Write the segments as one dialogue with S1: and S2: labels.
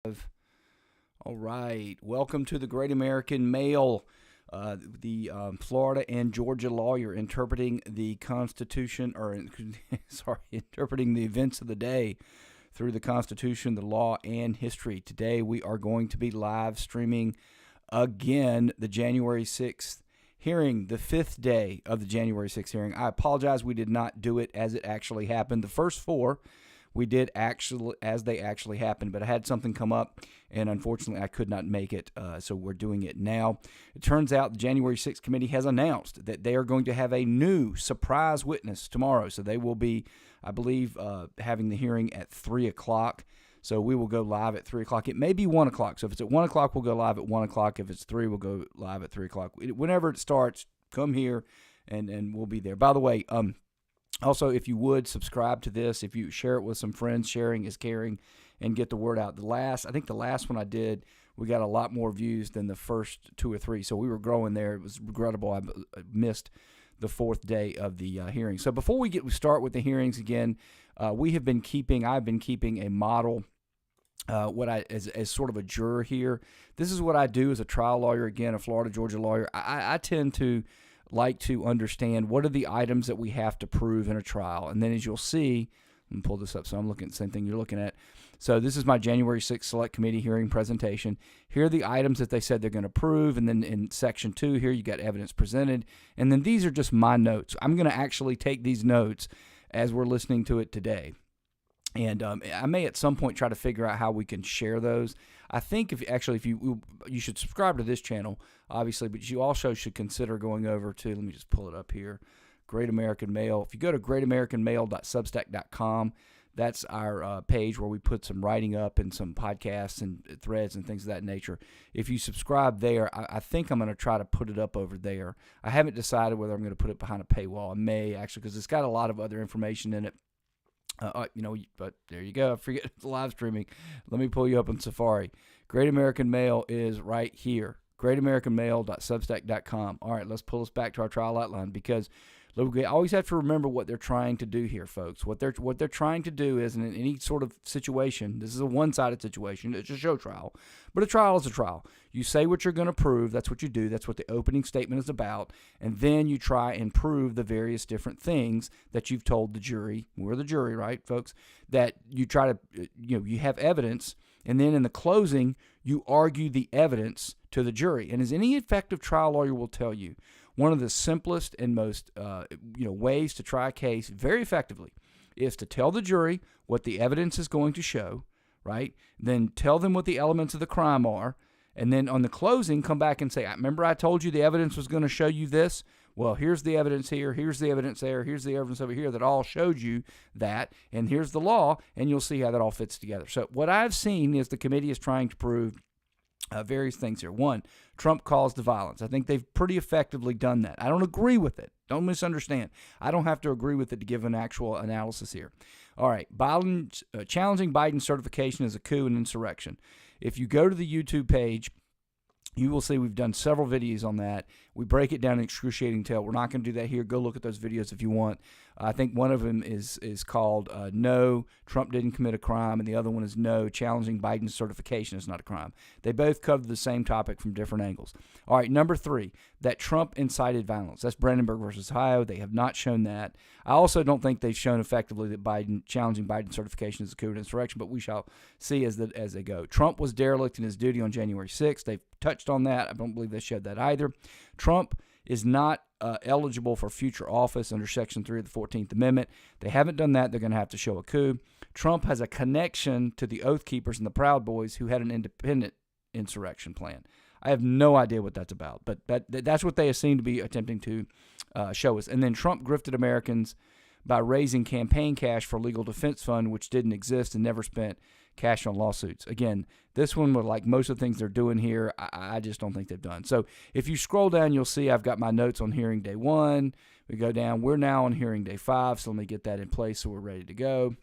S1: All right. Welcome to the Great American Mail, the Florida and Georgia lawyer interpreting the Constitution, or interpreting the events of the day through the Constitution, the law, and history. Today we are going to be live streaming again the January 6th hearing, the fifth day of the January 6th hearing. I apologize we did not do it as it actually happened. The first four we did actually as they actually happened, but I had something come up, and unfortunately I could not make it, so we're doing it now. It turns out the January 6th committee has announced that they are going to have a new surprise witness tomorrow, so they will be, I believe, having the hearing at 3 o'clock. So we will go live at 3 o'clock. It may be 1 o'clock. So if it's at 1 o'clock, we'll go live at 1 o'clock. If it's 3, we'll go live at 3 o'clock. Whenever it starts, come here, and we'll be there. By the way, also, if you would subscribe to this, if you share it with some friends, sharing is caring, and get the word out. I think the last one I did, we got a lot more views than the first 2 or 3. So we were growing there. It was regrettable I missed the fourth day of the hearing. So before we start with the hearings again, I've been keeping a model, as sort of a juror here. This is what I do as a trial lawyer, again, a Florida, Georgia lawyer. I tend to like to understand what are the items that we have to prove in a trial. And then as you'll see, let me pull this up so I'm looking at the same thing you're looking at. So this is my January 6th Select Committee hearing presentation. Here are the items that they said they're going to prove. And then in Section 2 here, you got evidence presented. And then these are just my notes. I'm going to actually take these notes as we're listening to it today. And I may at some point try to figure out how we can share those. I think if you should subscribe to this channel, obviously, but you also should consider going over to, let me just pull it up here, Great American Mail. If you go to GreatAmericanMail.substack.com, that's our page where we put some writing up and some podcasts and threads and things of that nature. If you subscribe there, I think I'm going to try to put it up over there. I haven't decided whether I'm going to put it behind a paywall. I may, actually, because it's got a lot of other information in it. But there you go. Forget the live streaming. Let me pull you up on Safari. Great American Mail is right here. GreatAmericanMail.substack.com. All right, let's pull us back to our trial outline, because we always have to remember what they're trying to do here, folks. What they're trying to do is, in any sort of situation, this is a one-sided situation. It's a show trial, but a trial is a trial. You say what you're going to prove. That's what you do. That's what the opening statement is about. And then you try and prove the various different things that you've told the jury. We're the jury, right, folks? That you try to, you have evidence. And then in the closing, you argue the evidence to the jury. And as any effective trial lawyer will tell you, one of the simplest and most ways to try a case very effectively is to tell the jury what the evidence is going to show, right? Then tell them what the elements of the crime are. And then on the closing, come back and say, remember I told you the evidence was going to show you this? Well, here's the evidence here, here's the evidence there, here's the evidence over here that all showed you that, and here's the law, and you'll see how that all fits together. So what I've seen is the committee is trying to prove various things here. One, Trump caused the violence. I think they've pretty effectively done that. I don't agree with it. Don't misunderstand. I don't have to agree with it to give an actual analysis here. All right, Biden challenging Biden's certification as a coup and insurrection. If you go to the YouTube page, you will see we've done several videos on that. We break it down in excruciating detail. We're not going to do that here. Go look at those videos if you want. I think one of them is called No, Trump Didn't Commit a Crime, and the other one is No, Challenging Biden's Certification is Not a Crime. They both cover the same topic from different angles. All right, number 3, that Trump incited violence. That's Brandenburg versus Ohio. They have not shown that. I also don't think they've shown effectively that challenging Biden's certification is a coup and insurrection, but we shall see as they go. Trump was derelict in his duty on January 6th. They've touched on that. I don't believe they showed that either. Trump is not eligible for future office under Section 3 of the 14th Amendment. They haven't done that. They're going to have to show a coup. Trump has a connection to the Oath Keepers and the Proud Boys, who had an independent insurrection plan. I have no idea what that's about, but that's what they seem to be attempting to show us. And then Trump grifted Americans by raising campaign cash for a legal defense fund, which didn't exist and never spent cash on lawsuits. Again, this one, like most of the things they're doing here, I just don't think they've done. So if you scroll down, you'll see I've got my notes on hearing day 1. We go down. We're now on hearing day 5, so let me get that in place so we're ready to go.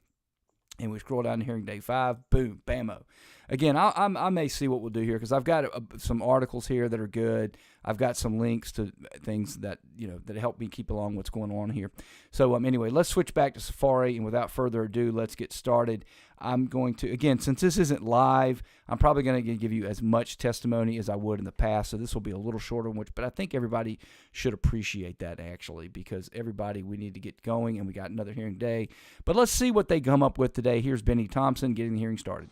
S1: And we scroll down to hearing day 5. Boom, bammo. Again, I may see what we'll do here because I've got some articles here that are good. I've got some links to things that that help me keep along what's going on here. So anyway, let's switch back to Safari, and without further ado, let's get started. I'm going to, again, since this isn't live, I'm probably going to give you as much testimony as I would in the past. So this will be a little shorter, but I think everybody should appreciate that, actually, because we need to get going, and we got another hearing day. But let's see what they come up with today. Here's Benny Thompson getting the hearing started.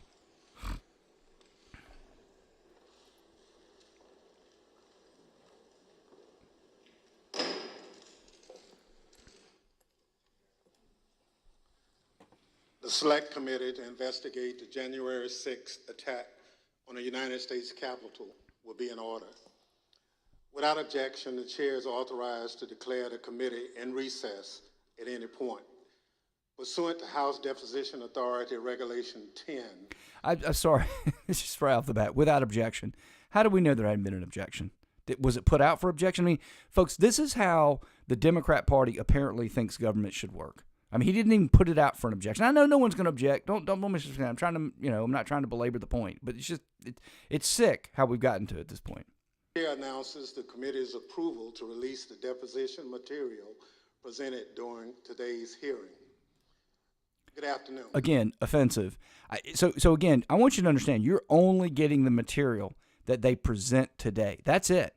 S2: The Select Committee to investigate the January 6th attack on the United States Capitol will be in order. Without objection, the chair is authorized to declare the committee in recess at any point. Pursuant to House Deposition Authority Regulation 10.
S1: I'm sorry, it's just right off the bat, without objection. How do we know there hadn't been an objection? Was it put out for objection? I mean, folks, this is how the Democrat Party apparently thinks government should work. I mean, he didn't even put it out for an objection. I know no one's going to object. Don't misunderstand. I'm trying to, I'm not trying to belabor the point, but it's just, it's sick how we've gotten to at this point.
S2: The chair announces the committee's approval to release the deposition material presented during today's hearing. Good afternoon.
S1: Again, offensive. So again, I want you to understand, you're only getting the material that they present today. That's it.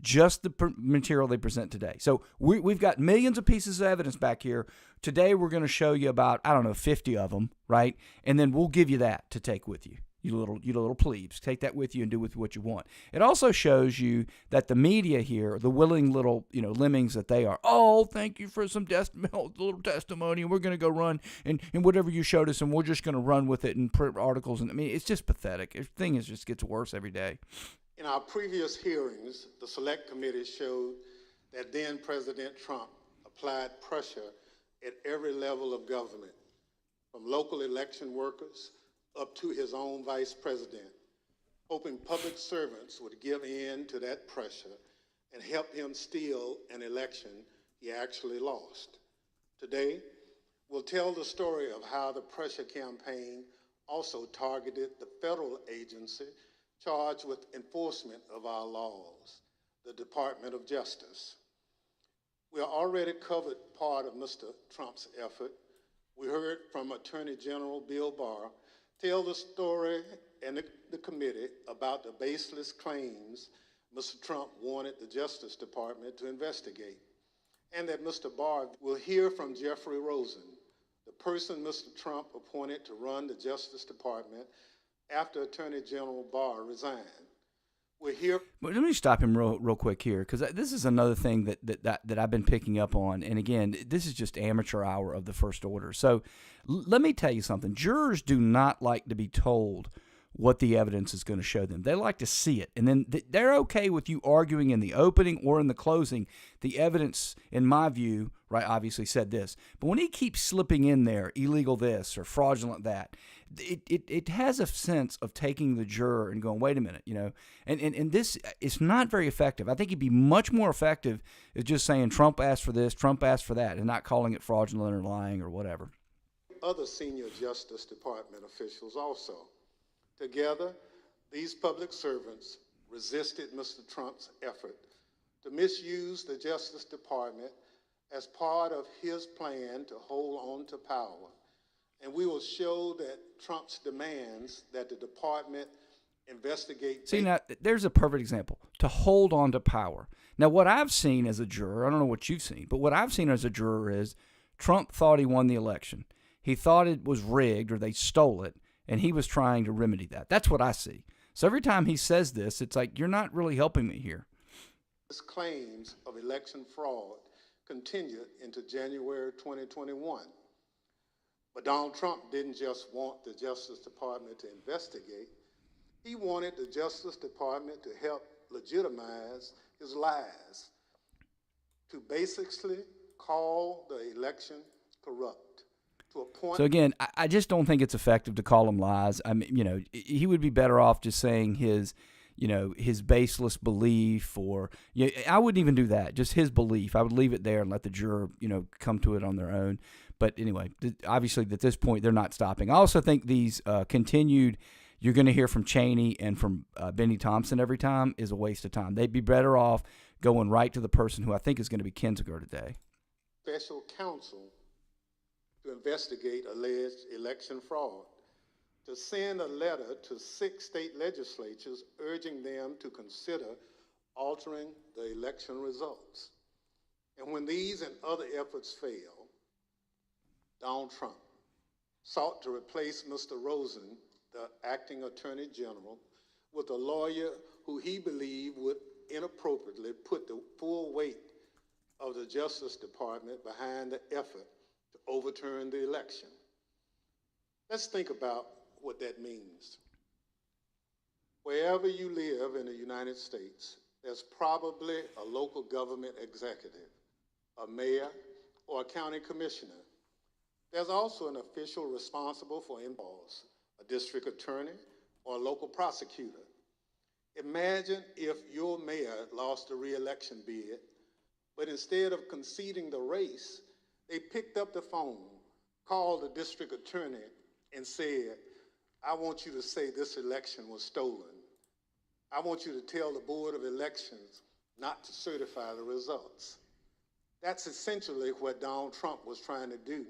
S1: Just the material they present today. So we've got millions of pieces of evidence back here. Today we're going to show you about, 50 of them, right? And then we'll give you that to take with you. You little plebes. Take that with you and do with what you want. It also shows you that the media here, the willing little, lemmings that they are, oh, thank you for some little testimony, and we're going to go run and whatever you showed us, and we're just going to run with it and print articles. And I mean, it's just pathetic. The thing just gets worse every day.
S2: In our previous hearings, the Select Committee showed that then President Trump applied pressure at every level of government, from local election workers up to his own vice president, hoping public servants would give in to that pressure and help him steal an election he actually lost. Today, we'll tell the story of how the pressure campaign also targeted the federal agency charged with enforcement of our laws, the Department of Justice. We already covered part of Mr. Trump's effort. We heard from Attorney General Bill Barr tell the story and the committee about the baseless claims Mr. Trump wanted the Justice Department to investigate, and that Mr. Barr will hear from Jeffrey Rosen, the person Mr. Trump appointed to run the Justice Department after Attorney General Barr resigned. We're here.
S1: But let me stop him real quick here, because this is another thing that I've been picking up on. And again, this is just amateur hour of the first order. So let me tell you something. Jurors do not like to be told what the evidence is going to show them. They like to see it. And then they're okay with you arguing in the opening or in the closing. The evidence, in my view, right, obviously said this. But when he keeps slipping in there, illegal this or fraudulent that, it has a sense of taking the juror and going, wait a minute, and this is not very effective. I think it'd be much more effective is just saying Trump asked for this, Trump asked for that, and not calling it fraudulent or lying or whatever.
S2: Other senior Justice Department officials also. Together, these public servants resisted Mr. Trump's effort to misuse the Justice Department as part of his plan to hold on to power. And we will show that Trump's demands that the department investigate.
S1: See, now, there's a perfect example. To hold on to power. Now, what I've seen as a juror, I don't know what you've seen, but what I've seen as a juror is Trump thought he won the election. He thought it was rigged or they stole it, and he was trying to remedy that. That's what I see. So every time he says this, it's like, you're not really helping me here.
S2: His claims of election fraud continued into January 2021. But Donald Trump didn't just want the Justice Department to investigate. He wanted the Justice Department to help legitimize his lies, to basically call the election corrupt. To a point.
S1: So again, I just don't think it's effective to call him lies. I mean, he would be better off just saying his baseless belief, or I wouldn't even do that. Just his belief. I would leave it there and let the juror, come to it on their own. But anyway, obviously at this point they're not stopping. I also think these continued, you're going to hear from Cheney and from Benny Thompson every time, is a waste of time. They'd be better off going right to the person who I think is going to be Kinzinger today.
S2: Special counsel to investigate alleged election fraud. to send a letter to 6 state legislatures urging them to consider altering the election results. And when these and other efforts failed, Donald Trump sought to replace Mr. Rosen, the acting Attorney General, with a lawyer who he believed would inappropriately put the full weight of the Justice Department behind the effort to overturn the election. Let's think about what that means. Wherever you live in the United States, there's probably a local government executive, a mayor, or a county commissioner. There's also an official responsible for laws, a district attorney, or a local prosecutor. Imagine if your mayor lost a re-election bid, but instead of conceding the race, they picked up the phone, called the district attorney, and said, I want you to say this election was stolen. I want you to tell the Board of Elections not to certify the results. That's essentially what Donald Trump was trying to do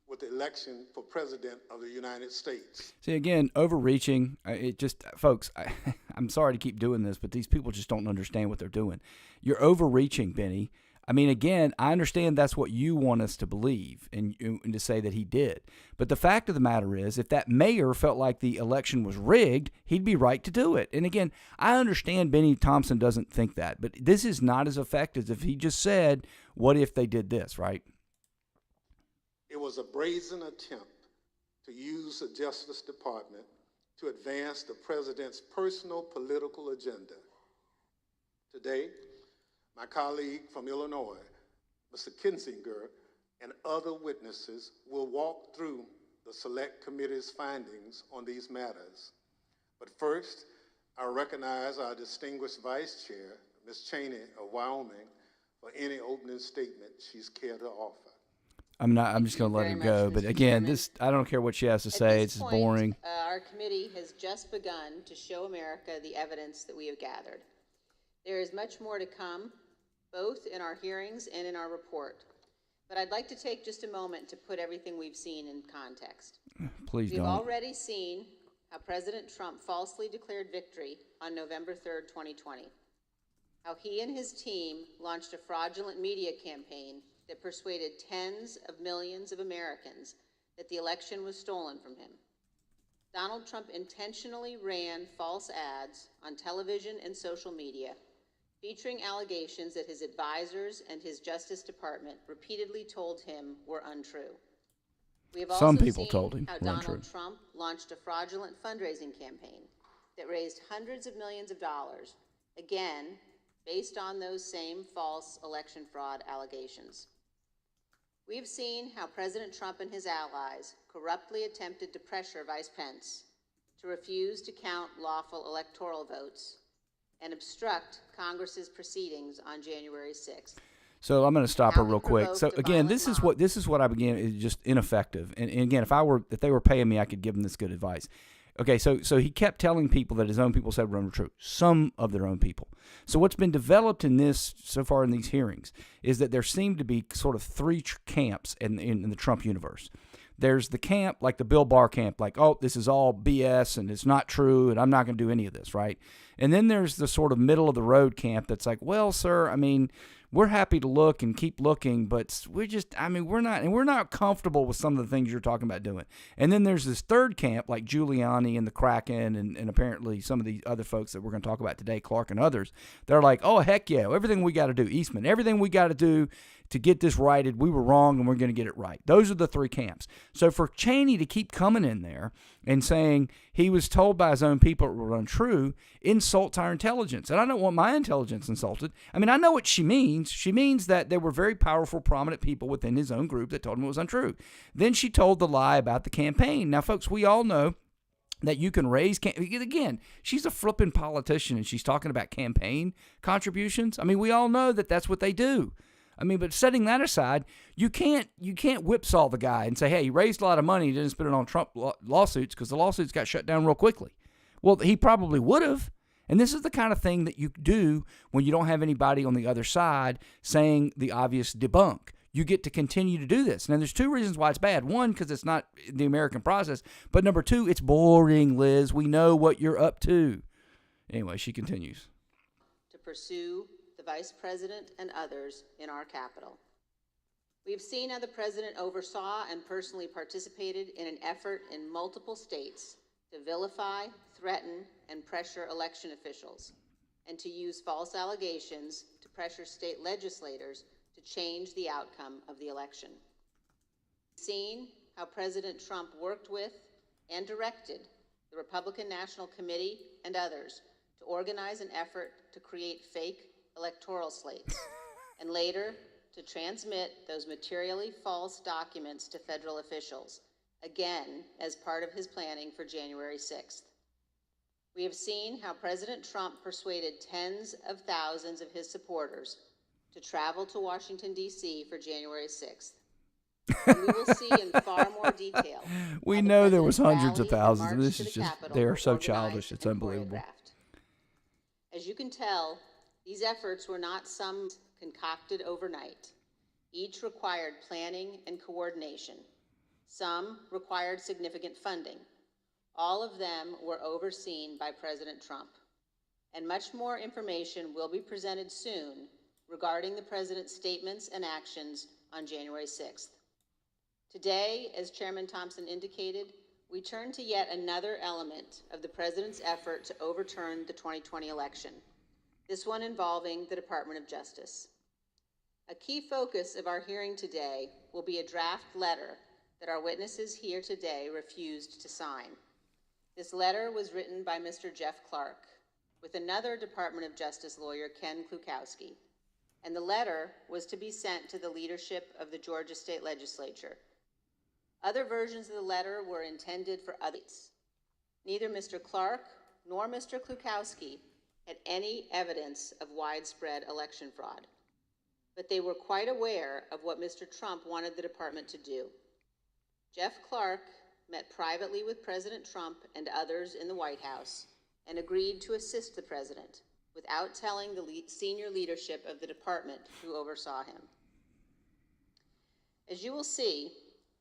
S2: with the election for president of the United States.
S1: See, again, overreaching. Folks, I'm sorry to keep doing this, but these people just don't understand what they're doing. You're overreaching, Benny. I mean, again, I understand that's what you want us to believe and to say that he did. But the fact of the matter is, if that mayor felt like the election was rigged, he'd be right to do it. And again, I understand Benny Thompson doesn't think that, but this is not as effective as if he just said, what if they did this, right?
S2: It was a brazen attempt to use the Justice Department to advance the president's personal political agenda. Today, my colleague from Illinois, Mr. Kinzinger, and other witnesses will walk through the Select Committee's findings on these matters. But first, I recognize our distinguished Vice Chair, Ms. Cheney of Wyoming, for any opening statement she's care to offer.
S1: I'm just going to let her go. But again, I don't care what she has to say. It's boring.
S3: Our committee has just begun to show America the evidence that we have gathered. There is much more to come, both in our hearings and in our report. But I'd like to take just a moment to put everything we've seen in context.
S1: Please don't.
S3: We've already seen how President Trump falsely declared victory on November 3rd, 2020. How he and his team launched a fraudulent media campaign that persuaded tens of millions of Americans that the election was stolen from him. Donald Trump intentionally ran false ads on television and social media, featuring allegations that his advisors and his Justice Department repeatedly told him were untrue. We have also
S1: Some people
S3: seen
S1: told him
S3: how
S1: were untrue.
S3: Donald Trump launched a fraudulent fundraising campaign that raised hundreds of millions of dollars, again, based on those same false election fraud allegations. We've seen how President Trump and his allies corruptly attempted to pressure Vice Pence to refuse to count lawful electoral votes and obstruct Congress's proceedings on January 6th.
S1: So I'm going to stop her
S3: How he
S1: real quick. So
S3: provoked a
S1: again,
S3: violent
S1: this is what I began is just ineffective. And again, if they were paying me, I could give them this good advice. Okay, so he kept telling people that his own people said were untrue. Some of their own people. So what's been developed in this so far in these hearings is that there seem to be sort of three camps in the Trump universe. There's the camp, like the Bill Barr camp, like, oh, this is all BS and it's not true and I'm not going to do any of this, right? And then there's the sort of middle of the road camp that's like, well, sir, I mean, we're happy to look and keep looking, but we're not comfortable with some of the things you're talking about doing. And then there's this third camp, like Giuliani and the Kraken and apparently some of the other folks that we're going to talk about today, Clark and others. They're like, oh, heck yeah, everything we got to do, Eastman, everything we got to do to get this righted, we were wrong and we're going to get it right. Those are the three camps. So for Cheney to keep coming in there and saying he was told by his own people it were untrue insults our intelligence. And I don't want my intelligence insulted. I mean, I know what she means. She means that there were very powerful, prominent people within his own group that told him it was untrue. Then she told the lie about the campaign. Now, folks, we all know that you can raise, again, she's a flipping politician and she's talking about campaign contributions. I mean, we all know that that's what they do. I mean, but setting that aside, you can't whipsaw the guy and say, hey, he raised a lot of money, he didn't spend it on Trump lawsuits because the lawsuits got shut down real quickly. Well, he probably would have. And this is the kind of thing that you do when you don't have anybody on the other side saying the obvious debunk. you get to continue to do this. Now, there's two reasons why it's bad. One, because it's not the American process. But number two, it's boring, Liz. We know what you're up to. Anyway, she continues.
S3: To pursue the Vice President and others in our capital. We have seen how the President oversaw and personally participated in an effort in multiple states to vilify, threaten, and pressure election officials, and to use false allegations to pressure state legislators to change the outcome of the election. We've seen how President Trump worked with and directed the Republican National Committee and others to organize an effort to create fake electoral slates, and later to transmit those materially false documents to federal officials, again as part of his planning for January 6th. We have seen how President Trump persuaded tens of thousands of his supporters to travel to Washington, D.C. for January 6th. And we will see in far more detail.
S1: We know there was hundreds of thousands, and this is just, they are so childish, it's unbelievable.
S3: As you can tell, these efforts were not some concocted overnight. Each required planning and coordination. Some required significant funding. All of them were overseen by President Trump. And much more information will be presented soon regarding the President's statements and actions on January 6th. Today, as Chairman Thompson indicated, we turn to yet another element of the President's effort to overturn the 2020 election, this one involving the Department of Justice. A key focus of our hearing today will be a draft letter that our witnesses here today refused to sign. This letter was written by Mr. Jeff Clark with another Department of Justice lawyer, Ken Klukowski, and the letter was to be sent to the leadership of the Georgia State Legislature. Other versions of the letter were intended for others. Neither Mr. Clark nor Mr. Klukowski had any evidence of widespread election fraud, but they were quite aware of what Mr. Trump wanted the department to do. Jeff Clark met privately with President Trump and others in the White House and agreed to assist the president without telling the senior leadership of the department who oversaw him. As you will see,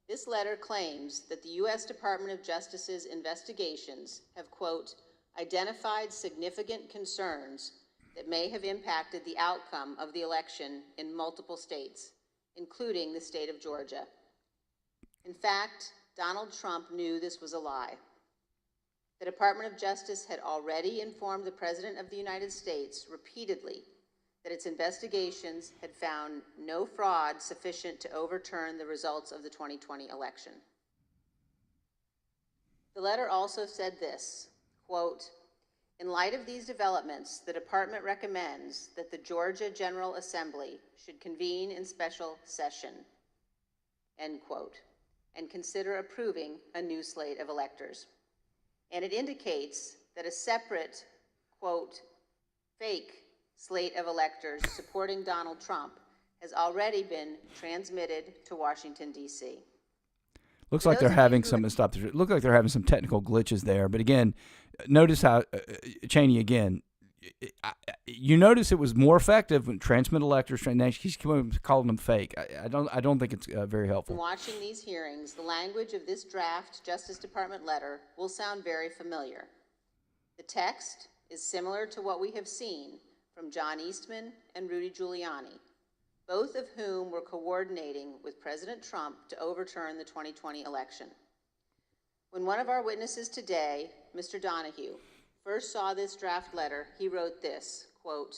S3: this letter claims that the U.S. Department of Justice's investigations have, quote, identified significant concerns that may have impacted the outcome of the election in multiple states, including the state of Georgia. In fact, Donald Trump knew this was a lie. The Department of Justice had already informed the President of the United States repeatedly that its investigations had found no fraud sufficient to overturn the results of the 2020 election. The letter also said this, quote, in light of these developments, the department recommends that the Georgia General Assembly should convene in special session, end quote, and consider approving a new slate of electors. And it indicates that a separate, quote, fake slate of electors supporting Donald Trump has already been transmitted to Washington, D.C.
S1: Looks like they're having some look like they're having some technical glitches there. But again, notice how Cheney again. You notice it was more effective when transmit electors. He's calling them fake. I don't think it's very helpful.
S3: In watching these hearings, the language of this draft Justice Department letter will sound very familiar. The text is similar to what we have seen from John Eastman and Rudy Giuliani, both of whom were coordinating with President Trump to overturn the 2020 election. When one of our witnesses today, Mr. Donahue, first saw this draft letter, he wrote this, quote,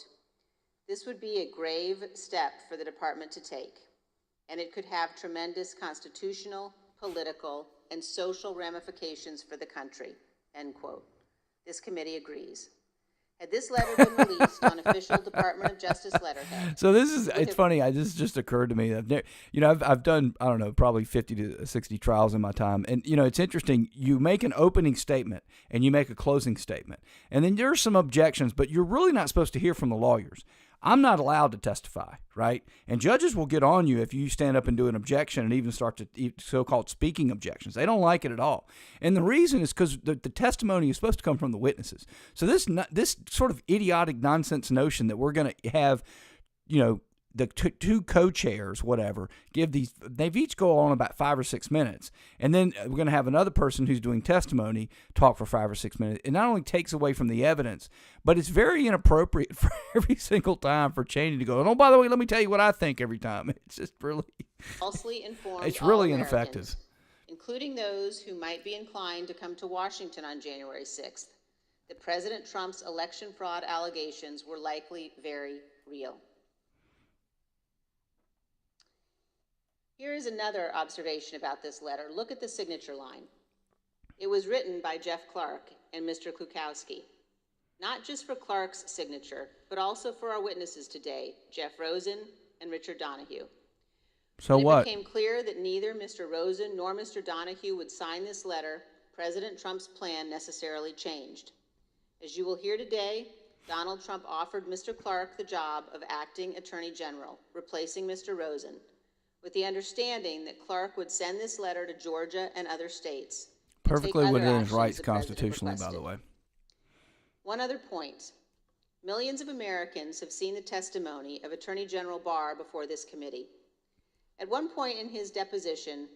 S3: this would be a grave step for the department to take, and it could have tremendous constitutional, political, and social ramifications for the country, end quote. This committee agrees. Had this letter been released on official Department of Justice letterhead.
S1: So it's funny. This just occurred to me. I've done, I don't know, probably 50 to 60 trials in my time. And, it's interesting. You make an opening statement and you make a closing statement. And then there are some objections, but you're really not supposed to hear from the lawyers. I'm not allowed to testify, right? And judges will get on you if you stand up and do an objection and even start to so-called speaking objections. They don't like it at all. And the reason is because the testimony is supposed to come from the witnesses. So this sort of idiotic nonsense notion that we're going to have, the two co-chairs, whatever, they've each go on about 5 or 6 minutes. And then we're going to have another person who's doing testimony talk for 5 or 6 minutes. It not only takes away from the evidence, but it's very inappropriate for every single time for Cheney to go, oh, by the way, let me tell you what I think every time. It's just really,
S3: falsely informed
S1: it's really
S3: all
S1: ineffective.
S3: Americans, including those who might be inclined to come to Washington on January 6th, that President Trump's election fraud allegations were likely very real. Here is another observation about this letter. Look at the signature line. It was written by Jeff Clark and Mr. Klukowski, not just for Clark's signature, but also for our witnesses today, Jeff Rosen and Richard Donahue.
S1: So
S3: when
S1: what?
S3: It became clear that neither Mr. Rosen nor Mr. Donahue would sign this letter, President Trump's plan necessarily changed. As you will hear today, Donald Trump offered Mr. Clark the job of acting Attorney General, replacing Mr. Rosen, with the understanding that Clark would send this letter to Georgia and other states.
S1: Perfectly within his rights constitutionally, by the way.
S3: One other point. Millions of Americans have seen the testimony of Attorney General Barr before this committee. At one point in his deposition,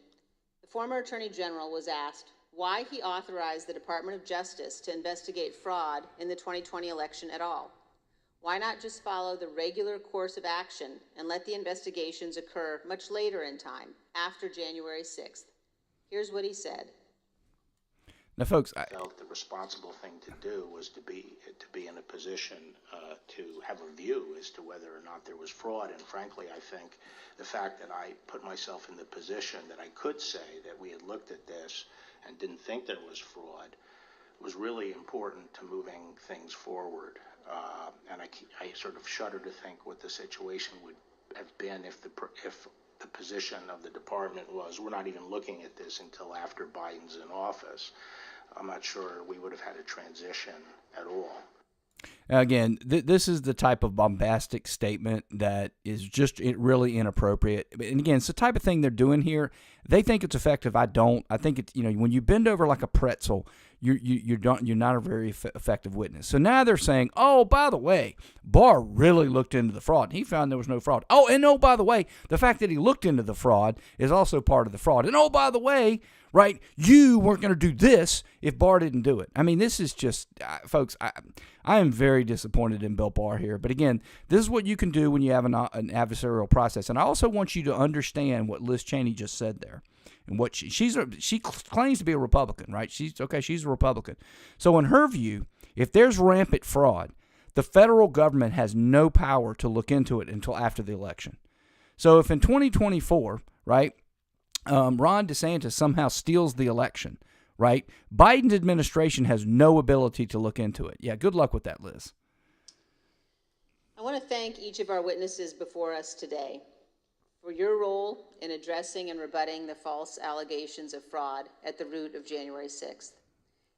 S3: the former Attorney General was asked why he authorized the Department of Justice to investigate fraud in the 2020 election at all. Why not just follow the regular course of action and let the investigations occur much later in time, after January 6th? Here's what he said.
S1: Now, folks,
S4: I felt the responsible thing to do was to be in a position to have a view as to whether or not there was fraud. And frankly, I think the fact that I put myself in the position that I could say that we had looked at this and didn't think there was fraud was really important to moving things forward. And I sort of shudder to think what the situation would have been if the position of the department was, we're not even looking at this until after Biden's in office. I'm not sure we would have had a transition at all.
S1: Again, this is the type of bombastic statement that is just really inappropriate. And again, it's the type of thing they're doing here. They think it's effective. I don't. I think it's, when you bend over like a pretzel, you're not a very effective witness. So now they're saying, oh, by the way, Barr really looked into the fraud. He found there was no fraud. Oh, and oh, by the way, the fact that he looked into the fraud is also part of the fraud. And oh, by the way, right, you weren't going to do this if Barr didn't do it. I mean, this is just, folks, I am very disappointed in Bill Barr here. But again, this is what you can do when you have an adversarial process. And I also want you to understand what Liz Cheney just said there. And what she claims to be a Republican, right? She's a Republican. So in her view, if there's rampant fraud, the federal government has no power to look into it until after the election. So if in 2024, right, Ron DeSantis somehow steals the election, right, Biden's administration has no ability to look into it. Yeah, good luck with that, Liz.
S3: I want to thank each of our witnesses before us today for your role in addressing and rebutting the false allegations of fraud at the root of January 6th.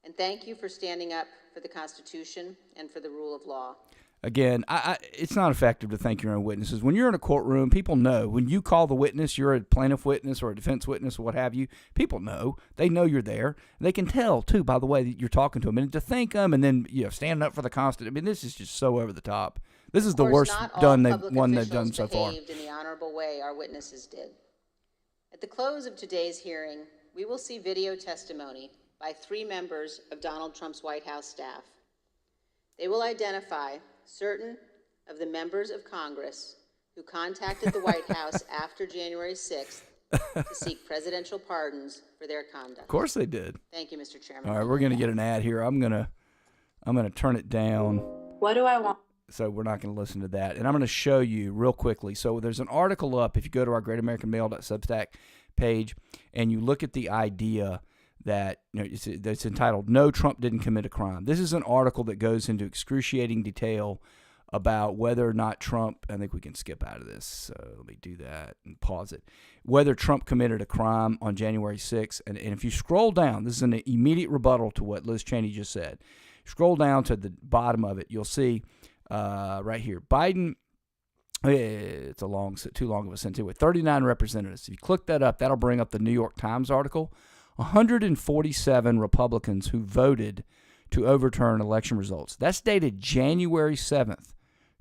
S3: And thank you for standing up for the Constitution and for the rule of law.
S1: Again, it's not effective to thank your own witnesses. When you're in a courtroom, people know. When you call the witness, you're a plaintiff witness or a defense witness or what have you, people know. They know you're there. They can tell, too, by the way, that you're talking to them. And to thank them and then standing up for the Constitution, I mean, this is just so over the top. This is the worst one they've done so far.
S3: Behaved in the honorable way our witnesses did. At the close of today's hearing, we will see video testimony by 3 members of Donald Trump's White House staff. They will identify certain of the members of Congress who contacted the White House after January 6th to seek presidential pardons for their conduct.
S1: Of course they did.
S3: Thank you, Mr. Chairman.
S1: All right, we're going to get an ad here. I'm gonna turn it down.
S5: What do I want?
S1: So we're not going to listen to that. And I'm going to show you real quickly. So there's an article up if you go to our GreatAmericanMail.substack page and you look at the idea that that's entitled "No, Trump Didn't Commit a Crime." This is an article that goes into excruciating detail about whether or not Trump, I think we can skip out of this, so let me do that and pause it, whether Trump committed a crime on January 6th. And if you scroll down, this is an immediate rebuttal to what Liz Cheney just said. Scroll down to the bottom of it, you'll see right here, Biden, it's too long of a sentence, with 39 representatives. If you click that up, that'll bring up the New York Times article. 147 Republicans who voted to overturn election results. That's dated January 7th,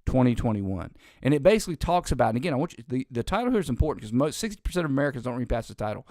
S1: 2021. And it basically talks about, and again, I want you, the title here is important because most 60% of Americans don't read past the title.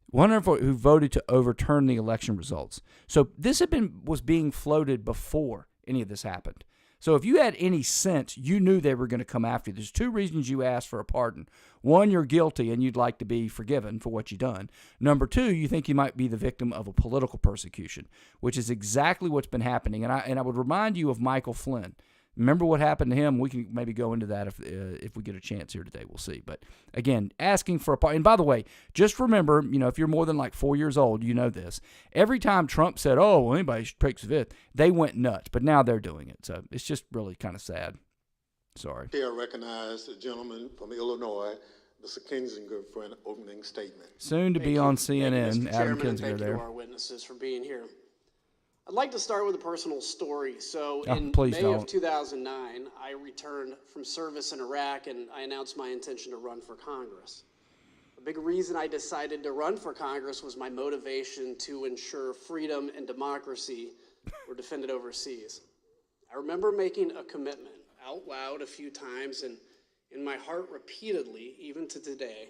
S1: 104 who voted to overturn the election results. So this was being floated before any of this happened. So if you had any sense, you knew they were going to come after you. There's two reasons you asked for a pardon. One, you're guilty and you'd like to be forgiven for what you've done. Number two, you think you might be the victim of a political persecution, which is exactly what's been happening. And I would remind you of Michael Flynn. Remember what happened to him? We can maybe go into that if we get a chance here today. We'll see. But again, asking for a pardon. And by the way, just remember, if you're more than like 4 years old, you know this. Every time Trump said, "Oh, well, anybody takes the fifth," they went nuts. But now they're doing it. So it's just really kind of sad. Sorry.
S2: Chair recognized the gentleman from Illinois, Mr. Kinzinger, for an opening statement.
S1: Soon to be on CNN,
S5: Mr.
S1: Adam
S5: Chairman, and
S1: Kinzinger
S5: thank you
S1: there.
S5: to our witnesses for being here. I'd like to start with a personal story. So in
S1: please
S5: May of
S1: don't.
S5: 2009, I returned from service in Iraq and I announced my intention to run for Congress. A big reason I decided to run for Congress was my motivation to ensure freedom and democracy were defended overseas. I remember making a commitment out loud a few times and in my heart repeatedly, even to today,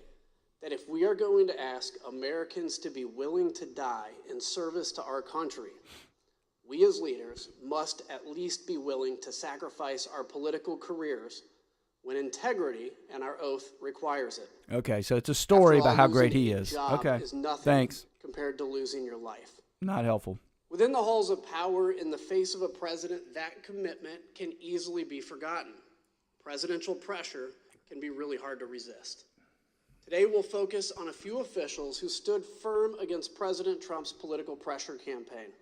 S5: that if we are going to ask Americans to be willing to die in service to our country, we as leaders must at least be willing to sacrifice our political careers when integrity and our oath requires it.
S1: Okay, so it's a story
S5: After all,
S1: about how great
S5: losing
S1: he
S5: a
S1: is.
S5: job
S1: Okay,
S5: is nothing
S1: thanks.
S5: compared to losing your life.
S1: Not helpful.
S5: Within the halls of power, in the face of a president, that commitment can easily be forgotten. Presidential pressure can be really hard to resist. Today, we'll focus on a few officials who stood firm against President Trump's political pressure campaign.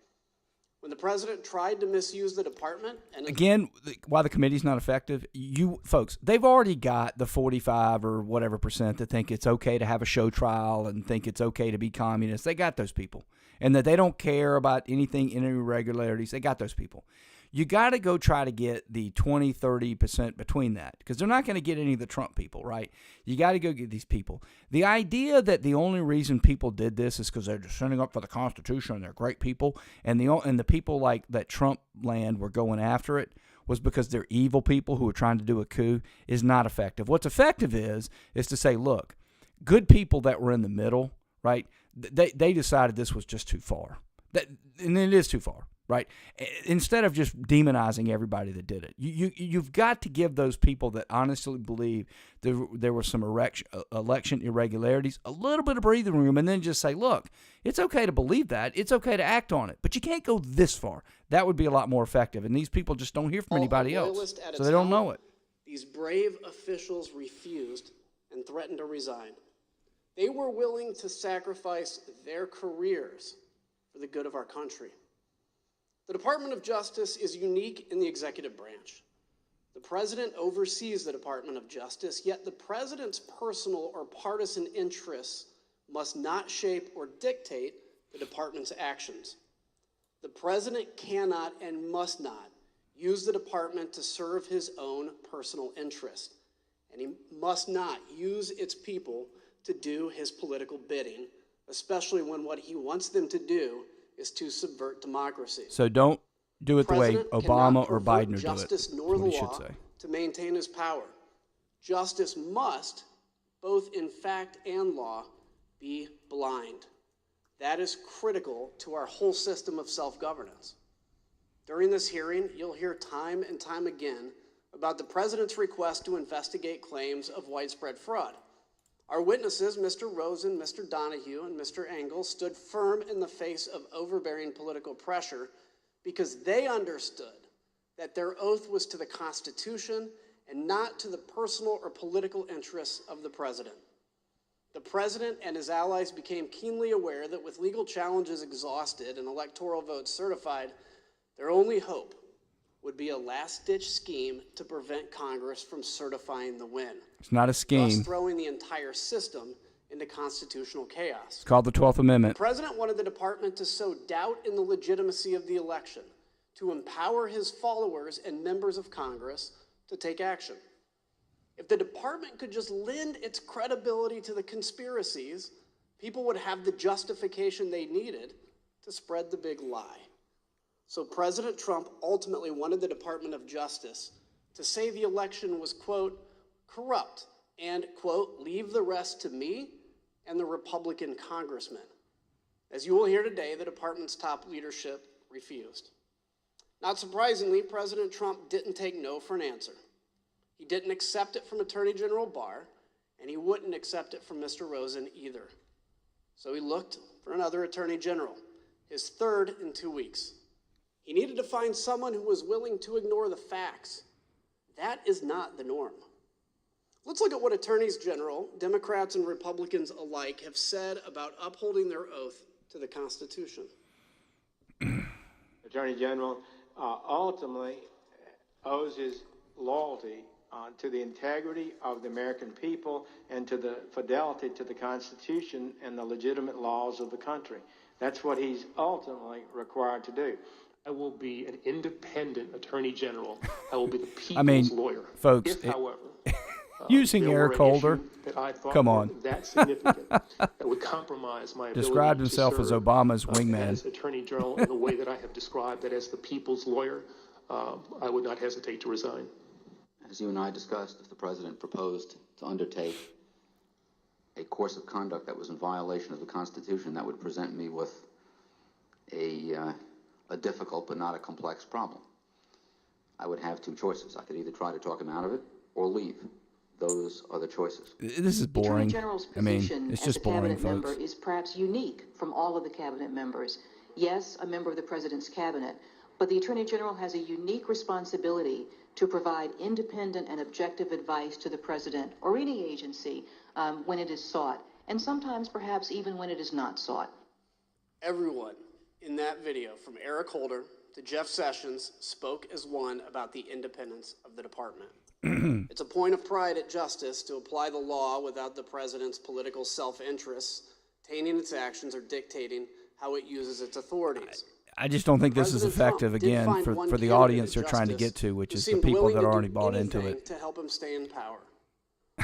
S5: When the president tried to misuse the department and
S1: again, why the committee's not effective, you folks, they've already got the 45 or whatever percent that think it's okay to have a show trial and think it's okay to be communist. They got those people. And that they don't care about anything, any irregularities. They got those people. You got to go try to get the 20, 30% between that because they're not going to get any of the Trump people, right? You got to go get these people. The idea that the only reason people did this is because they're just standing up for the Constitution and they're great people, and the people like that Trump land were going after it was because they're evil people who are trying to do a coup is not effective. What's effective is to say, look, good people that were in the middle, right? They decided this was just too far. And it is too far. Right? Instead of just demonizing everybody that did it. You've got to give those people that honestly believe there were some election irregularities a little bit of breathing room and then just say, look, it's okay to believe that. It's okay to act on it. But you can't go this far. That would be a lot more effective. And these people just don't hear from anybody else. So they don't know it.
S5: These brave officials refused and threatened to resign. They were willing to sacrifice their careers for the good of our country. The Department of Justice is unique in the executive branch. The president oversees the Department of Justice, yet the president's personal or partisan interests must not shape or dictate the department's actions. The president cannot and must not use the department to serve his own personal interest, and he must not use its people to do his political bidding, especially when what he wants them to do is to subvert democracy.
S1: So don't do it the way Obama or Biden are doing it.
S5: Justice nor the law to maintain his power. Justice must, both in fact and law, be blind. That is critical to our whole system of self-governance. During this hearing, you'll hear time and time again about the president's request to investigate claims of widespread fraud. Our witnesses, Mr. Rosen, Mr. Donahue, and Mr. Engel, stood firm in the face of overbearing political pressure because they understood that their oath was to the Constitution and not to the personal or political interests of the president. The president and his allies became keenly aware that with legal challenges exhausted and electoral votes certified, their only hope would be a last-ditch scheme to prevent Congress from certifying the win.
S1: It's not a scheme.
S5: Thus throwing the entire system into constitutional chaos.
S1: It's called the 12th Amendment.
S5: The president wanted the department to sow doubt in the legitimacy of the election, to empower his followers and members of Congress to take action. If the department could just lend its credibility to the conspiracies, people would have the justification they needed to spread the big lie. So President Trump ultimately wanted the Department of Justice to say the election was, quote, corrupt and, quote, leave the rest to me and the Republican congressman. As you will hear today, the department's top leadership refused. Not surprisingly, President Trump didn't take no for an answer. He didn't accept it from Attorney General Barr, and he wouldn't accept it from Mr. Rosen either. So he looked for another Attorney General, his third in 2 weeks. He needed to find someone who was willing to ignore the facts. That is not the norm. Let's look at what attorneys general, Democrats and Republicans alike, have said about upholding their oath to the Constitution.
S6: Attorney General ultimately owes his loyalty to the integrity of the American people and to the fidelity to the Constitution and the legitimate laws of the country. That's what he's ultimately required to do.
S7: I will be an independent attorney general. I will be the people's lawyer.
S1: Folks,
S7: if, however,
S1: using Eric Holder, come on,
S7: that significant that would compromise my ability
S1: described himself as Obama's wingman.
S7: As attorney general in the way that I have described, that as the people's lawyer, I would not hesitate to resign.
S8: As you and I discussed, if the president proposed to undertake a course of conduct that was in violation of the Constitution, that would present me with a difficult but not a complex problem. I would have two choices. I could either try to talk him out of it or leave. Those are the choices.
S1: This is boring.
S9: The Attorney General's position
S1: it's just
S9: as a cabinet
S1: boring,
S9: member
S1: folks.
S9: is perhaps unique from all of the cabinet members. Yes, a member of the president's cabinet, but the Attorney General has a unique responsibility to provide independent and objective advice to the president or any agency when it is sought, and sometimes perhaps even when it is not sought.
S5: Everyone in that video, from Eric Holder to Jeff Sessions, spoke as one about the independence of the department. It's a point of pride at Justice to apply the law without the president's political self-interest tainting its actions or dictating how it uses its authorities.
S1: I just don't think this is effective, again, for the audience they're trying to get to, which is the people that are already bought into it.
S5: To help him stay in power.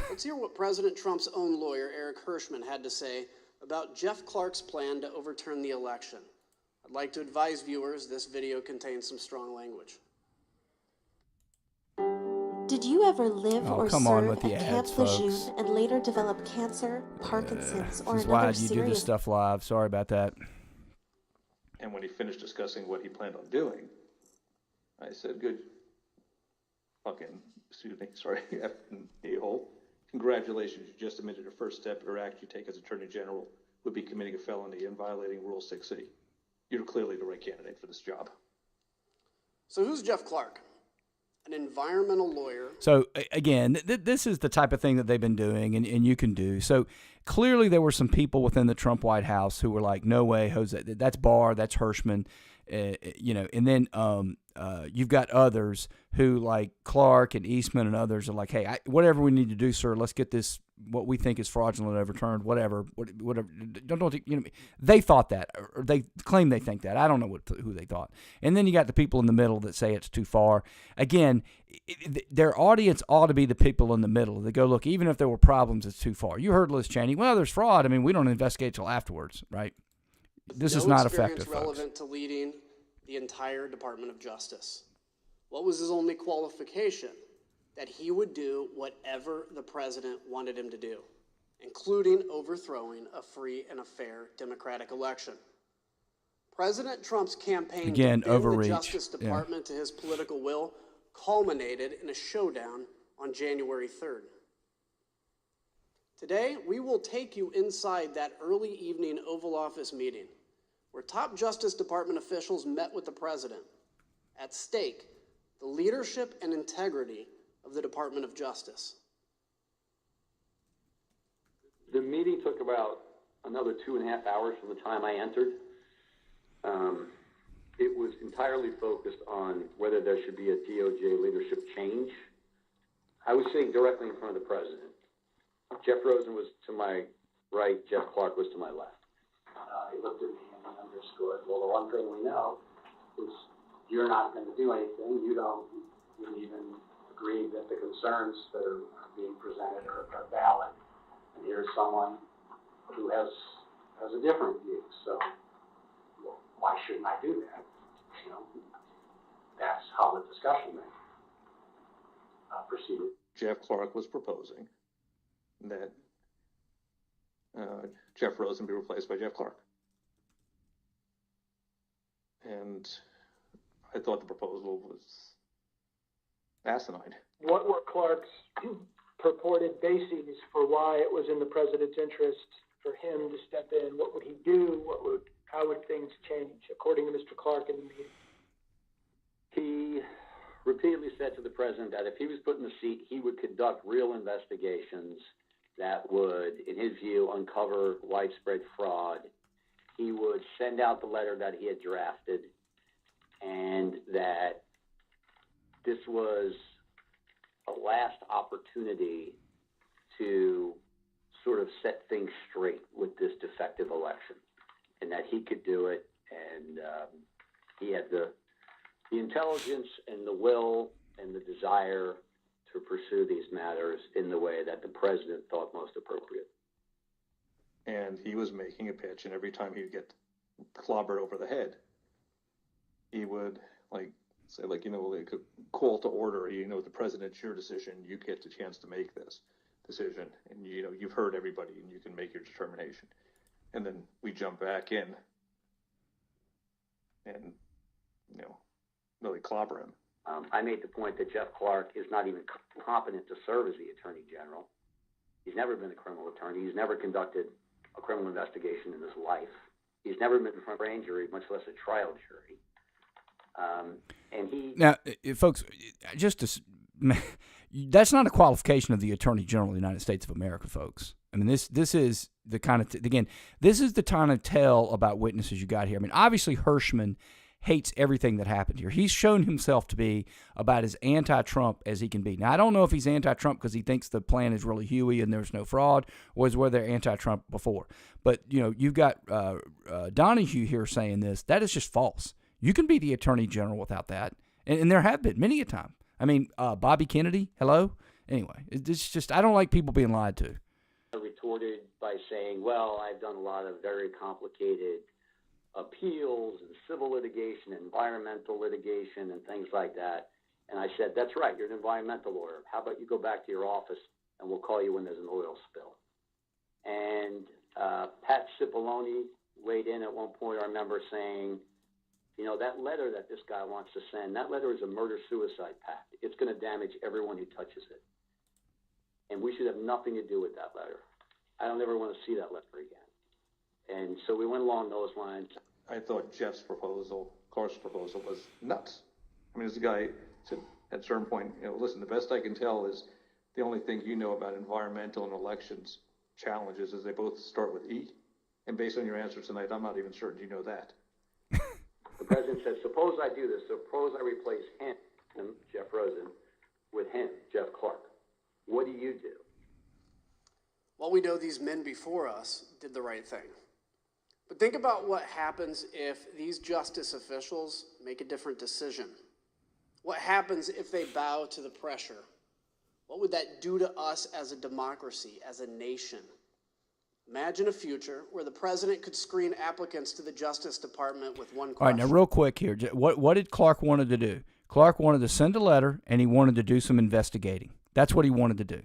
S5: Let's hear what President Trump's own lawyer, Eric Hirschman, had to say about Jeff Clark's plan to overturn the election. I'd like to advise viewers this video contains some strong language.
S10: Did you ever live or serve at Camp
S1: ads,
S10: Lejeune and later develop cancer, Parkinson's, or
S1: This is
S10: another
S1: why you
S10: serious...
S1: do this stuff live. Sorry about that.
S11: And when he finished discussing what he planned on doing, I said, good a-hole. Congratulations, you just admitted a first step in your act you take as Attorney General would be committing a felony and violating Rule 6C. You're clearly the right candidate for this job.
S5: So who's Jeff Clark? An environmental lawyer.
S1: So, again, this is the type of thing that they've been doing and you can do. So, clearly there were some people within the Trump White House who were like, no way, Jose, that's Barr, that's Hirschman, and then you've got others who, like Clark and Eastman and others, are like, hey, whatever we need to do, sir, let's get this, what we think is fraudulent overturned, whatever. Don't they thought that, or they claim they think that. I don't know who they thought. And then you got the people in the middle that say it's too far. Again, their audience ought to be the people in the middle. They go, look, even if there were problems, it's too far. You heard Liz Cheney. Well, there's fraud. I mean, we don't investigate till afterwards, right? This is not effective, folks.
S5: Relevant to leading the entire Department of Justice. What was his only qualification? That he would do whatever the president wanted him to do, including overthrowing a free and a fair democratic election. President Trump's campaign
S1: Again,
S5: to bend
S1: overreach.
S5: the Justice Department to his political will culminated in a showdown on January 3rd. Today, we will take you inside that early evening Oval Office meeting where top Justice Department officials met with the president. At stake, the leadership and integrity of the Department of Justice.
S12: The meeting took about another 2.5 hours from the time I entered. It was entirely focused on whether there should be a DOJ leadership change. I was sitting directly in front of the president. Jeff Rosen was to my right, Jeff Clark was to my left. He looked at me and he underscored, well, the one thing we know is you're not going to do anything. You don't even agree that the concerns that are being presented are valid. And here's someone who has a different view. So well, why shouldn't I do that? That's how the discussion went. proceed.
S11: Jeff Clark was proposing that Jeff Rosen be replaced by Jeff Clark. And I thought the proposal was asinine.
S13: What were Clark's purported bases for why it was in the president's interest for him to step in? What would he do? How would things change, according to Mr. Clark in the meeting?
S12: He repeatedly said to the president that if he was put in the seat, he would conduct real investigations that would, in his view, uncover widespread fraud. He would send out the letter that he had drafted, and that this was a last opportunity to sort of set things straight with this defective election, and that he could do it, and he had the intelligence and the will and the desire to pursue these matters in the way that the president thought most appropriate.
S11: And he was making a pitch, and every time he'd get clobbered over the head, he would say, like a call to order, the president's your decision, you get the chance to make this decision, and you've heard everybody and you can make your determination. And then we jump back in and really clobber him.
S12: I made the point that Jeff Clark is not even competent to serve as the Attorney General. He's never been a criminal attorney. He's never conducted a criminal investigation in his life. He's never been in front of a grand jury, much less a trial jury.
S1: Now, folks, that's not a qualification of the Attorney General of the United States of America, folks. I mean, this is the kind of this is the kind of tell about witnesses you got here. I mean, obviously Hirschman hates everything that happened here. He's shown himself to be about as anti-Trump as he can be. Now, I don't know if he's anti-Trump because he thinks the plan is really Huey and there's no fraud, or is where they're anti-Trump before. But, you've got Donahue here saying this. That is just false. You can be the Attorney General without that. And there have been many a time. I mean, Bobby Kennedy, hello? Anyway, it's just, I don't like people being lied to.
S12: I retorted by saying, well, I've done a lot of very complicated appeals and civil litigation, environmental litigation, and things like that. And I said, that's right, you're an environmental lawyer. How about you go back to your office and we'll call you when there's an oil spill. And Pat Cipollone weighed in at one point, I remember saying, that letter that this guy wants to send, that letter is a murder-suicide pact. It's going to damage everyone who touches it. And we should have nothing to do with that letter. I don't ever want to see that letter again. And so we went along those lines.
S11: I thought Clark's proposal was nuts. I mean, this guy said at a certain point, listen, the best I can tell is the only thing you know about environmental and elections challenges is they both start with E. And based on your answer tonight, I'm not even certain you know that.
S12: The president said, suppose I do this. Suppose I replace him, Jeff Rosen, with him, Jeff Clark. What do you do?
S5: Well, we know these men before us did the right thing. But think about what happens if these justice officials make a different decision. What happens if they bow to the pressure? What would that do to us as a democracy, as a nation? Imagine a future where the president could screen applicants to the Justice Department with one question.
S1: All right, now real quick here. What did Clark wanted to do? Clark wanted to send a letter, and he wanted to do some investigating. That's what he wanted to do.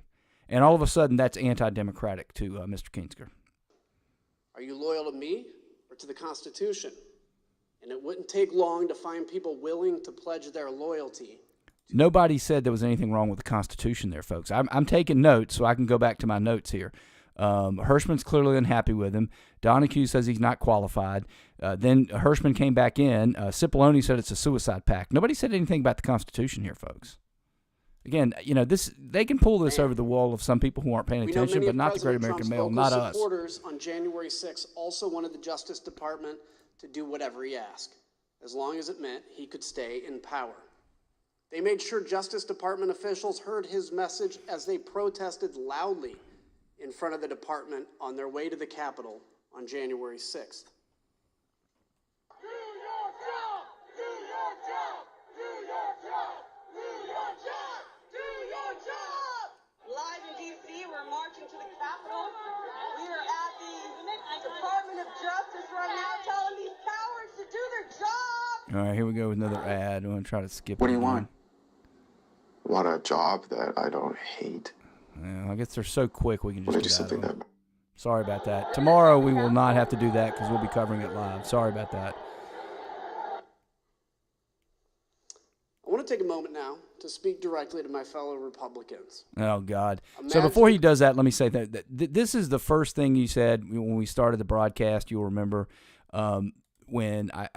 S1: And all of a sudden, that's anti-democratic to Mr. Kienzger.
S5: Are you loyal to me or to the Constitution? And it wouldn't take long to find people willing to pledge their loyalty.
S1: Nobody said there was anything wrong with the Constitution there, folks. I'm taking notes so I can go back to my notes here. Hirschman's clearly unhappy with him. Donahue says he's not qualified. Then Hirschman came back in. Cipollone said it's a suicide pact. Nobody said anything about the Constitution here, folks. Again, they can pull this over the wall of some people who aren't paying attention, but not the Great American Mail, not us.
S5: Supporters on January 6th also wanted the Justice Department to do whatever he asked, as long as it meant he could stay in power. They made sure Justice Department officials heard his message as they protested loudly in front of the department on their way to the Capitol on January 6th.
S14: Do your job! Do your job! Do your job! Do your job! Do your job!
S15: Live in D.C., we're marching to the Capitol. We are at the Department of Justice right now telling these cowards to do their job.
S1: All right, here we go with another ad. I'm going to try to skip it.
S8: What do you want?
S16: want a job that I don't hate.
S1: Yeah, I guess they're so quick we can just get out of them. Sorry about that. Tomorrow we will not have to do that because we'll be covering it live. Sorry about that.
S5: I want to take a moment now to speak directly to my fellow Republicans.
S1: Oh, God. So before he does that, let me say that this is the first thing you said when we started the broadcast. You'll remember when I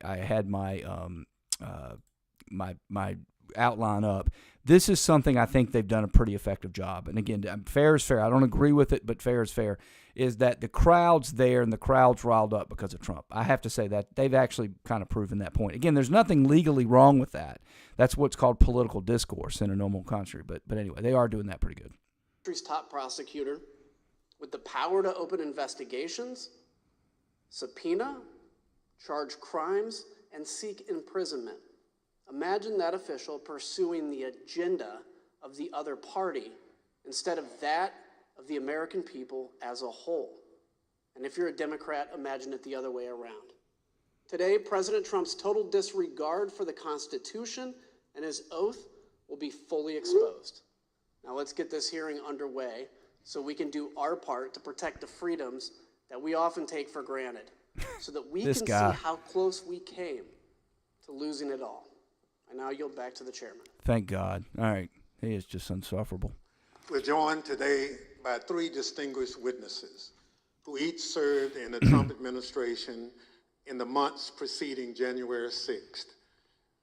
S1: had my my outline up. This is something I think they've done a pretty effective job. And again, fair is fair. I don't agree with it, but fair is fair. Is that the crowd's there and the crowd's riled up because of Trump. I have to say that they've actually kind of proven that point. Again, there's nothing legally wrong with that. That's what's called political discourse in a normal country. But anyway, they are doing that pretty good.
S5: Country's top prosecutor with the power to open investigations, subpoena, charge crimes, and seek imprisonment. Imagine that official pursuing the agenda of the other party instead of that of the American people as a whole. And if you're a Democrat, imagine it the other way around. Today, President Trump's total disregard for the Constitution and his oath will be fully exposed. Now let's get this hearing underway so we can do our part to protect the freedoms that we often take for granted, so that we can see how close we came to losing it all. I now yield back to the chairman.
S1: Thank God. All right. He is just insufferable.
S2: We're joined today by three distinguished witnesses who each served in the Trump administration in the months preceding January 6th.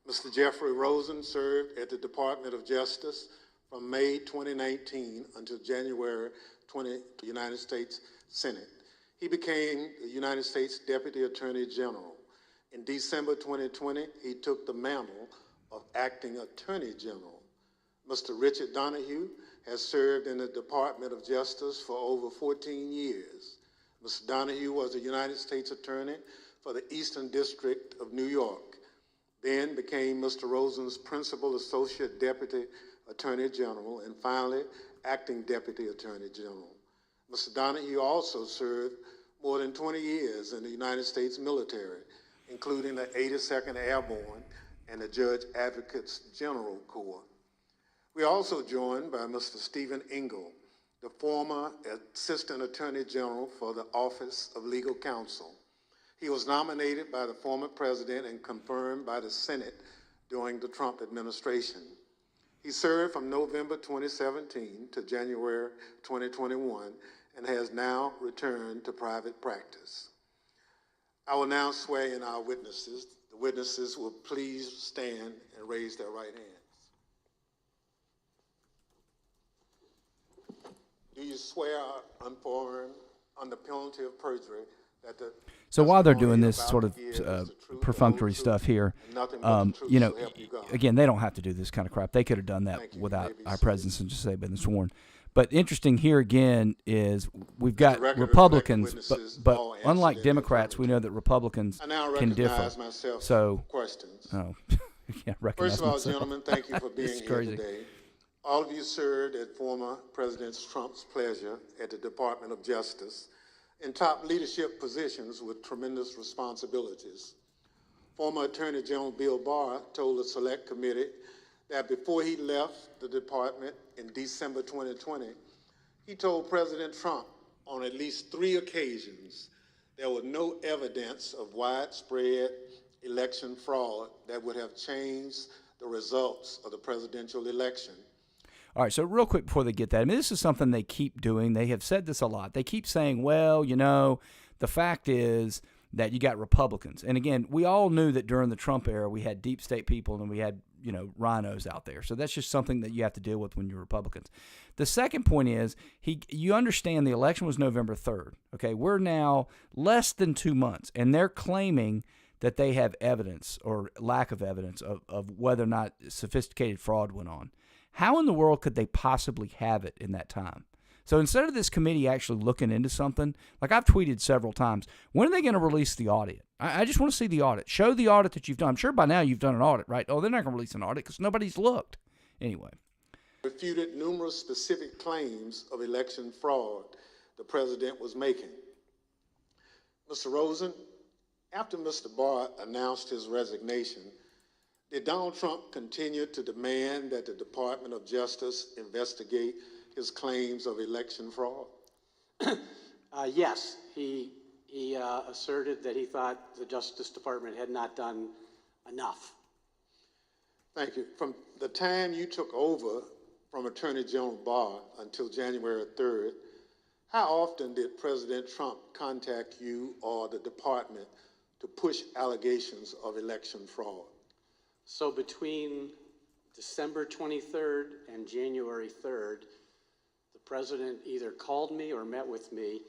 S2: Mr. Jeffrey Rosen served at the Department of Justice from May 2019 until January 20, the United States Senate. He became the United States Deputy Attorney General. In December 2020, he took the mantle of Acting Attorney General. Mr. Richard Donahue has served in the Department of Justice for over 14 years. Mr. Donahue was a United States Attorney for the Eastern District of New York, then became Mr. Rosen's Principal Associate Deputy Attorney General, and finally, Acting Deputy Attorney General. Mr. Donahue also served more than 20 years in the United States military, including the 82nd Airborne and the Judge Advocates General Corps. We're also joined by Mr. Stephen Engel, the former Assistant Attorney General for the Office of Legal Counsel. He was nominated by the former president and confirmed by the Senate during the Trump administration. He served from November 2017 to January 2021 and has now returned to private practice. I will now swear in our witnesses. The witnesses will please stand and raise their right hands. Do you swear unformed on the penalty of perjury that the
S1: So while they're doing this sort of perfunctory stuff here, you know, again, they don't have to do this kind of crap. They could have done that without our presence and just say been sworn. But interesting here again is we've got Republicans, but unlike Democrats, we know that Republicans can differ. So, yeah,
S2: First of all, gentlemen, thank you for being here today. All of you served at former President Trump's pleasure at the Department of Justice in top leadership positions with tremendous responsibilities. Former Attorney General Bill Barr told the Select Committee that before he left the department in December 2020, he told President Trump on at least 3 occasions there was no evidence of widespread election fraud that would have changed the results of the presidential election.
S1: All right, so real quick before they get that, I mean, this is something they keep doing. They have said this a lot. They keep saying, well, you know, the fact is that you got Republicans. And again, we all knew that during the Trump era, we had deep state people and we had, you know, rhinos out there. So that's just something that you have to deal with when you're Republicans. The second point is, you understand the election was November 3rd. Okay, we're now less than 2 months, and they're claiming that they have evidence or lack of evidence of whether or not sophisticated fraud went on. How in the world could they possibly have it in that time? So instead of this committee actually looking into something, like I've tweeted several times, when are they going to release the audit? I just want to see the audit. Show the audit that you've done. I'm sure by now you've done an audit, right? Oh, they're not going to release an audit because nobody's looked. Anyway.
S2: Refuted numerous specific claims of election fraud the president was making. Mr. Rosen, after Mr. Barr announced his resignation, Did Donald Trump continue to demand that the Department of Justice investigate his claims of election fraud?
S5: Yes, he asserted that he thought the Justice Department had not done enough.
S2: Thank you. From the time you took over from Attorney General Barr until January 3rd, how often did President Trump contact you or the department to push allegations of election fraud?
S5: So between December 23rd and January 3rd, the president either called me or met with me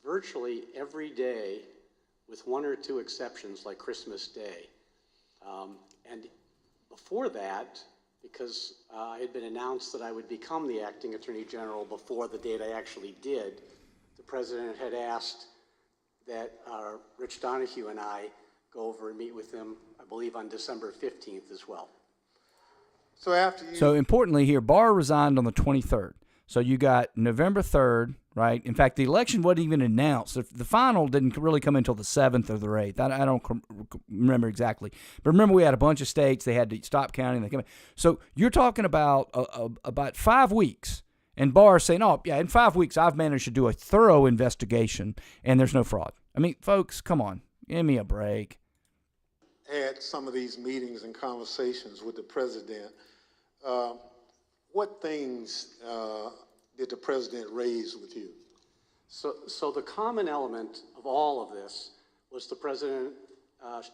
S5: virtually every day, with one or two exceptions like Christmas Day. And before that, because it had been announced that I would become the acting Attorney General before the date I actually did, the president had asked that Rich Donahue and I go over and meet with him, I believe on December 15th as well.
S2: So after you...
S1: So importantly here, Barr resigned on the 23rd. So you got November 3rd, right? In fact, the election wasn't even announced. The final didn't really come until the 7th or the 8th. I don't remember exactly. But remember, we had a bunch of states. They had to stop counting. They came in. So you're talking about 5 weeks. And Barr saying, oh, yeah, in 5 weeks, I've managed to do a thorough investigation, and there's no fraud. I mean, folks, come on. Give me a break.
S2: Had some of these meetings and conversations with the president. What things did the president raise with you?
S5: So the common element of all of this was the president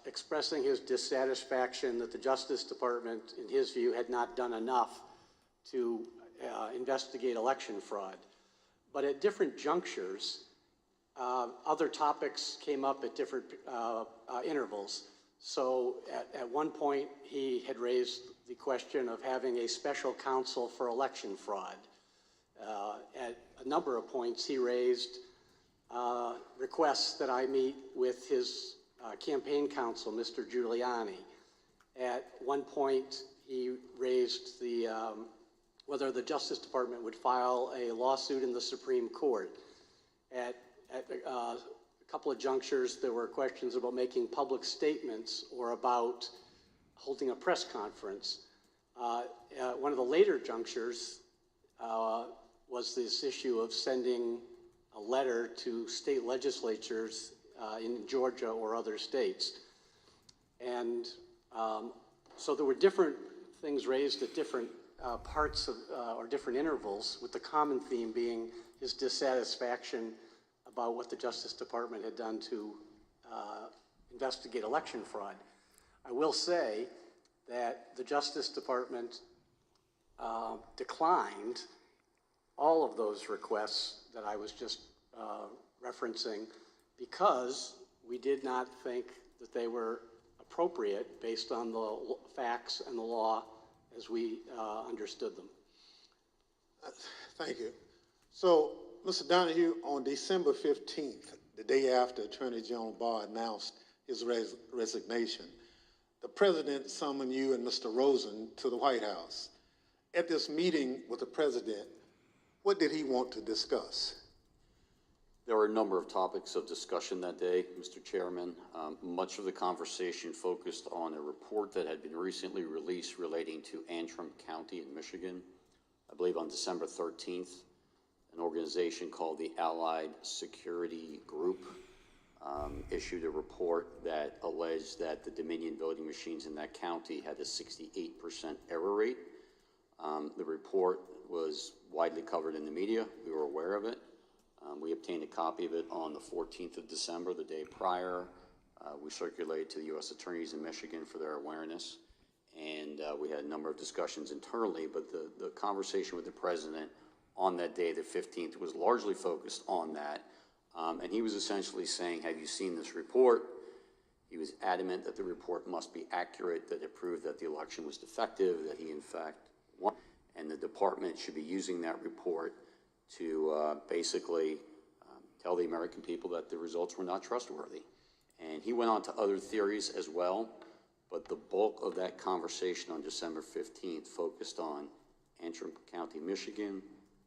S5: expressing his dissatisfaction that the Justice Department, in his view, had not done enough to investigate election fraud. But at different junctures, other topics came up at different intervals. So at one point, he had raised the question of having a special counsel for election fraud. At a number of points, he raised requests that I meet with his campaign counsel, Mr. Giuliani. At one point, he raised whether the Justice Department would file a lawsuit in the Supreme Court. At a couple of junctures, there were questions about making public statements or about holding a press conference. One of the later junctures was this issue of sending a letter to state legislatures in Georgia or other states. And so there were different things raised at different parts of, or different intervals, with the common theme being his dissatisfaction about what the Justice Department had done to investigate election fraud. I will say that the Justice Department declined all of those requests that I was just referencing because we did not think that they were appropriate based on the facts and the law as we understood them.
S2: Thank you. So, Mr. Donahue, on December 15th, the day after Attorney General Barr announced his resignation, the president summoned you and Mr. Rosen to the White House. At this meeting with the president, what did he want to discuss?
S17: There were a number of topics of discussion that day, Mr. Chairman. Much of the conversation focused on a report that had been recently released relating to Antrim County in Michigan. I believe on December 13th, an organization called the Allied Security Group issued a report that alleged that the Dominion voting machines in that county had a 68% error rate. The report was widely covered in the media. We were aware of it. We obtained a copy of it on the 14th of December, the day prior. We circulated to the U.S. attorneys in Michigan for their awareness. And we had a number of discussions internally, but the conversation with the president on that day, the 15th, was largely focused on that. And he was essentially saying, have you seen this report? He was adamant that the report must be accurate, that it proved that the election was defective, that he in fact won, and the department should be using that report to basically tell the American people that the results were not trustworthy. And he went on to other theories as well, but the bulk of that conversation on December 15th focused on Antrim County, Michigan,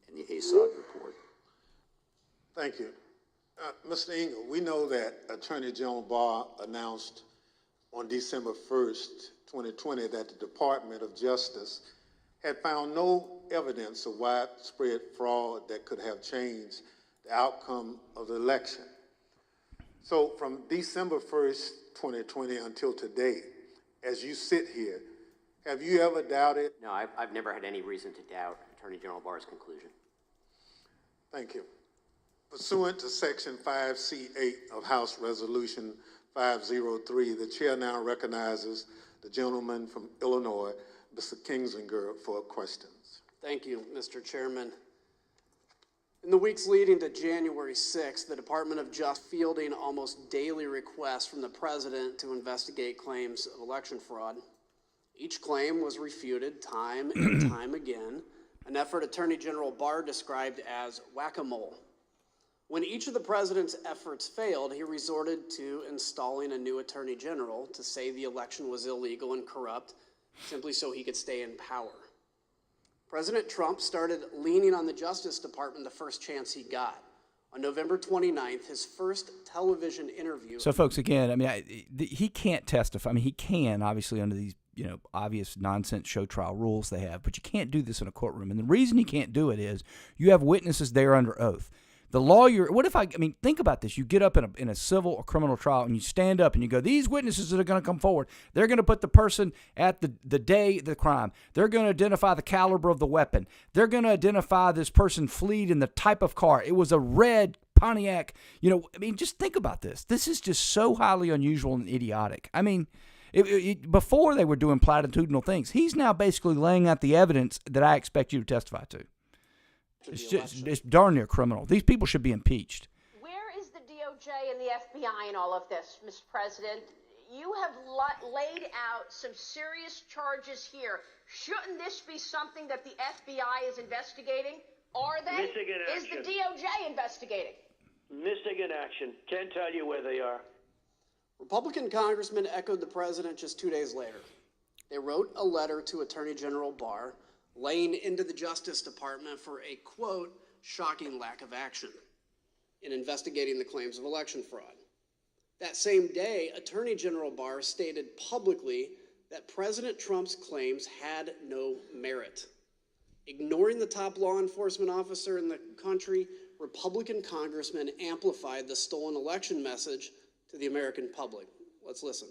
S17: and the ASOG report.
S2: Thank you. Mr. Engel, we know that Attorney General Barr announced on December 1st, 2020, that the Department of Justice had found no evidence of widespread fraud that could have changed the outcome of the election. So from December 1st, 2020 until today, as you sit here, have you ever doubted?
S18: No, I've never had any reason to doubt Attorney General Barr's conclusion.
S2: Thank you. Pursuant to Section 5C8 of House Resolution 503, the chair now recognizes the gentleman from Illinois, Mr. Kinzinger, for questions.
S5: Thank you, Mr. Chairman. In the weeks leading to January 6th, the Department of Justice fielding almost daily requests from the president to investigate claims of election fraud. Each claim was refuted time and time again, an effort Attorney General Barr described as whack-a-mole. When each of the president's efforts failed, he resorted to installing a new attorney general to say the election was illegal and corrupt, simply so he could stay in power. President Trump started leaning on the Justice Department the first chance he got. On November 29th, his first television interview.
S1: So, folks, again, I mean, he can't testify. I mean, he can, obviously, under these, obvious nonsense show trial rules they have, but you can't do this in a courtroom. And the reason you can't do it is you have witnesses there under oath. The lawyer, think about this. You get up in a civil or criminal trial and you stand up and you go, these witnesses that are going to come forward, they're going to put the person at the day of the crime. They're going to identify the caliber of the weapon. They're going to identify this person fleed in the type of car. It was a red Pontiac. Just think about this. This is just so highly unusual and idiotic. I mean, before they were doing platitudinal things, he's now basically laying out the evidence that I expect you to testify to. It's darn near criminal. These people should be impeached.
S19: Where is the DOJ and the FBI in all of this, Mr. President? You have laid out some serious charges here. Shouldn't this be something that the FBI is investigating? Are they?
S20: Michigan
S19: is
S20: action.
S19: the DOJ investigating?
S20: Michigan action. Can't tell you where they are.
S5: Republican congressmen echoed the president just 2 days later. They wrote a letter to Attorney General Barr laying into the Justice Department for a, quote, shocking lack of action in investigating the claims of election fraud. That same day, Attorney General Barr stated publicly that President Trump's claims had no merit. Ignoring the top law enforcement officer in the country, Republican congressmen amplified the stolen election message to the American public. Let's listen.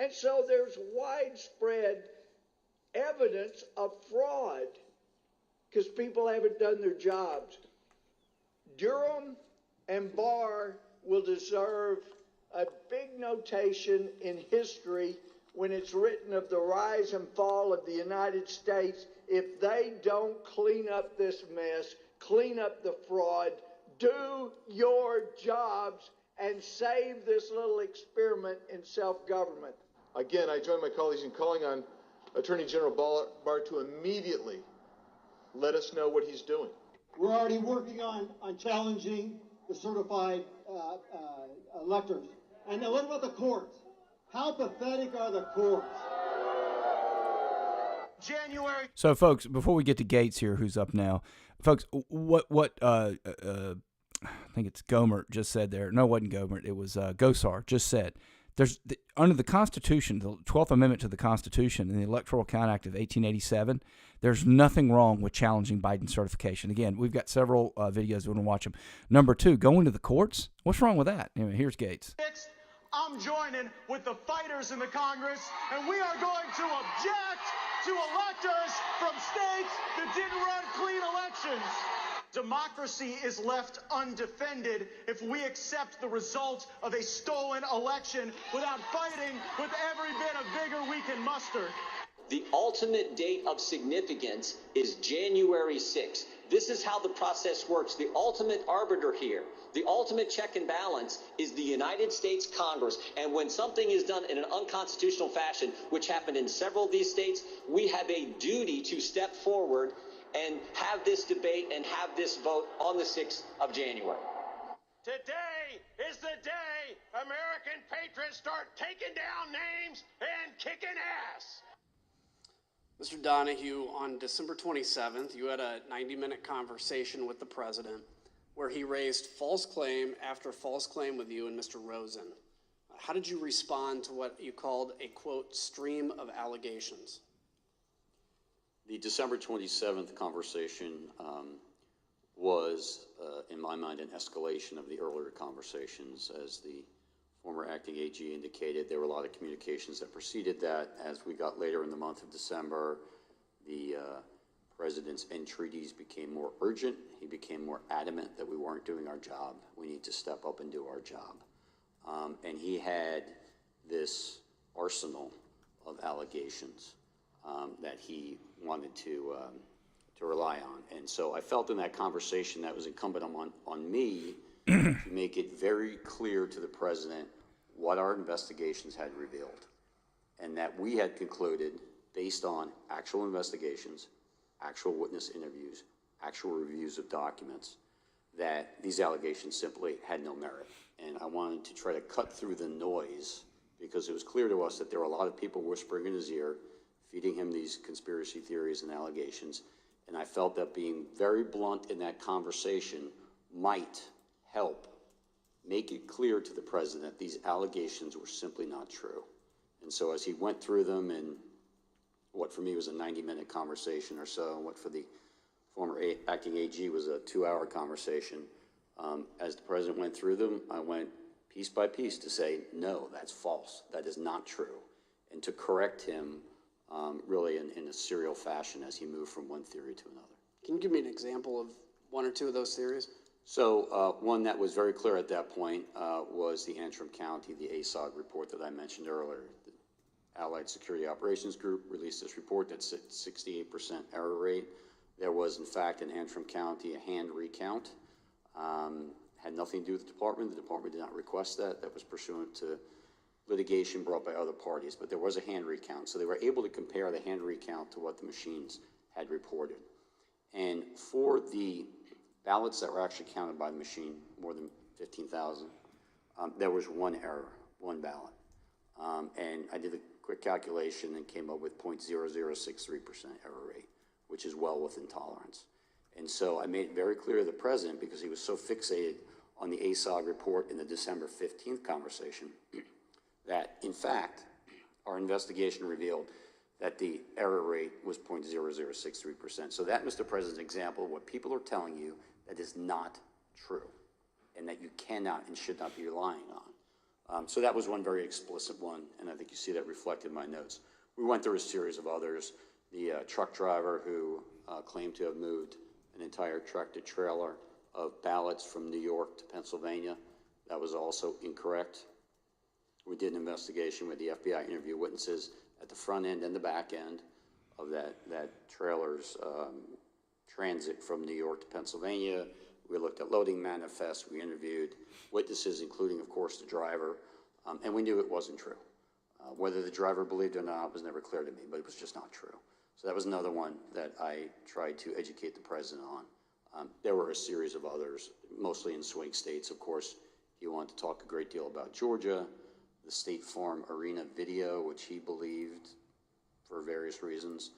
S20: And so there's widespread evidence of fraud because people haven't done their jobs. Durham and Barr will deserve a big notation in history when it's written of the rise and fall of the United States if they don't clean up this mess, clean up the fraud, do your jobs, and save this little experiment in self-government.
S11: Again, I join my colleagues in calling on Attorney General Barr to immediately let us know what he's doing.
S21: We're already working on challenging the certified electors. And now what about the courts? How pathetic are the courts?
S20: January.
S1: So, folks, before we get to Gates here, who's up now, folks, what I think it's Gohmert just said there. No, it wasn't Gohmert. It was Gosar just said. Under the Constitution, the 12th Amendment to the Constitution and the Electoral Count Act of 1887, there's nothing wrong with challenging Biden's certification. Again, we've got several videos. We want to watch them. Number two, going to the courts. What's wrong with that? Anyway, here's Gates.
S20: I'm joining with the fighters in the Congress, and we are going to object to electors from states that didn't run clean elections. Democracy is left undefended if we accept the result of a stolen election without fighting with every bit of vigor we can muster.
S22: The ultimate date of significance is January 6th. This is how the process works. The ultimate arbiter here, the ultimate check and balance is the United States Congress. And when something is done in an unconstitutional fashion, which happened in several of these states, we have a duty to step forward and have this debate and have this vote on the 6th of January.
S14: Today is the day American patriots start taking down names and kicking ass.
S5: Mr. Donahue, on December 27th, you had a 90-minute conversation with the president where he raised false claim after false claim with you and Mr. Rosen. how did you respond to what you called a, quote, stream of allegations?
S17: The December 27th conversation was, in my mind, an escalation of the earlier conversations. As the former acting AG indicated, there were a lot of communications that preceded that. As we got later in the month of December, the president's entreaties became more urgent. He became more adamant that we weren't doing our job. We need to step up and do our job. And he had this arsenal of allegations that he wanted to rely on. And so I felt in that conversation that was incumbent on me to make it very clear to the president what our investigations had revealed, and that we had concluded, based on actual investigations, actual witness interviews, actual reviews of documents, that these allegations simply had no merit. And I wanted to try to cut through the noise, because it was clear to us that there were a lot of people whispering in his ear, feeding him these conspiracy theories and allegations. And I felt that being very blunt in that conversation might help make it clear to the president these allegations were simply not true. And so as he went through them in what for me was a 90-minute conversation or so, and what for the former acting AG was a 2-hour conversation, as the president went through them, I went piece by piece to say, no, that's false. That is not true. And to correct him really in a serial fashion as he moved from one theory to another.
S5: Can you give me an example of one or two of those theories?
S17: So one that was very clear at that point was the Antrim County, the ASOG report that I mentioned earlier. The Allied Security Operations Group released this report that said 68% error rate. There was, in fact, in Antrim County, a hand recount. Had nothing to do with the department. The department did not request that. That was pursuant to litigation brought by other parties, but there was a hand recount. So they were able to compare the hand recount to what the machines had reported. And for the ballots that were actually counted by the machine, more than 15,000, there was one error, one ballot. And I did a quick calculation and came up with 0.0063% error rate, which is well within tolerance. And so I made it very clear to the president, because he was so fixated on the ASOG report in the December 15th conversation, that in fact, our investigation revealed that the error rate was 0.0063%. So that, Mr. President's example of what people are telling you that is not true, and that you cannot and should not be relying on. So that was one very explicit one, and I think you see that reflected in my notes. We went through a series of others. The truck driver who claimed to have moved an entire tractor-trailer of ballots from New York to Pennsylvania, that was also incorrect. We did an investigation with the FBI interview witnesses at the front end and the back end of that trailer's transit from New York to Pennsylvania. We looked at loading manifests. We interviewed witnesses, including, of course, the driver, and we knew it wasn't true. Whether the driver believed it or not was never clear to me, but it was just not true. So that was another one that I tried to educate the president on. There were a series of others, mostly in swing states. Of course, he wanted to talk a great deal about Georgia, the State Farm Arena video, which he believed, for various reasons,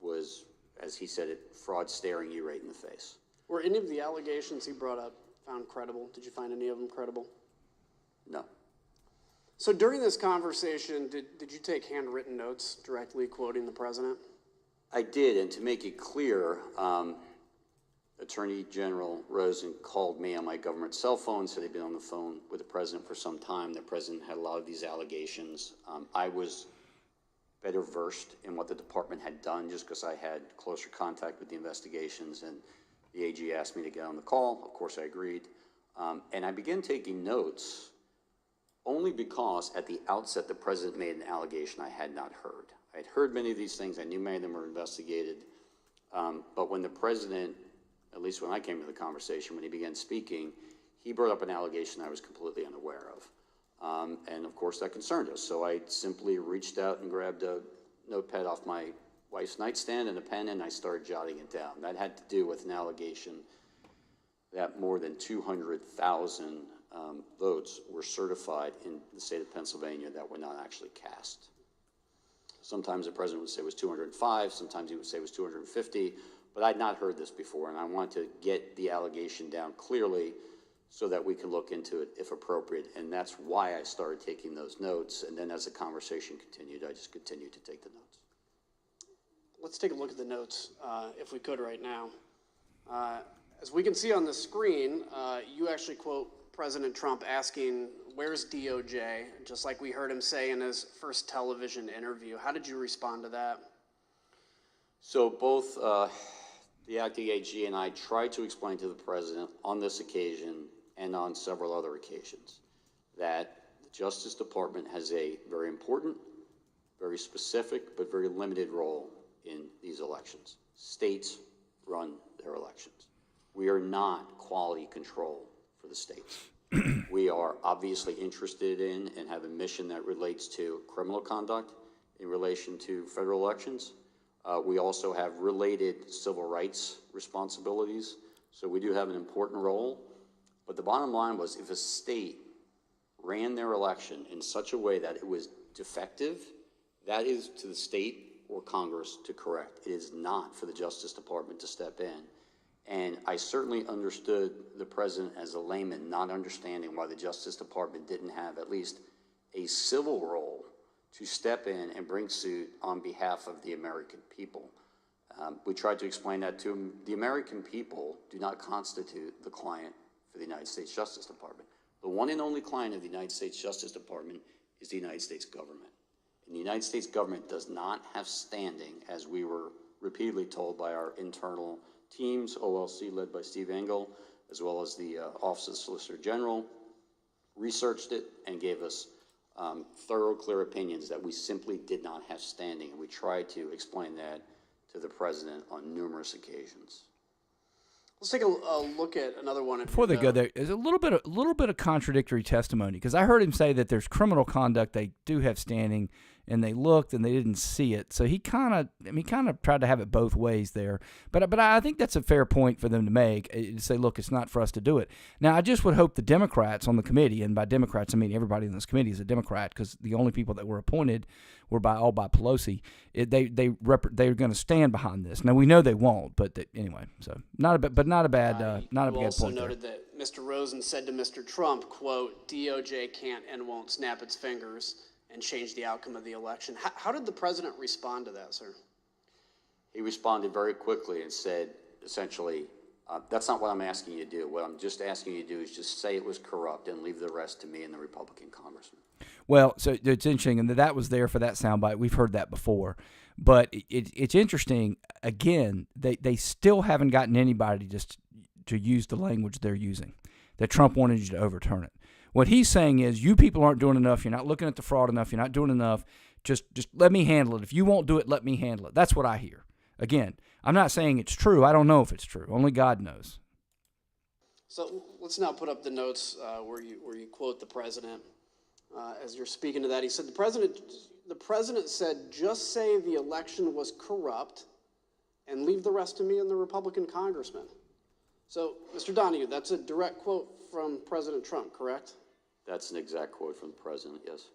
S17: was, as he said it, fraud staring you right in the face.
S5: Were any of the allegations he brought up found credible? Did you find any of them credible?
S17: No.
S5: So during this conversation, did you take handwritten notes directly quoting the president?
S17: I did, and to make it clear, Attorney General Rosen called me on my government cell phone, said he'd been on the phone with the president for some time. The president had a lot of these allegations. I was better versed in what the department had done just because I had closer contact with the investigations, and the AG asked me to get on the call. Of course, I agreed. And I began taking notes only because at the outset the president made an allegation I had not heard. I had heard many of these things. I knew many of them were investigated. But when the president, at least when I came to the conversation, when he began speaking, he brought up an allegation I was completely unaware of. And of course that concerned us. So I simply reached out and grabbed a notepad off my wife's nightstand and a pen, and I started jotting it down. That had to do with an allegation that more than 200,000 votes were certified in the state of Pennsylvania that were not actually cast. Sometimes the president would say it was 205, sometimes he would say it was 250, but I'd not heard this before, and I wanted to get the allegation down clearly so that we can look into it if appropriate. And that's why I started taking those notes. And then as the conversation continued, I just continued to take the notes.
S5: Let's take a look at the notes, if we could right now. As we can see on the screen, you actually quote President Trump asking, "Where's DOJ?" just like we heard him say in his first television interview. How did you respond to that?
S17: So both the acting AG and I tried to explain to the president on this occasion and on several other occasions that the Justice Department has a very important, very specific, but very limited role in these elections. States run their elections. We are not quality control for the states. We are obviously interested in and have a mission that relates to criminal conduct in relation to federal elections. We also have related civil rights responsibilities. So we do have an important role. But the bottom line was, if a state ran their election in such a way that it was defective, that is to the state or Congress to correct. It is not for the Justice Department to step in. And I certainly understood the president as a layman, not understanding why the Justice Department didn't have at least a civil role to step in and bring suit on behalf of the American people. We tried to explain that to him. The American people do not constitute the client for the United States Justice Department. The one and only client of the United States Justice Department is the United States government. And the United States government does not have standing, as we were repeatedly told by our internal teams, OLC led by Steve Engel, as well as the Office of the Solicitor General, researched it and gave us thorough, clear opinions that we simply did not have standing. And we tried to explain that to the president on numerous occasions.
S5: Let's take a look at another one.
S1: Before they go there, there's a little bit of contradictory testimony, because I heard him say that there's criminal conduct, they do have standing, and they looked and they didn't see it. So he kind of tried to have it both ways there. But I think that's a fair point for them to make, to say, look, it's not for us to do it. Now, I just would hope the Democrats on the committee, and by Democrats I mean everybody in this committee is a Democrat, because the only people that were appointed were all by Pelosi. They're going to stand behind this. Now we know they won't, but anyway. So not a bad point.
S5: You also noted that Mr. Rosen said to Mr. Trump, quote, "DOJ can't and won't snap its fingers and change the outcome of the election." How did the president respond to that, sir?
S17: He responded very quickly and said, essentially, that's not what I'm asking you to do. What I'm just asking you to do is just say it was corrupt and leave the rest to me and the Republican congressman.
S1: Well, so it's interesting, and that was there for that soundbite. We've heard that before. But it's interesting, again, they still haven't gotten anybody just to use the language they're using, that Trump wanted you to overturn it. What he's saying is, you people aren't doing enough, you're not looking at the fraud enough, you're not doing enough, just let me handle it. If you won't do it, let me handle it. That's what I hear. Again, I'm not saying it's true. I don't know if it's true. Only God knows.
S5: So let's now put up the notes where you quote the president. As you're speaking to that, he said, the president said, "Just say the election was corrupt and leave the rest to me and the Republican congressman." So, Mr. Donahue, that's a direct quote from President Trump, correct?
S17: That's an exact quote from the president, yes.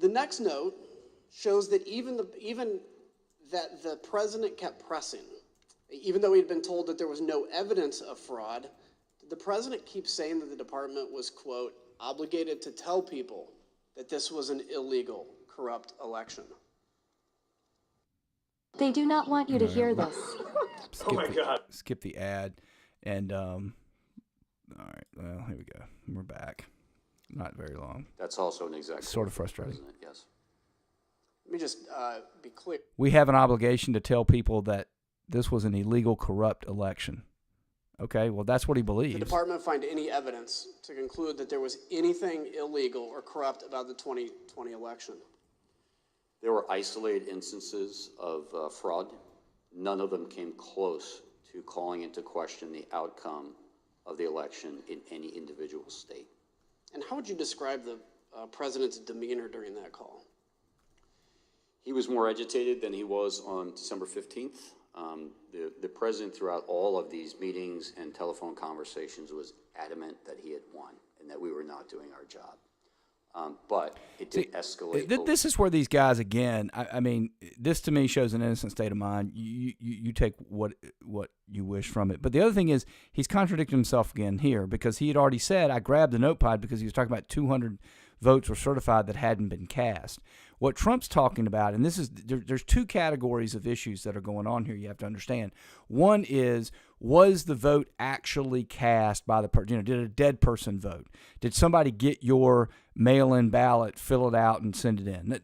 S5: The next note shows that even that the president kept pressing, even though he'd been told that there was no evidence of fraud. The president keeps saying that the department was, quote, "obligated to tell people that this was an illegal, corrupt election."
S10: They do not want you to hear this.
S1: Oh my God. Skip the ad. And, all right, well, here we go. We're back. Not very long.
S17: That's also an exact
S1: sort of frustrating.
S17: Yes.
S5: Let me just be clear.
S1: We have an obligation to tell people that this was an illegal, corrupt election. Okay, well, that's what he believes.
S5: Did the department find any evidence to conclude that there was anything illegal or corrupt about the 2020 election?
S17: There were isolated instances of fraud. None of them came close to calling into question the outcome of the election in any individual state.
S5: And how would you describe the president's demeanor during that call?
S17: He was more agitated than he was on December 15th. The president, throughout all of these meetings and telephone conversations, was adamant that he had won and that we were not doing our job. But it did escalate.
S1: This is where these guys, again, I mean, this to me shows an innocent state of mind. You take what you wish from it. But the other thing is he's contradicting himself again here, because he had already said, I grabbed the notepad because he was talking about 200 votes were certified that hadn't been cast. What Trump's talking about, and this is there's two categories of issues that are going on here you have to understand. One is, was the vote actually cast by the person? Did a dead person vote? Did somebody get your mail-in ballot, fill it out, and send it in?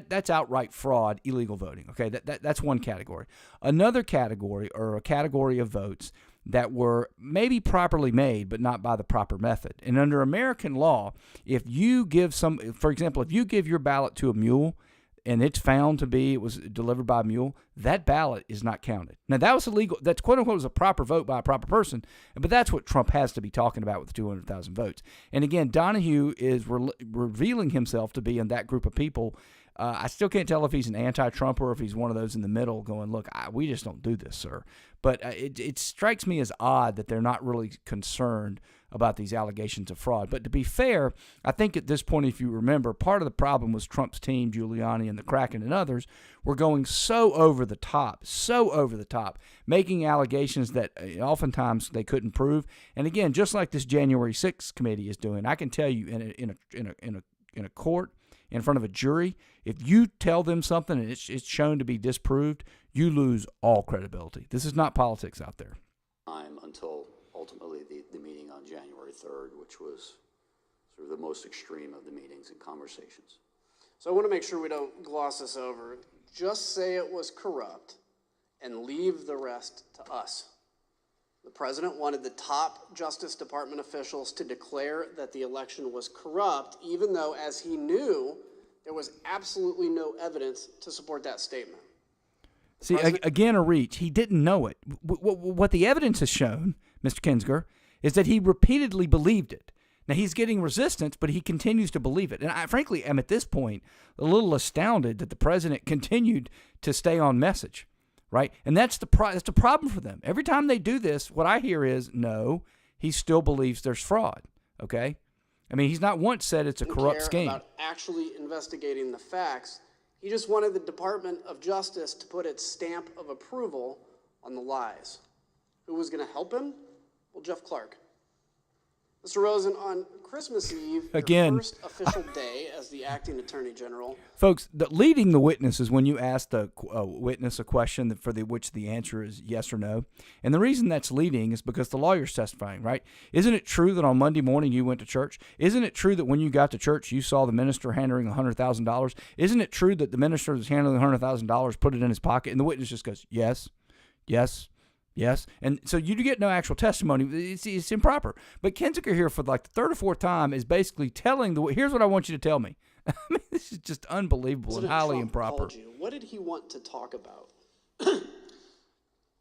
S1: That's outright fraud, illegal voting. Okay, that's one category. Another category, or a category of votes that were maybe properly made, but not by the proper method. And under American law, if you give for example, if you give your ballot to a mule and it's found to be, it was delivered by a mule, that ballot is not counted. Now, that was illegal. That's quote unquote was a proper vote by a proper person, but that's what Trump has to be talking about with the 200,000 votes. And again, Donahue is revealing himself to be in that group of people. I still can't tell if he's an anti-Trump or if he's one of those in the middle going, look, we just don't do this, sir. But it strikes me as odd that they're not really concerned about these allegations of fraud. But to be fair, I think at this point, if you remember, part of the problem was Trump's team, Giuliani and the Kraken and others, were going so over the top, making allegations that oftentimes they couldn't prove. And again, just like this January 6th committee is doing, I can tell you in a court, in front of a jury, if you tell them something and it's shown to be disproved, you lose all credibility. This is not politics out there.
S17: Until ultimately the meeting on January 3rd, which was sort of the most extreme of the meetings and conversations.
S5: So I want to make sure we don't gloss this over. Just say it was corrupt and leave the rest to us. The president wanted the top Justice Department officials to declare that the election was corrupt, even though, as he knew, there was absolutely no evidence to support that statement.
S1: See, again, a reach. He didn't know it. What the evidence has shown, Mr. Kinsger, is that he repeatedly believed it. Now, he's getting resistance, but he continues to believe it. And I, frankly, am at this point a little astounded that the president continued to stay on message. Right? And that's the problem for them. Every time they do this, what I hear is, no, he still believes there's fraud. Okay? I mean, he's not once said it's a corrupt scheme.
S5: About actually investigating the facts. He just wanted the Department of Justice to put its stamp of approval on the lies. Who was going to help him? Well, Jeff Clark. Mr. Rosen, on Christmas Eve,
S1: again,
S5: your first official day as the acting attorney general.
S1: Folks, leading the witness is when you ask the witness a question which the answer is yes or no. And the reason that's leading is because the lawyer's testifying, right? Isn't it true that on Monday morning you went to church? Isn't it true that when you got to church you saw the minister handing $100,000? Isn't it true that the minister was handling $100,000, put it in his pocket, and the witness just goes, yes, yes, yes. And so you get no actual testimony. It's improper. But Kinzinger here for like the third or fourth time is basically telling here's what I want you to tell me. I mean, this is just unbelievable and highly improper.
S5: What did he want to talk about?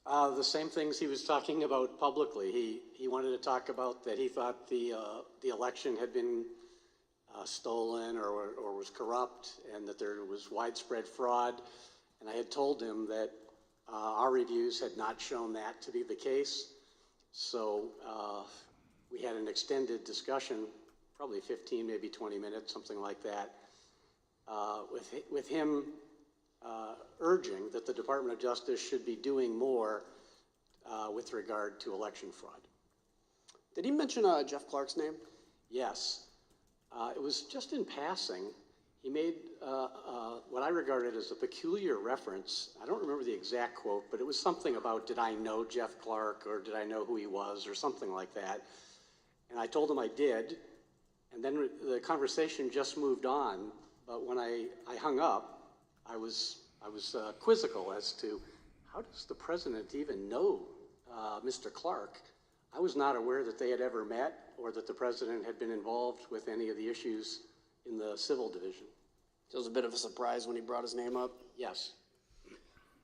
S3: The same things he was talking about publicly. He wanted to talk about that he thought the election had been stolen or was corrupt, and that there was widespread fraud. And I had told him that our reviews had not shown that to be the case. So we had an extended discussion, probably 15, maybe 20 minutes, something like that, with him urging that the Department of Justice should be doing more with regard to election fraud.
S5: Did he mention Jeff Clark's name?
S3: Yes. It was just in passing. He made what I regarded as a peculiar reference. I don't remember the exact quote, but it was something about, did I know Jeff Clark, or did I know who he was, or something like that. And I told him I did, and then the conversation just moved on. But when I hung up, I was quizzical as to how does the president even know Mr. Clark? I was not aware that they had ever met or that the president had been involved with any of the issues in the civil division.
S5: So it was a bit of a surprise when he brought his name up?
S3: Yes.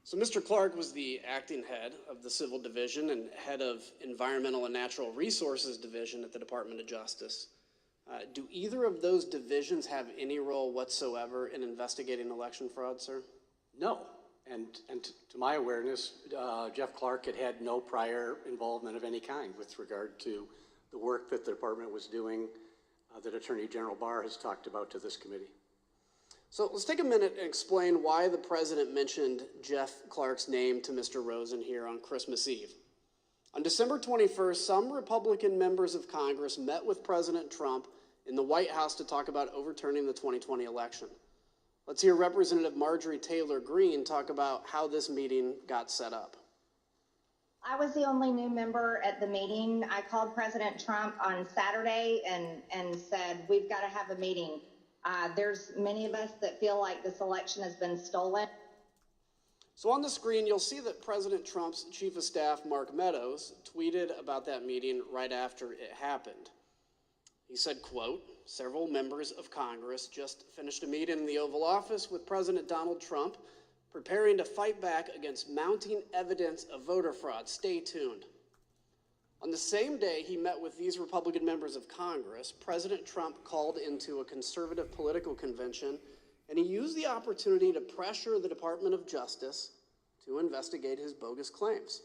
S5: So Mr. Clark was the acting head of the Civil Division and head of Environmental and Natural Resources Division at the Department of Justice. Do either of those divisions have any role whatsoever in investigating election fraud, sir?
S3: No. And to my awareness, Jeff Clark had no prior involvement of any kind with regard to the work that the department was doing that Attorney General Barr has talked about to this committee.
S5: So let's take a minute and explain why the president mentioned Jeff Clark's name to Mr. Rosen here on Christmas Eve. On December 21st, some Republican members of Congress met with President Trump in the White House to talk about overturning the 2020 election. Let's hear Representative Marjorie Taylor Greene talk about how this meeting got set up.
S4: I was the only new member at the meeting. I called President Trump on Saturday and said, we've got to have a meeting. There's many of us that feel like this election has been stolen.
S5: So on the screen, you'll see that President Trump's Chief of Staff, Mark Meadows, tweeted about that meeting right after it happened. He said, quote, several members of Congress just finished a meeting in the Oval Office with President Donald Trump, preparing to fight back against mounting evidence of voter fraud. Stay tuned. On the same day he met with these Republican members of Congress, President Trump called into a conservative political convention, and he used the opportunity to pressure the Department of Justice to investigate his bogus claims.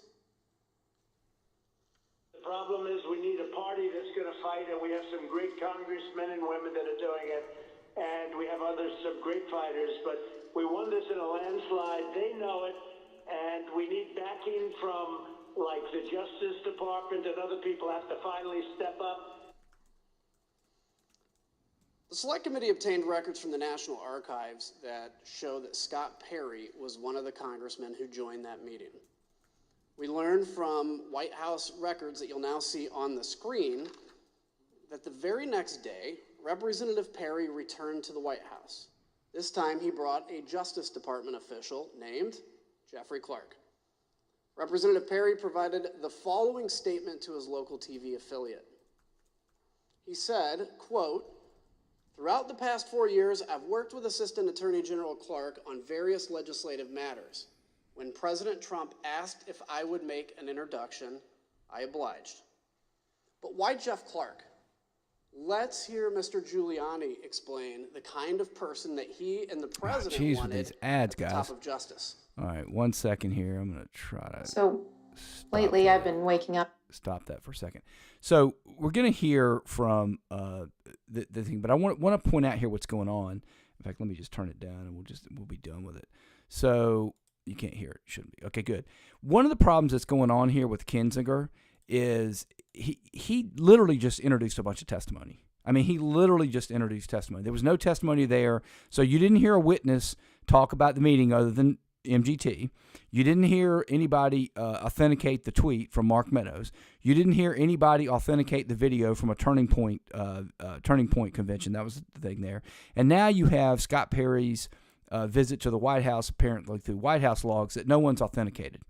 S6: The problem is we need a party that's going to fight, and we have some great congressmen and women that are doing it, and we have others, some great fighters, but we won this in a landslide. They know it, and we need backing from like the Justice Department, and other people have to finally step up.
S5: The Select Committee obtained records from the National Archives that show that Scott Perry was one of the congressmen who joined that meeting. We learned from White House records that you'll now see on the screen that the very next day, Representative Perry returned to the White House. This time he brought a Justice Department official named Jeffrey Clark. Representative Perry provided the following statement to his local TV affiliate. He said, quote, throughout the past 4 years, I've worked with Assistant Attorney General Clark on various legislative matters. When President Trump asked if I would make an introduction, I obliged. But why Jeff Clark? Let's hear Mr. Giuliani explain the kind of person that he and the president wanted
S1: these ads,
S5: at the
S1: guys.
S5: top of justice.
S1: All right, 1 second here. I'm going to try to.
S23: So lately I've been waking up.
S1: Stop that for a second. So we're going to hear from the thing, but I want to point out here what's going on. In fact, let me just turn it down and we'll be done with it. So you can't hear it. Shouldn't be. Okay, good. One of the problems that's going on here with Kinzinger is he literally just introduced a bunch of testimony. I mean, he literally just introduced testimony. There was no testimony there, so you didn't hear a witness talk about the meeting other than MGT. You didn't hear anybody authenticate the tweet from Mark Meadows. You didn't hear anybody authenticate the video from a Turning Point convention. That was the thing there. And now you have Scott Perry's visit to the White House, apparently through White House logs, that no one's authenticated.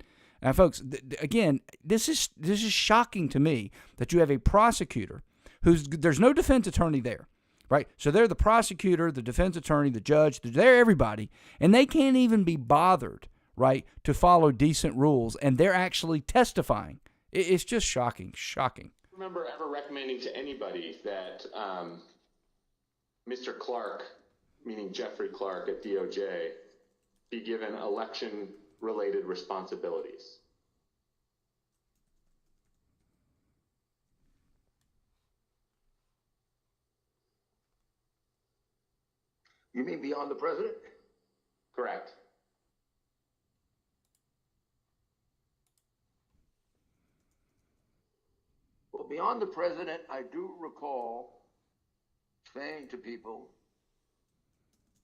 S1: Now, folks, again, this is shocking to me that you have a prosecutor there's no defense attorney there, right? So they're the prosecutor, the defense attorney, the judge, they're everybody, and they can't even be bothered, right, to follow decent rules, and they're actually testifying. It's just shocking.
S24: I remember ever recommending to anybody that Mr. Clark, meaning Jeffrey Clark at DOJ, be given election-related responsibilities.
S25: You mean beyond the president?
S24: Correct.
S25: Well, beyond the president, I do recall saying to people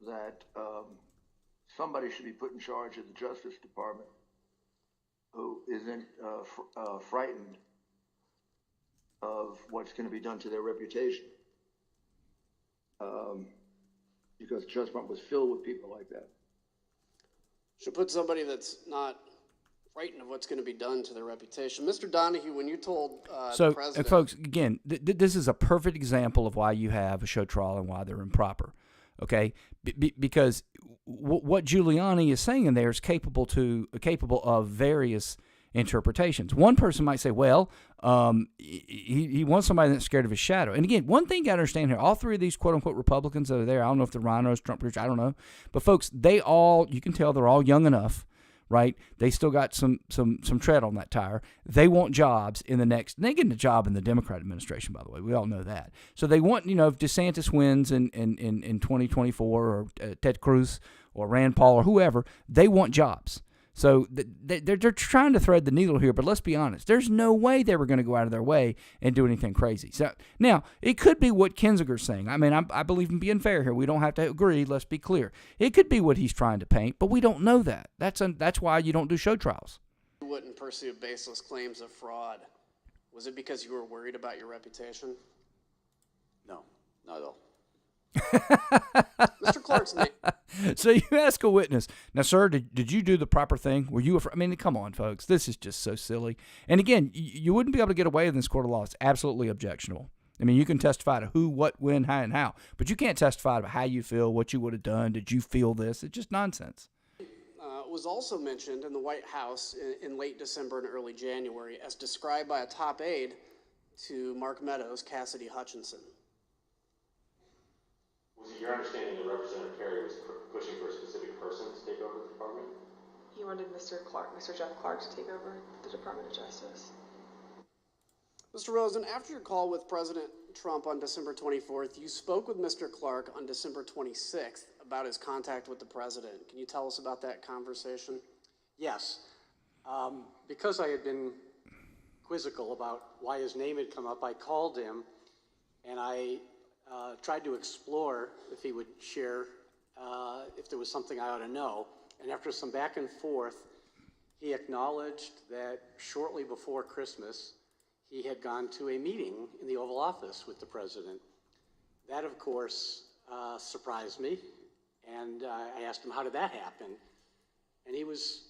S25: that somebody should be put in charge of the Justice Department who isn't frightened of what's going to be done to their reputation. Because the Justice Department was filled with people like that.
S5: Should put somebody that's not frightened of what's going to be done to their reputation. Mr. Donahue, when you told the president...
S1: So, folks, again, this is a perfect example of why you have a show trial and why they're improper, okay? Because what Giuliani is saying in there is capable of various interpretations. One person might say, well, he wants somebody that's scared of his shadow. And again, one thing you got to understand here, all three of these quote-unquote Republicans that are there, I don't know if they're rhinos, Trump, I don't know. But folks, you can tell they're all young enough, right? They still got some tread on that tire. They want jobs in the next. They get a job in the Democrat administration, by the way. We all know that. So they want, if DeSantis wins in 2024, or Ted Cruz or Rand Paul or whoever, they want jobs. So they're trying to thread the needle here, but let's be honest. There's no way they were going to go out of their way and do anything crazy. So now, it could be what Kinziger's saying. I mean, I believe in being fair here. We don't have to agree. Let's be clear. It could be what he's trying to paint, but we don't know that. That's why you don't do show trials.
S5: You wouldn't pursue baseless claims of fraud. Was it because you were worried about your reputation?
S17: No, not at all.
S5: Mr. Clark's name.
S1: So you ask a witness, now, sir, did you do the proper thing? Were you I mean, come on, folks. This is just so silly. And again, you wouldn't be able to get away in this court of law. It's absolutely objectionable. I mean, you can testify to who, what, when, how, and how, but you can't testify about how you feel, what you would have done. Did you feel this? It's just nonsense.
S5: Was also mentioned in the White House in late December and early January as described by a top aide to Mark Meadows, Cassidy Hutchinson.
S24: Was it your understanding that Representative Kerry was pushing for a specific person to take over the department?
S23: He wanted Mr. Jeff Clark to take over the Department of Justice.
S5: Mr. Rosen, after your call with President Trump on December 24th, you spoke with Mr. Clark on December 26th about his contact with the president. Can you tell us about that conversation?
S3: Yes. Because I had been quizzical about why his name had come up, I called him and I tried to explore if he would share if there was something I ought to know. And after some back and forth, he acknowledged that shortly before Christmas, he had gone to a meeting in the Oval Office with the president. That, of course, surprised me. And I asked him, how did that happen? And he was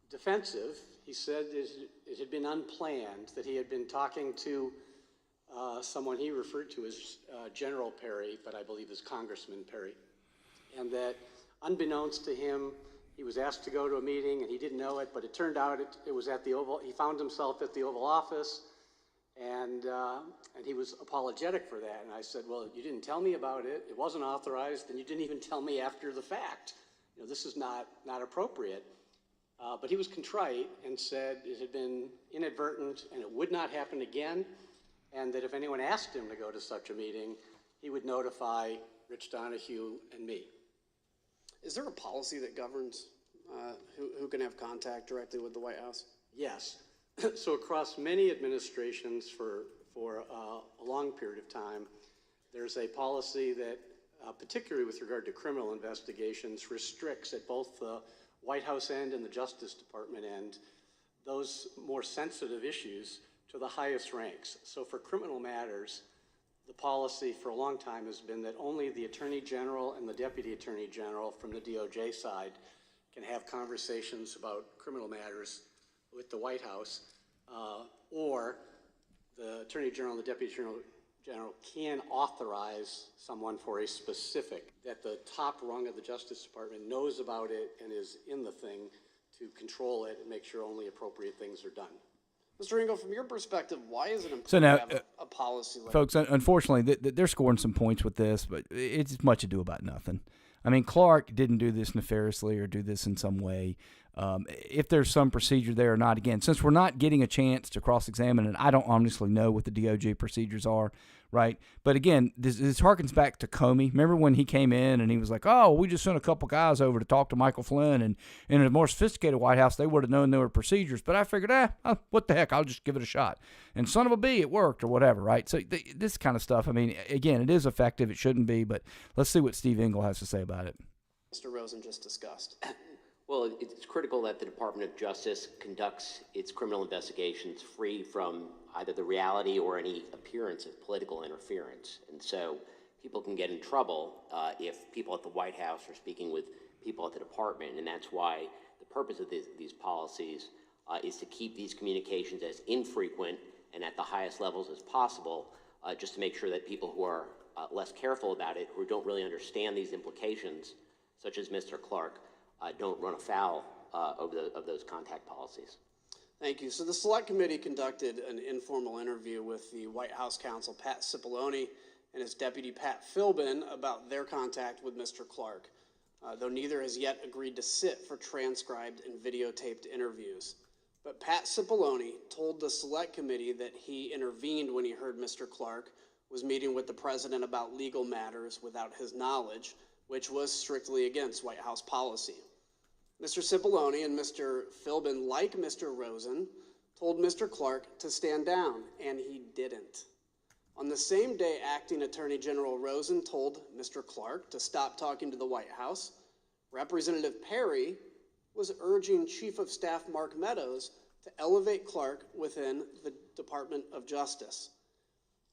S3: defensive. He said it had been unplanned, that he had been talking to someone he referred to as General Perry, but I believe is Congressman Perry. And that unbeknownst to him, he was asked to go to a meeting and he didn't know it, but it turned out it was at the Oval. He found himself at the Oval Office, and he was apologetic for that. And I said, well, you didn't tell me about it. It wasn't authorized, and you didn't even tell me after the fact. This is not appropriate. But he was contrite and said it had been inadvertent and it would not happen again, and that if anyone asked him to go to such a meeting, he would notify Rich Donahue and me.
S5: Is there a policy that governs who can have contact directly with the White House?
S3: Yes. So across many administrations for a long period of time, there's a policy that, particularly with regard to criminal investigations, restricts at both the White House end and the Justice Department end those more sensitive issues to the highest ranks. So for criminal matters, the policy for a long time has been that only the Attorney General and the Deputy Attorney General from the DOJ side can have conversations about criminal matters with the White House, or the Attorney General and the Deputy Attorney General can authorize someone for a specific, that the top rung of the Justice Department knows about it and is in the thing to control it and make sure only appropriate things are done.
S5: Mr. Ringo, from your perspective, why is it important
S1: So now,
S5: to have a policy like
S1: folks, unfortunately, they're scoring some points with this, but it's much ado about nothing. I mean, Clark didn't do this nefariously or do this in some way. If there's some procedure there or not, again, since we're not getting a chance to cross-examine it, I don't honestly know what the DOJ procedures are, right? But again, this harkens back to Comey. Remember when he came in and he was like, oh, we just sent a couple guys over to talk to Michael Flynn, and in a more sophisticated White House, they would have known there were procedures. But I figured, what the heck, I'll just give it a shot. And son of a bee, it worked or whatever, right? So this kind of stuff, I mean, again, it is effective. It shouldn't be, but let's see what Steve Engel has to say about it.
S5: Mr. Rosen just discussed.
S18: Well, it's critical that the Department of Justice conducts its criminal investigations free from either the reality or any appearance of political interference. And so people can get in trouble if people at the White House are speaking with people at the department. And that's why the purpose of these policies is to keep these communications as infrequent and at the highest levels as possible, just to make sure that people who are less careful about it, who don't really understand these implications, such as Mr. Clark, don't run afoul of those contact policies.
S5: Thank you. So the Select Committee conducted an informal interview with the White House counsel, Pat Cipollone, and his deputy, Pat Philbin, about their contact with Mr. Clark. though neither has yet agreed to sit for transcribed and videotaped interviews. But Pat Cipollone told the Select Committee that he intervened when he heard Mr. Clark was meeting with the president about legal matters without his knowledge, which was strictly against White House policy. Mr. Cipollone and Mr. Philbin, like Mr. Rosen, told Mr. Clark to stand down, and he didn't. On the same day, Acting Attorney General Rosen told Mr. Clark to stop talking to the White House, Representative Perry was urging Chief of Staff Mark Meadows to elevate Clark within the Department of Justice.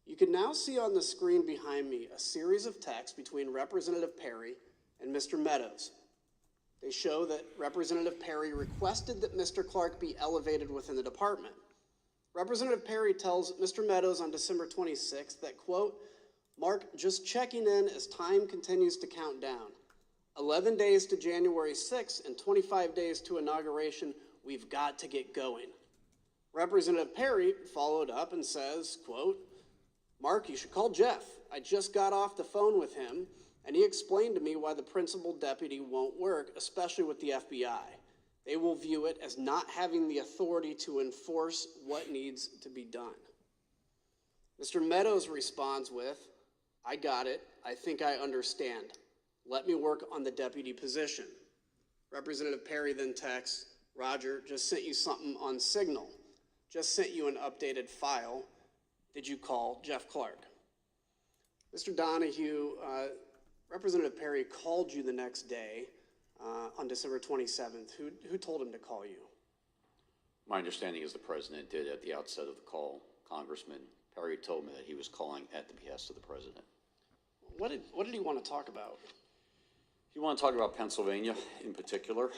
S5: You can now see on the screen behind me a series of texts between Representative Perry and Mr. Meadows. They show that Representative Perry requested that Mr. Clark be elevated within the department. Representative Perry tells Mr. Meadows on December 26th that, quote, Mark, just checking in as time continues to count down. 11 days to January 6th and 25 days to inauguration, we've got to get going. Representative Perry followed up and says, quote, Mark, you should call Jeff. I just got off the phone with him, and he explained to me why the principal deputy won't work, especially with the FBI. They will view it as not having the authority to enforce what needs to be done. Mr. Meadows responds with, I got it. I think I understand. Let me work on the deputy position. Representative Perry then texts, Roger, just sent you something on Signal. Just sent you an updated file. Did you call Jeff Clark? Mr. Donahue, Representative Perry called you the next day on December 27th. Who told him to call you?
S17: My understanding is the president did at the outset of the call. Congressman Perry told me that he was calling at the behest of the president.
S5: What did he want to talk about?
S17: He wanted to talk about Pennsylvania in particular.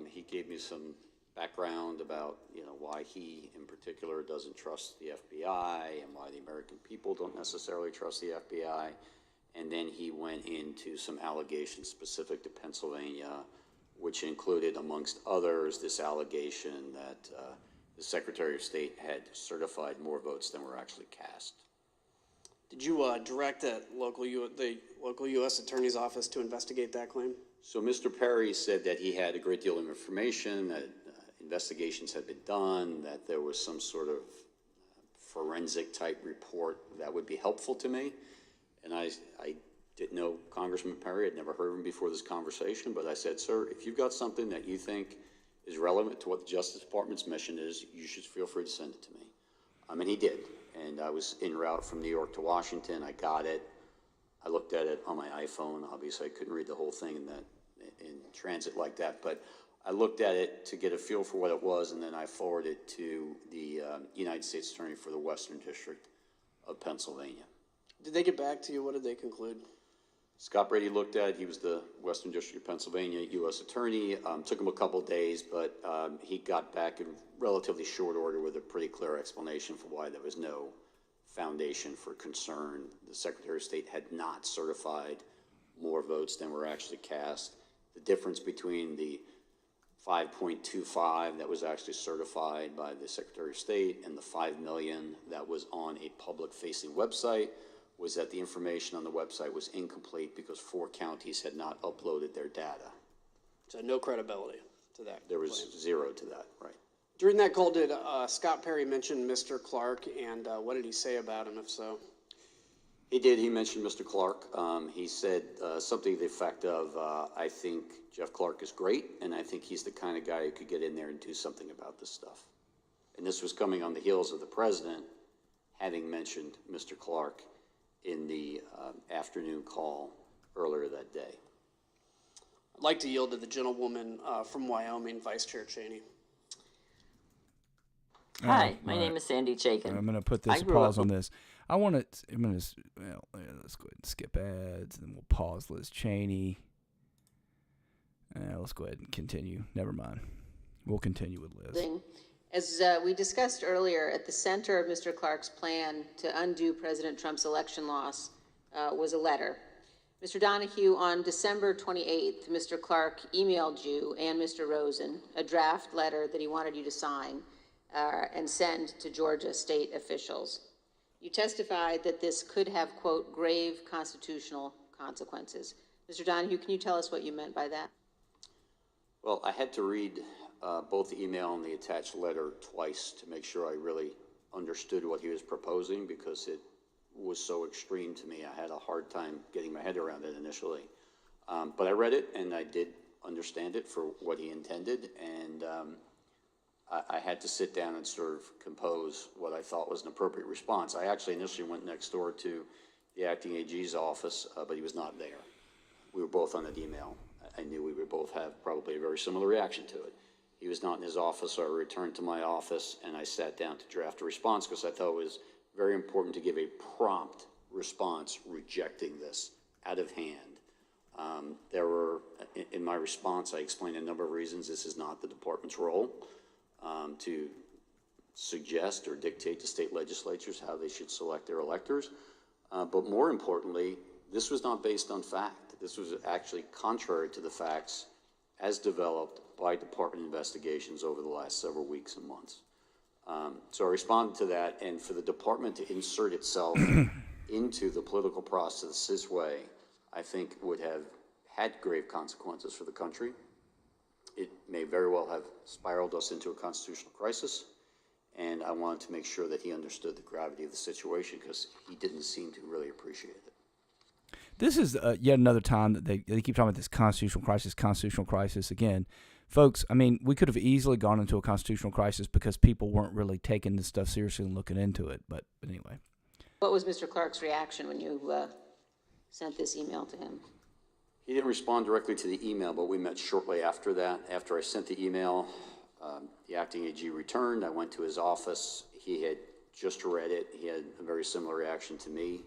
S17: He gave me some background about, why he in particular doesn't trust the FBI and why the American people don't necessarily trust the FBI. And then he went into some allegations specific to Pennsylvania, which included, amongst others, this allegation that the Secretary of State had certified more votes than were actually cast.
S5: Did you direct the local U.S. Attorney's Office to investigate that claim?
S17: So Mr. Perry said that he had a great deal of information, that investigations had been done, that there was some sort of forensic type report that would be helpful to me. And I didn't know Congressman Perry. I'd never heard of him before this conversation, but I said, sir, if you've got something that you think is relevant to what the Justice Department's mission is, you should feel free to send it to me. And he did. And I was en route from New York to Washington. I got it. I looked at it on my iPhone. Obviously, I couldn't read the whole thing in transit like that, but I looked at it to get a feel for what it was, and then I forwarded it to the United States Attorney for the Western District of Pennsylvania.
S5: Did they get back to you? What did they conclude?
S17: Scott Brady looked at it. He was the Western District of Pennsylvania U.S. Attorney. Took him a couple of days, but he got back in relatively short order with a pretty clear explanation for why there was no foundation for concern. The Secretary of State had not certified more votes than were actually cast. The difference between the 5.25 that was actually certified by the Secretary of State and the 5 million that was on a public-facing website was that the information on the website was incomplete because 4 counties had not uploaded their data.
S5: So no credibility to that.
S17: There was zero to that, right.
S5: During that call, did Scott Perry mention Mr. Clark, and what did he say about him, if so?
S17: He did. He mentioned Mr. Clark. He said something to the effect of, I think Jeff Clark is great, and I think he's the kind of guy who could get in there and do something about this stuff. And this was coming on the heels of the president having mentioned Mr. Clark in the afternoon call earlier that day.
S5: I'd like to yield to the gentlewoman from Wyoming, Vice Chair Cheney.
S7: Hi, my name is Sandy Chaikin.
S1: I'm going to put this pause on this. I'm going to, let's go ahead and skip ads, and then we'll pause Liz Cheney. Let's go ahead and continue. Never mind. We'll continue with Liz.
S7: As we discussed earlier, at the center of Mr. Clark's plan to undo President Trump's election loss was a letter. Mr. Donahue, on December 28th, Mr. Clark emailed you and Mr. Rosen a draft letter that he wanted you to sign and send to Georgia state officials. You testified that this could have, quote, grave constitutional consequences. Mr. Donahue, can you tell us what you meant by that?
S17: Well, I had to read both the email and the attached letter twice to make sure I really understood what he was proposing, because it was so extreme to me. I had a hard time getting my head around it initially. But I read it, and I did understand it for what he intended, and I had to sit down and sort of compose what I thought was an appropriate response. I actually initially went next door to the acting AG's office, but he was not there. We were both on that email. I knew we would both have probably a very similar reaction to it. He was not in his office, so I returned to my office, and I sat down to draft a response, because I thought it was very important to give a prompt response rejecting this out of hand. There were, in my response, I explained a number of reasons this is not the department's role to suggest or dictate to state legislatures how they should select their electors. But more importantly, this was not based on fact. This was actually contrary to the facts as developed by department investigations over the last several weeks and months. So I responded to that, and for the department to insert itself into the political process this way, I think would have had grave consequences for the country. It may very well have spiraled us into a constitutional crisis, and I wanted to make sure that he understood the gravity of the situation, because he didn't seem to really appreciate it.
S1: This is yet another time that they keep talking about this constitutional crisis again. Folks, I mean, we could have easily gone into a constitutional crisis because people weren't really taking this stuff seriously and looking into it. But anyway.
S7: What was Mr. Clark's reaction when you sent this email to him?
S17: He didn't respond directly to the email, but we met shortly after that. After I sent the email, the acting AG returned. I went to his office. He had just read it. He had a very similar reaction to me.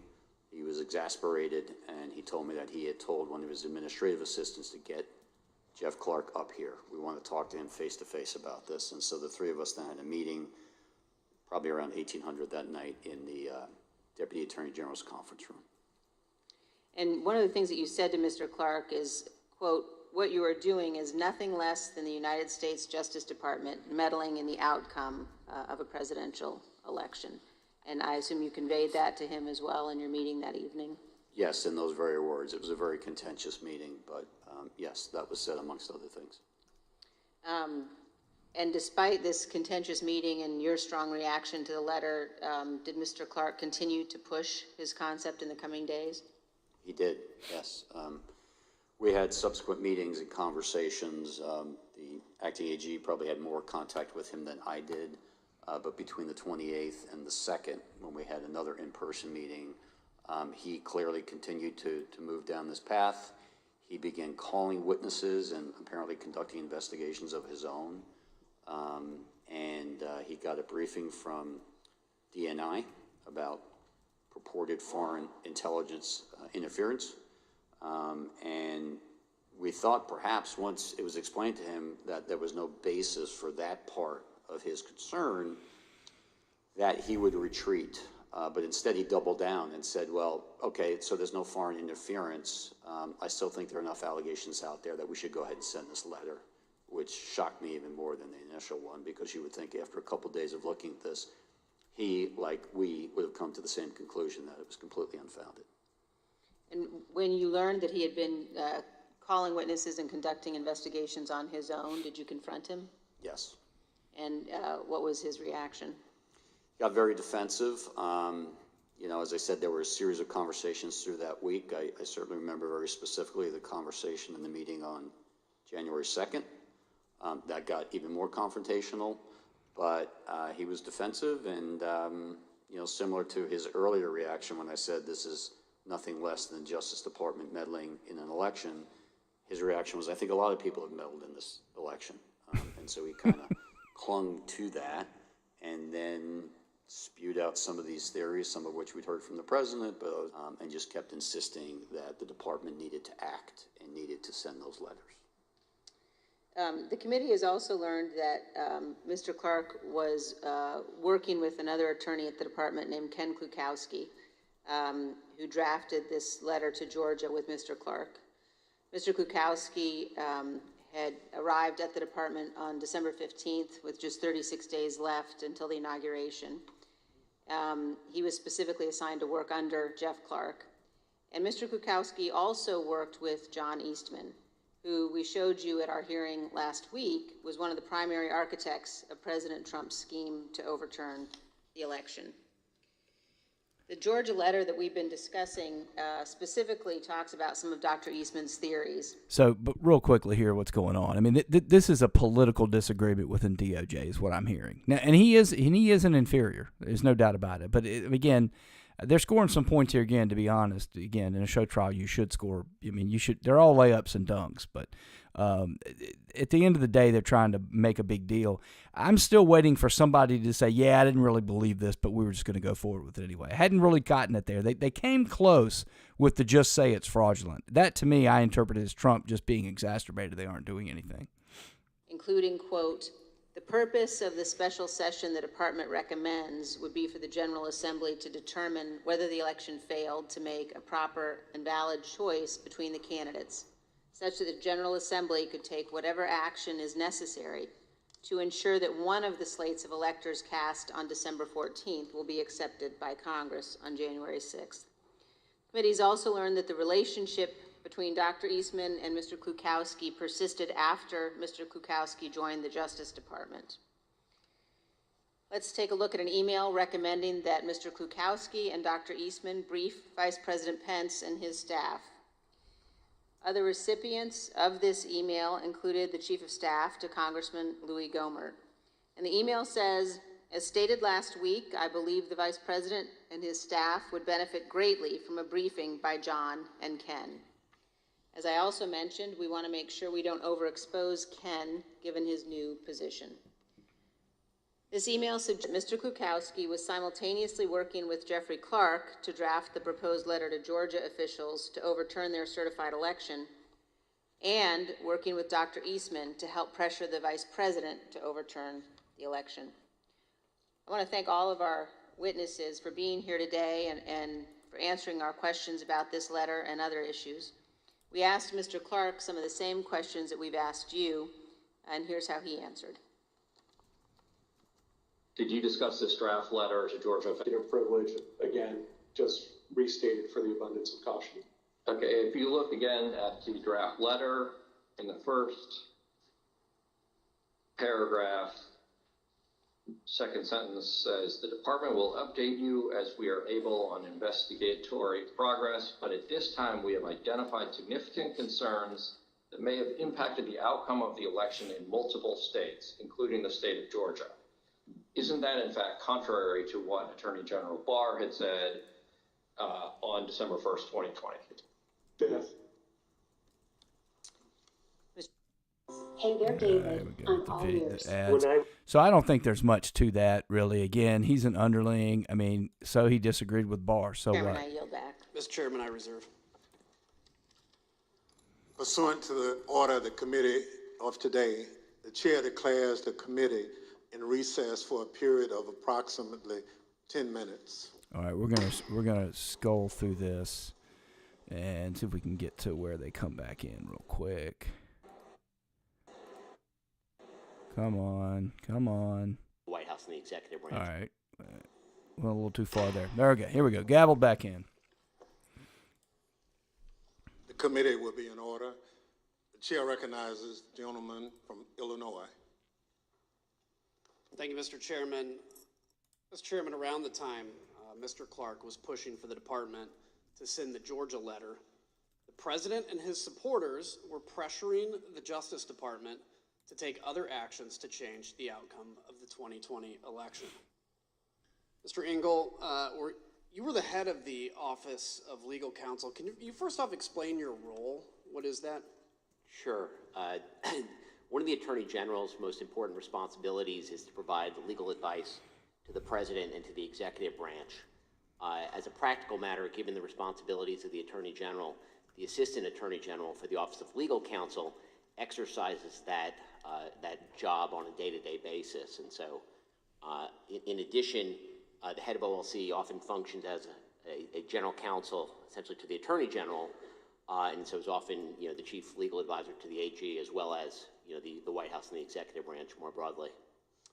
S17: He was exasperated, and he told me that he had told one of his administrative assistants to get Jeff Clark up here. We want to talk to him face-to-face about this. And so the three of us then had a meeting, probably around 1800 that night, in the Deputy Attorney General's conference room.
S7: And one of the things that you said to Mr. Clark is, quote, "What you are doing is nothing less than the United States Justice Department meddling in the outcome of a presidential election." And I assume you conveyed that to him as well in your meeting that evening?
S17: Yes, in those very words. It was a very contentious meeting, but yes, that was said amongst other things.
S7: And despite this contentious meeting and your strong reaction to the letter, did Mr. Clark continue to push his concept in the coming days?
S17: He did, yes. We had subsequent meetings and conversations. The acting AG probably had more contact with him than I did, but between the 28th and the 2nd, when we had another in-person meeting, he clearly continued to move down this path. He began calling witnesses and apparently conducting investigations of his own. And he got a briefing from DNI about purported foreign intelligence interference. And we thought perhaps once it was explained to him that there was no basis for that part of his concern, that he would retreat. But instead he doubled down and said, well, okay, so there's no foreign interference. I still think there are enough allegations out there that we should go ahead and send this letter, which shocked me even more than the initial one, because you would think after a couple days of looking at this, he, like we, would have come to the same conclusion that it was completely unfounded.
S7: And when you learned that he had been calling witnesses and conducting investigations on his own, did you confront him?
S17: Yes.
S7: And what was his reaction?
S17: Got very defensive. You know, as I said, there were a series of conversations through that week. I certainly remember very specifically the conversation in the meeting on January 2nd. That got even more confrontational, but he was defensive, and you know, similar to his earlier reaction when I said this is nothing less than Justice Department meddling in an election, his reaction was, I think a lot of people have meddled in this election. And so he kind of clung to that, and then spewed out some of these theories, some of which we'd heard from the president, but and just kept insisting that the department needed to act and needed to send those letters.
S7: The committee has also learned that Mr. Clark was working with another attorney at the department named Ken Klukowski, who drafted this letter to Georgia with Mr. Clark. Mr. Klukowski had arrived at the department on December 15th with just 36 days left until the inauguration. He was specifically assigned to work under Jeff Clark. And Mr. Kukowski also worked with John Eastman, who we showed you at our hearing last week was one of the primary architects of President Trump's scheme to overturn the election. The Georgia letter that we've been discussing specifically talks about some of Dr. Eastman's theories.
S1: So, but real quickly here, what's going on? I mean, this is a political disagreement within DOJ, is what I'm hearing now, and he is an inferior. There's no doubt about it. But again, they're scoring some points here. Again, to be honest, again in a show trial, you should score. I mean, you should. They're all layups and dunks, but at the end of the day, they're trying to make a big deal. I'm still waiting for somebody to say, yeah, I didn't really believe this, but we were just going to go forward with it anyway. I hadn't really gotten it there. They came close with the just say it's fraudulent. That, to me, I interpret as Trump just being exacerbated. They aren't doing anything.
S7: Including, quote, the purpose of the special session the department recommends would be for the General Assembly to determine whether the election failed to make a proper and valid choice between the candidates, such that the General Assembly could take whatever action is necessary to ensure that one of the slates of electors cast on December 14th will be accepted by Congress on January 6th. Committees also learned that the relationship between Dr. Eastman and Mr. Kukowski persisted after Mr. Kukowski joined the Justice Department. Let's take a look at an email recommending that Mr. Kukowski and Dr. Eastman brief Vice President Pence and his staff. Other recipients of this email included the Chief of Staff to Congressman Louis Gohmert. And the email says, as stated last week, I believe the Vice President and his staff would benefit greatly from a briefing by John and Ken. As I also mentioned, we want to make sure we don't overexpose Ken given his new position. This email suggests Mr. Kukowski was simultaneously working with Jeffrey Clark to draft the proposed letter to Georgia officials to overturn their certified election and working with Dr. Eastman to help pressure the Vice President to overturn the election. I want to thank all of our witnesses for being here today and for answering our questions about this letter and other issues. We asked Mr. Clark some of the same questions that we've asked you, and here's how he answered.
S24: Did you discuss this draft letter to Georgia?
S8: Privilege, again, just restated for the abundance of caution.
S24: Okay, if you look again at the draft letter, in the first paragraph, second sentence says, the department will update you as we are able on investigatory progress, but at this time we have identified significant concerns that may have impacted the outcome of the election in multiple states, including the state of Georgia. Isn't that, in fact, contrary to what Attorney General Barr had said on December 1st, 2020?
S8: Fifth.
S10: Hey there, David. I'm all ears.
S1: So I don't think there's much to that, really. Again, he's an underling. I mean, so he disagreed with Barr. So
S7: Chairman,
S1: what?
S7: I yield back.
S3: Mr. Chairman, I reserve.
S2: Pursuant to the order of the committee of today, the chair declares the committee in recess for a period of approximately 10 minutes.
S1: All right, we're gonna scroll through this and see if we can get to where they come back in real quick. Come on.
S18: The White House and the executive branch.
S1: All right, went a little too far there. There we go. Here we go. Gavel back in.
S2: The committee will be in order. The chair recognizes the gentleman from Illinois.
S3: Thank you, Mr. Chairman. Mr. Chairman, around the time Mr. Clark was pushing for the department to send the Georgia letter, the president and his supporters were pressuring the Justice Department to take other actions to change the outcome of the 2020 election. Mr. Engel, you were the head of the Office of Legal Counsel. Can you first off explain your role? What is that?
S18: Sure. One of the Attorney General's most important responsibilities is to provide legal advice to the President and to the Executive Branch. As a practical matter, given the responsibilities of the Attorney General, the Assistant Attorney General for the Office of Legal Counsel exercises that job on a day-to-day basis. And so, in addition, the head of OLC often functions as a general counsel, essentially to the Attorney General, and so is often, the chief legal advisor to the AG, as well as, the White House and the executive branch more broadly.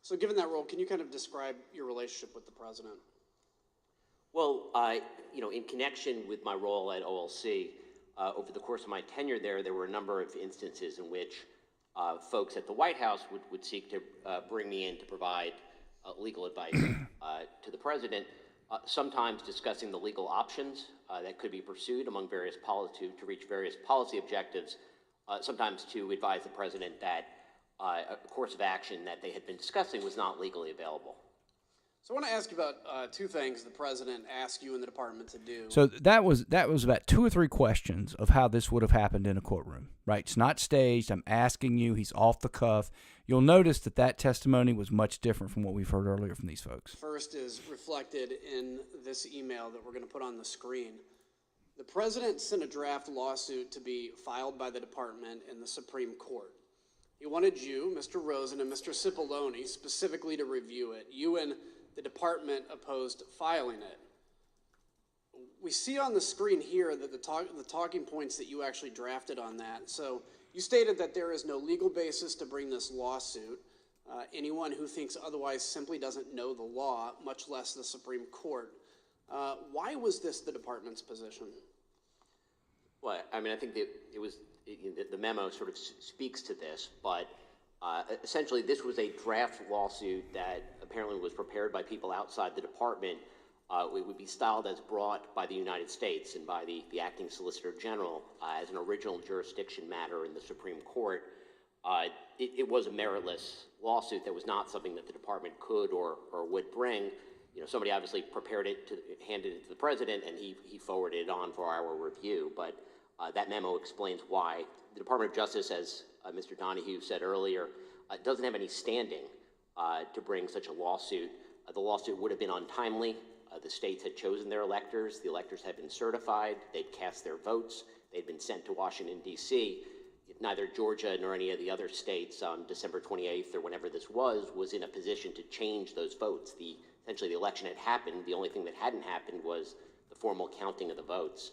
S3: So given that role, can you kind of describe your relationship with the president?
S18: Well, in connection with my role at OLC, over the course of my tenure there were a number of instances in which folks at the White House would seek to bring me in to provide legal advice to the president, sometimes discussing the legal options that could be pursued among various to reach various policy objectives, sometimes to advise the president that a course of action that they had been discussing was not legally available.
S9: So I want to ask you about two things the president asked you and the department to do.
S1: So that was about 2 or 3 questions of how this would have happened in a courtroom, right? It's not staged. I'm asking you. He's off the cuff. You'll notice that testimony was much different from what we've heard earlier from these folks.
S9: First is reflected in this email that we're going to put on the screen. The president sent a draft lawsuit to be filed by the department in the Supreme Court. He wanted you, Mr. Rosen, and Mr. Cipollone specifically to review it. You and the department opposed filing it. We see on the screen here that the talking points that you actually drafted on that. So you stated that there is no legal basis to bring this lawsuit. Anyone who thinks otherwise simply doesn't know the law, much less the Supreme Court. Why was this the department's position?
S18: Well, I mean, I think that the memo sort of speaks to this, but essentially this was a draft lawsuit that apparently was prepared by people outside the department. It would be styled as brought by the United States and by the acting Solicitor General as an original jurisdiction matter in the Supreme Court. It was a meritless lawsuit that was not something that the department could or would bring. Somebody obviously prepared it, handed it to the president, and he forwarded it on for our review. But that memo explains why the Department of Justice, as Mr. Donahue said earlier, doesn't have any standing to bring such a lawsuit. The lawsuit would have been untimely. The states had chosen their electors. The electors had been certified. They'd cast their votes. They'd been sent to Washington, D.C. Neither Georgia nor any of the other states on December 28th or whenever this was in a position to change those votes. Essentially, the election had happened. The only thing that hadn't happened was the formal counting of the votes.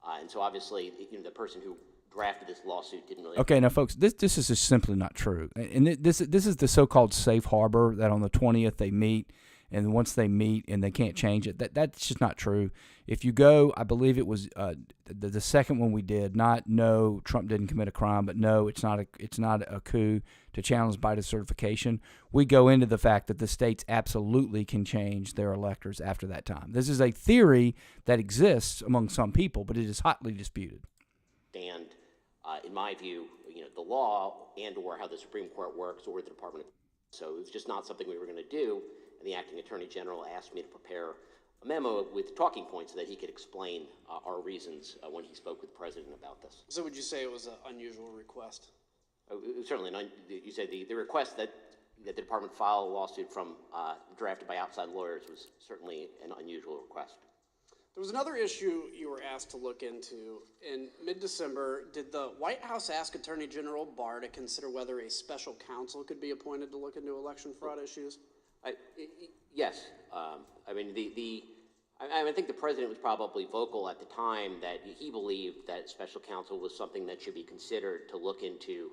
S18: And so obviously, the person who drafted this lawsuit didn't really...
S1: Okay, now, folks, this is just simply not true. And this is the so-called safe harbor that on the 20th they meet, and once they meet and they can't change it, that's just not true. If you go, I believe it was the second one we did, not no, Trump didn't commit a crime, but no, it's not a coup to challenge Biden's certification. We go into the fact that the states absolutely can change their electors after that time. This is a theory that exists among some people, but it is hotly disputed.
S18: And in my view, the law and or how the Supreme Court works or the Department of... So it was just not something we were going to do. And the acting Attorney General asked me to prepare a memo with talking points so that he could explain our reasons when he spoke with the president about this.
S9: So would you say it was an unusual request?
S18: It was certainly you said the request that the department file a lawsuit from drafted by outside lawyers was certainly an unusual request.
S9: There was another issue you were asked to look into. In mid-December, did the White House ask Attorney General Barr to consider whether a special counsel could be appointed to look into election fraud issues?
S18: Yes. I mean, I think the president was probably vocal at the time that he believed that special counsel was something that should be considered to look into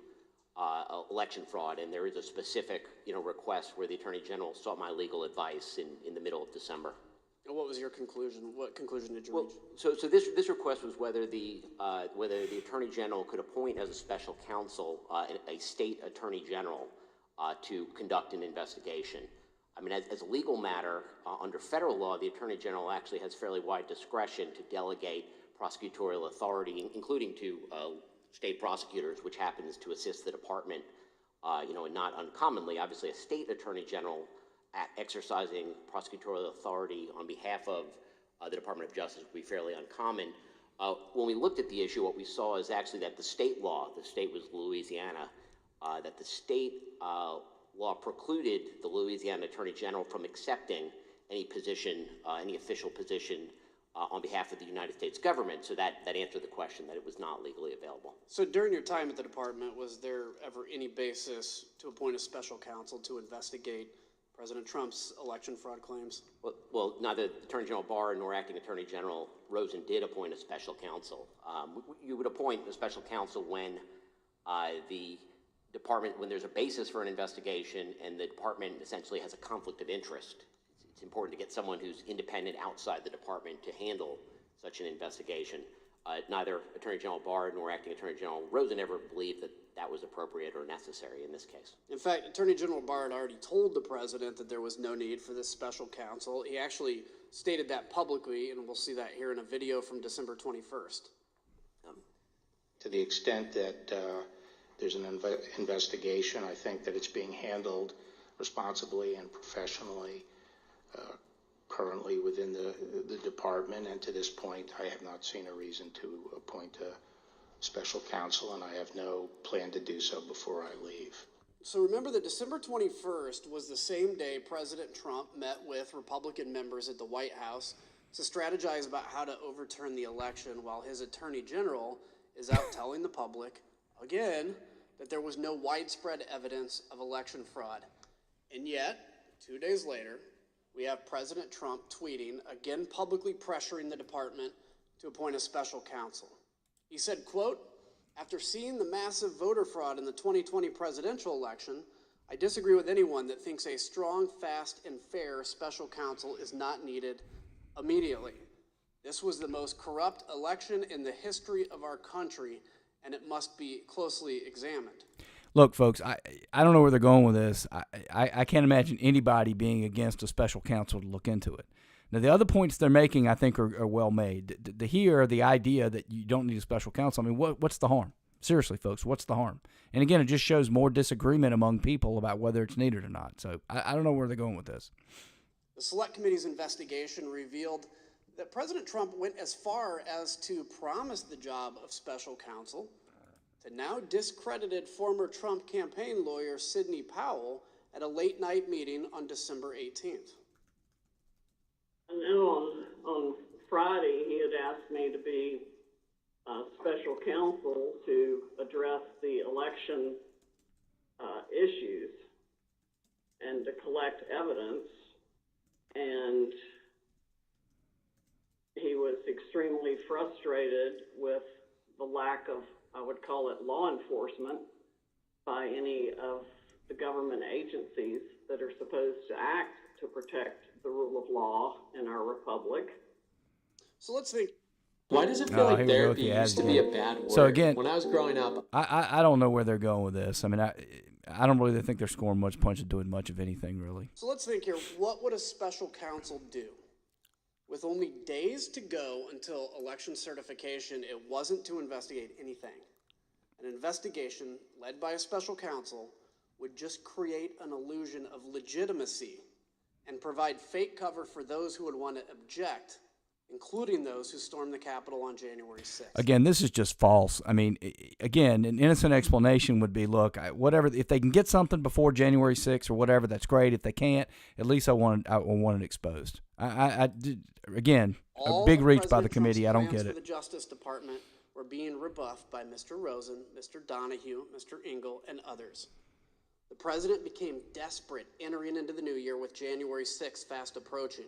S18: election fraud, and there is a specific, request where the Attorney General sought my legal advice in the middle of December.
S9: And what was your conclusion? What conclusion did you reach?
S18: So this request was whether the Attorney General could appoint as a special counsel a state Attorney General to conduct an investigation. I mean, as a legal matter, under federal law, the Attorney General actually has fairly wide discretion to delegate prosecutorial authority, including to state prosecutors, which happens to assist the department, and not uncommonly, obviously, a state Attorney General exercising prosecutorial authority on behalf of the Department of Justice would be fairly uncommon. When we looked at the issue, what we saw is actually that the state law, the state was Louisiana, that the state law precluded the Louisiana Attorney General from accepting any position, any official position on behalf of the United States government. So that answered the question that it was not legally available.
S9: So during your time at the department, was there ever any basis to appoint a special counsel to investigate President Trump's election fraud claims?
S18: Well, neither Attorney General Barr nor Acting Attorney General Rosen did appoint a special counsel. You would appoint a special counsel when the department, when there's a basis for an investigation and the department essentially has a conflict of interest. it's important to get someone who's independent outside the department to handle such an investigation. Neither Attorney General Barr nor Acting Attorney General Rosen ever believed that that was appropriate or necessary in this case.
S9: In fact, Attorney General Barr had already told the president that there was no need for this special counsel. He actually stated that publicly, and we'll see that here in a video from December 21st.
S12: To the extent that there's an investigation, I think that it's being handled responsibly and professionally currently within the department, and to this point I have not seen a reason to appoint a special counsel, and I have no plan to do so before I leave.
S9: So remember that December 21st was the same day President Trump met with Republican members at the White House to strategize about how to overturn the election, while his Attorney General is out telling the public, again, that there was no widespread evidence of election fraud. And yet, 2 days later, we have President Trump tweeting, again publicly pressuring the department to appoint a special counsel. He said, quote, "After seeing the massive voter fraud in the 2020 presidential election, I disagree with anyone that thinks a strong, fast, and fair special counsel is not needed immediately. This was the most corrupt election in the history of our country, and it must be closely examined."
S1: Look, folks, I don't know where they're going with this. I can't imagine anybody being against a special counsel to look into it. Now, the other points they're making, I think, are well made. The idea that you don't need a special counsel, I mean, what's the harm? Seriously, folks, what's the harm? And again, it just shows more disagreement among people about whether it's needed or not. So I don't know where they're going with this.
S9: The Select Committee's investigation revealed that President Trump went as far as to promise the job of special counsel to now discredited former Trump campaign lawyer Sidney Powell at a late-night meeting on December 18th.
S13: And then on Friday, he had asked me to be special counsel to address the election issues and to collect evidence. And he was extremely frustrated with the lack of, I would call it, law enforcement by any of the government agencies that are supposed to act to protect the rule of law in our republic.
S9: So let's think.
S22: Why does it feel like therapy used to be a bad word?
S1: So again,
S22: when I was growing up,
S1: I don't know where they're going with this. I mean, I don't really think they're scoring much punch and doing much of anything, really.
S9: So let's think here. What would a special counsel do? With only days to go until election certification, it wasn't to investigate anything. An investigation led by a special counsel would just create an illusion of legitimacy and provide fake cover for those who would want to object, including those who stormed the Capitol on January 6th.
S1: Again, this is just false. I mean, again, an innocent explanation would be, look, whatever, if they can get something before January 6th or whatever, that's great. If they can't, at least I want it exposed. Again, a big reach by the committee. I don't get it.
S9: The Justice Department were being rebuffed by Mr. Rosen, Mr. Donahue, Mr. Engel, and others. The president became desperate entering into the new year with January 6th fast approaching.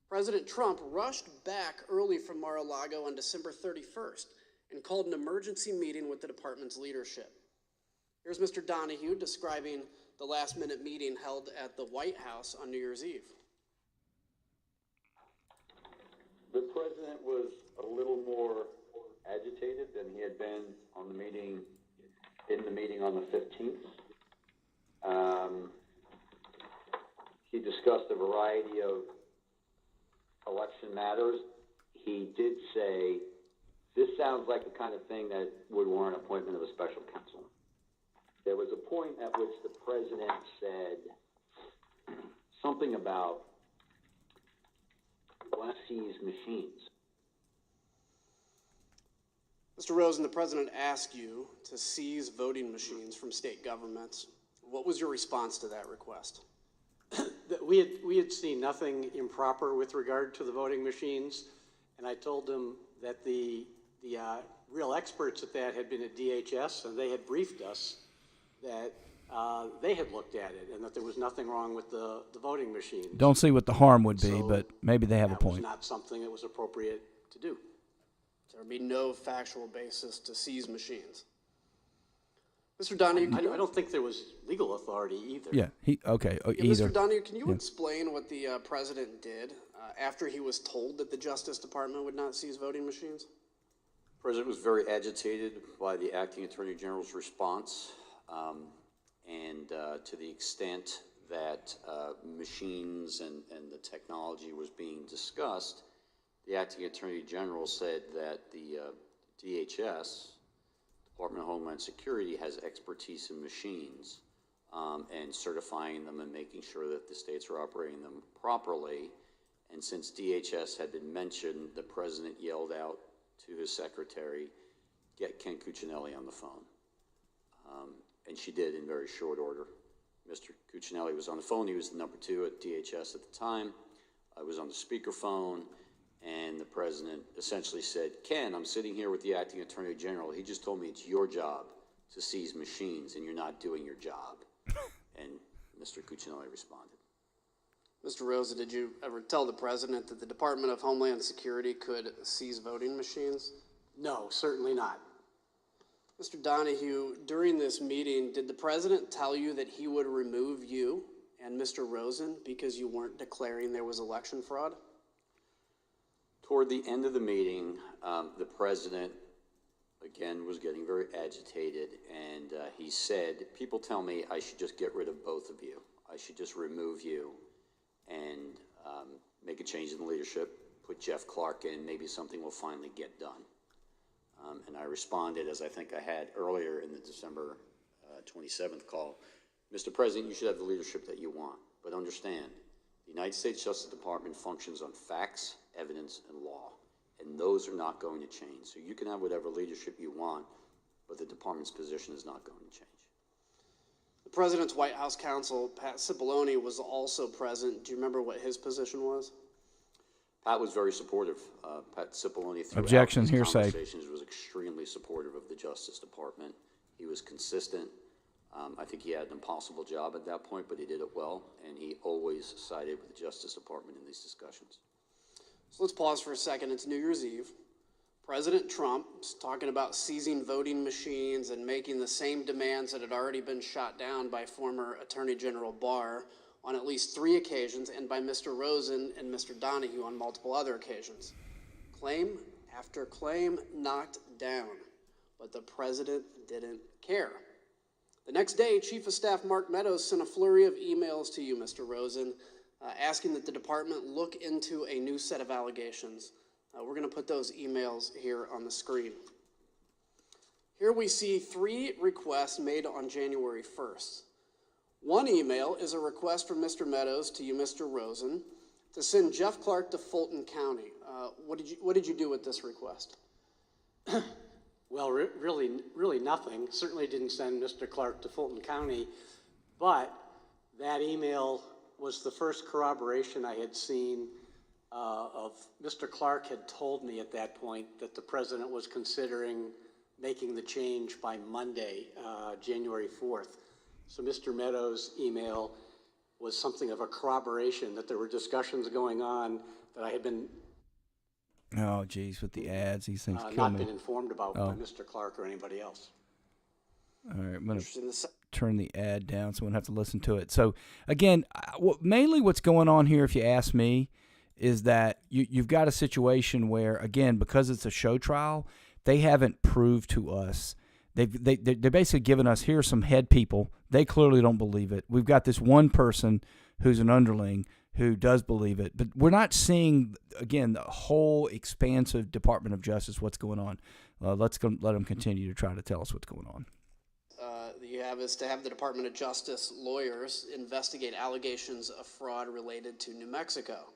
S9: President Trump rushed back early from Mar-a-Lago on December 31st and called an emergency meeting with the department's leadership. Here's Mr. Donahue describing the last-minute meeting held at the White House on New Year's Eve.
S17: The president was a little more agitated than he had been on the meeting, in the meeting on the 15th. He discussed a variety of election matters. He did say, this sounds like the kind of thing that would warrant appointment of a special counsel. There was a point at which the president said something about seize machines.
S9: Mr. Rosen, the president asked you to seize voting machines from state governments. What was your response to that request?
S3: We had seen nothing improper with regard to the voting machines, and I told them that the real experts at that had been at DHS, and they had briefed us that they had looked at it and that there was nothing wrong with the voting machines.
S1: Don't see what the harm would be, but maybe they have a point.
S3: That was not something that was appropriate to do.
S9: There would be no factual basis to seize machines. Mr. Donahue,
S3: I don't think there was legal authority either.
S1: Yeah. Either.
S9: Mr. Donahue, can you explain what the president did after he was told that the Justice Department would not seize voting machines?
S17: The president was very agitated by the acting attorney general's response, and to the extent that machines and the technology was being discussed, the acting attorney general said that the DHS, Department of Homeland Security, has expertise in machines and certifying them and making sure that the states are operating them properly. And since DHS had been mentioned, the president yelled out to his secretary, "Get Ken Cuccinelli on the phone." And she did in very short order. Mr. Cuccinelli was on the phone. He was the number 2 at DHS at the time. I was on the speakerphone, and the president essentially said, "Ken, I'm sitting here with the acting attorney general. He just told me it's your job to seize machines, and you're not doing your job." And Mr. Cuccinelli responded.
S9: Mr. Rosa, did you ever tell the president that the Department of Homeland Security could seize voting machines?
S3: No, certainly not.
S9: Mr. Donahue, during this meeting, did the president tell you that he would remove you and Mr. Rosen because you weren't declaring there was election fraud?
S17: Toward the end of the meeting, the president, again, was getting very agitated, and he said, "People tell me I should just get rid of both of you. I should just remove you and make a change in the leadership, put Jeff Clark in, maybe something will finally get done." And I responded, as I think I had earlier in the December 27th call, "Mr. President, you should have the leadership that you want, but understand, the United States Justice Department functions on facts, evidence, and law, and those are not going to change. So you can have whatever leadership you want, but the department's position is not going to change."
S9: The president's White House counsel, Pat Cipollone, was also present. Do you remember what his position was?
S17: Pat was very supportive. Pat Cipollone, throughout
S1: Objection,
S17: his
S1: hearsay.
S17: conversations, was extremely supportive of the Justice Department. He was consistent. I think he had an impossible job at that point, but he did it well, and he always sided with the Justice Department in these discussions.
S9: So let's pause for a second. It's New Year's Eve. President Trump is talking about seizing voting machines and making the same demands that had already been shot down by former Attorney General Barr on at least 3 occasions, and by Mr. Rosen and Mr. Donahue on multiple other occasions. Claim after claim knocked down, but the president didn't care. The next day, Chief of Staff Mark Meadows sent a flurry of emails to you, Mr. Rosen, asking that the department look into a new set of allegations. We're going to put those emails here on the screen. Here we see 3 requests made on January 1st. One email is a request from Mr. Meadows to you, Mr. Rosen, to send Jeff Clark to Fulton County. What did you do with this request?
S3: Well, really nothing. Certainly didn't send Mr. Clark to Fulton County, but that email was the first corroboration I had seen of Mr. Clark had told me at that point that the president was considering making the change by Monday, January 4th. So Mr. Meadows' email was something of a corroboration that there were discussions going on that I had been
S1: Oh, geez, with the ads, these things kill
S3: not
S1: me.
S3: been informed about by Mr. Clark or anybody else.
S1: All right, I'm going to turn the ad down so we don't have to listen to it. So, again, mainly what's going on here, if you ask me, is that you've got a situation where, again, because it's a show trial, they haven't proved to us. They're basically giving us, here's some head people. They clearly don't believe it. We've got this one person who's an underling who does believe it. But we're not seeing, again, the whole expansive Department of Justice, what's going on. Let them continue to try to tell us what's going on.
S9: You have is to have the Department of Justice lawyers investigate allegations of fraud related to New Mexico.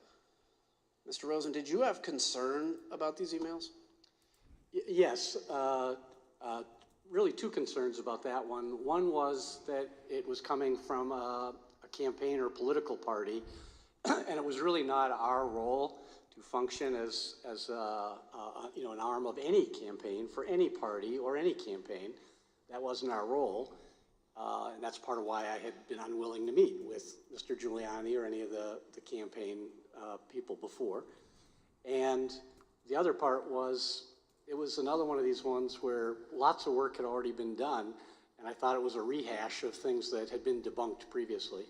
S9: Mr. Rosen, did you have concern about these emails?
S3: Yes. Really 2 concerns about that one. One was that it was coming from a campaign or political party, and it was really not our role to function as an arm of any campaign for any party or any campaign. That wasn't our role, and that's part of why I had been unwilling to meet with Mr. Giuliani or any of the campaign people before. And the other part was, it was another one of these ones where lots of work had already been done, and I thought it was a rehash of things that had been debunked previously.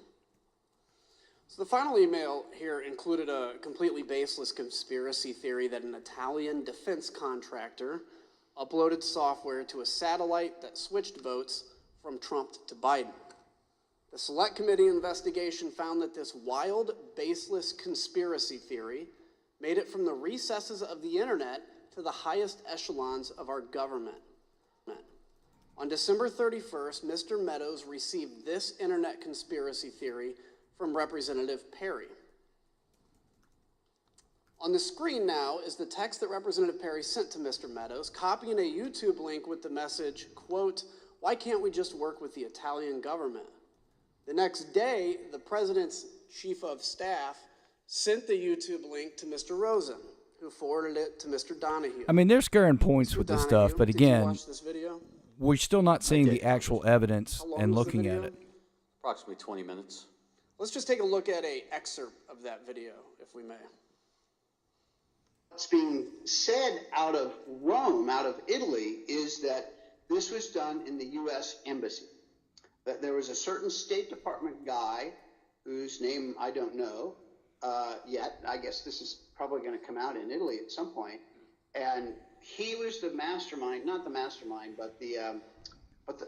S9: So the final email here included a completely baseless conspiracy theory that an Italian defense contractor uploaded software to a satellite that switched votes from Trump to Biden. The Select Committee investigation found that this wild, baseless conspiracy theory made it from the recesses of the internet to the highest echelons of our government. On December 31st, Mr. Meadows received this internet conspiracy theory from Representative Perry. On the screen now is the text that Representative Perry sent to Mr. Meadows, copying a YouTube link with the message, quote, "Why can't we just work with the Italian government?" The next day, the president's chief of staff sent the YouTube link to Mr. Rosen, who forwarded it to Mr. Donahue.
S1: I mean, they're scaring points with this stuff, but
S9: Did you
S1: again,
S9: watch this video?
S1: we're still not seeing the actual evidence and
S9: was the
S1: looking at
S9: video?
S1: it.
S17: Approximately 20 minutes.
S9: Let's just take a look at an excerpt of that video, if we may.
S11: What's being said out of Rome, out of Italy, is that this was done in the U.S. Embassy. That there was a certain State Department guy whose name I don't know yet. I guess this is probably going to come out in Italy at some point. And he was the mastermind, not the mastermind, but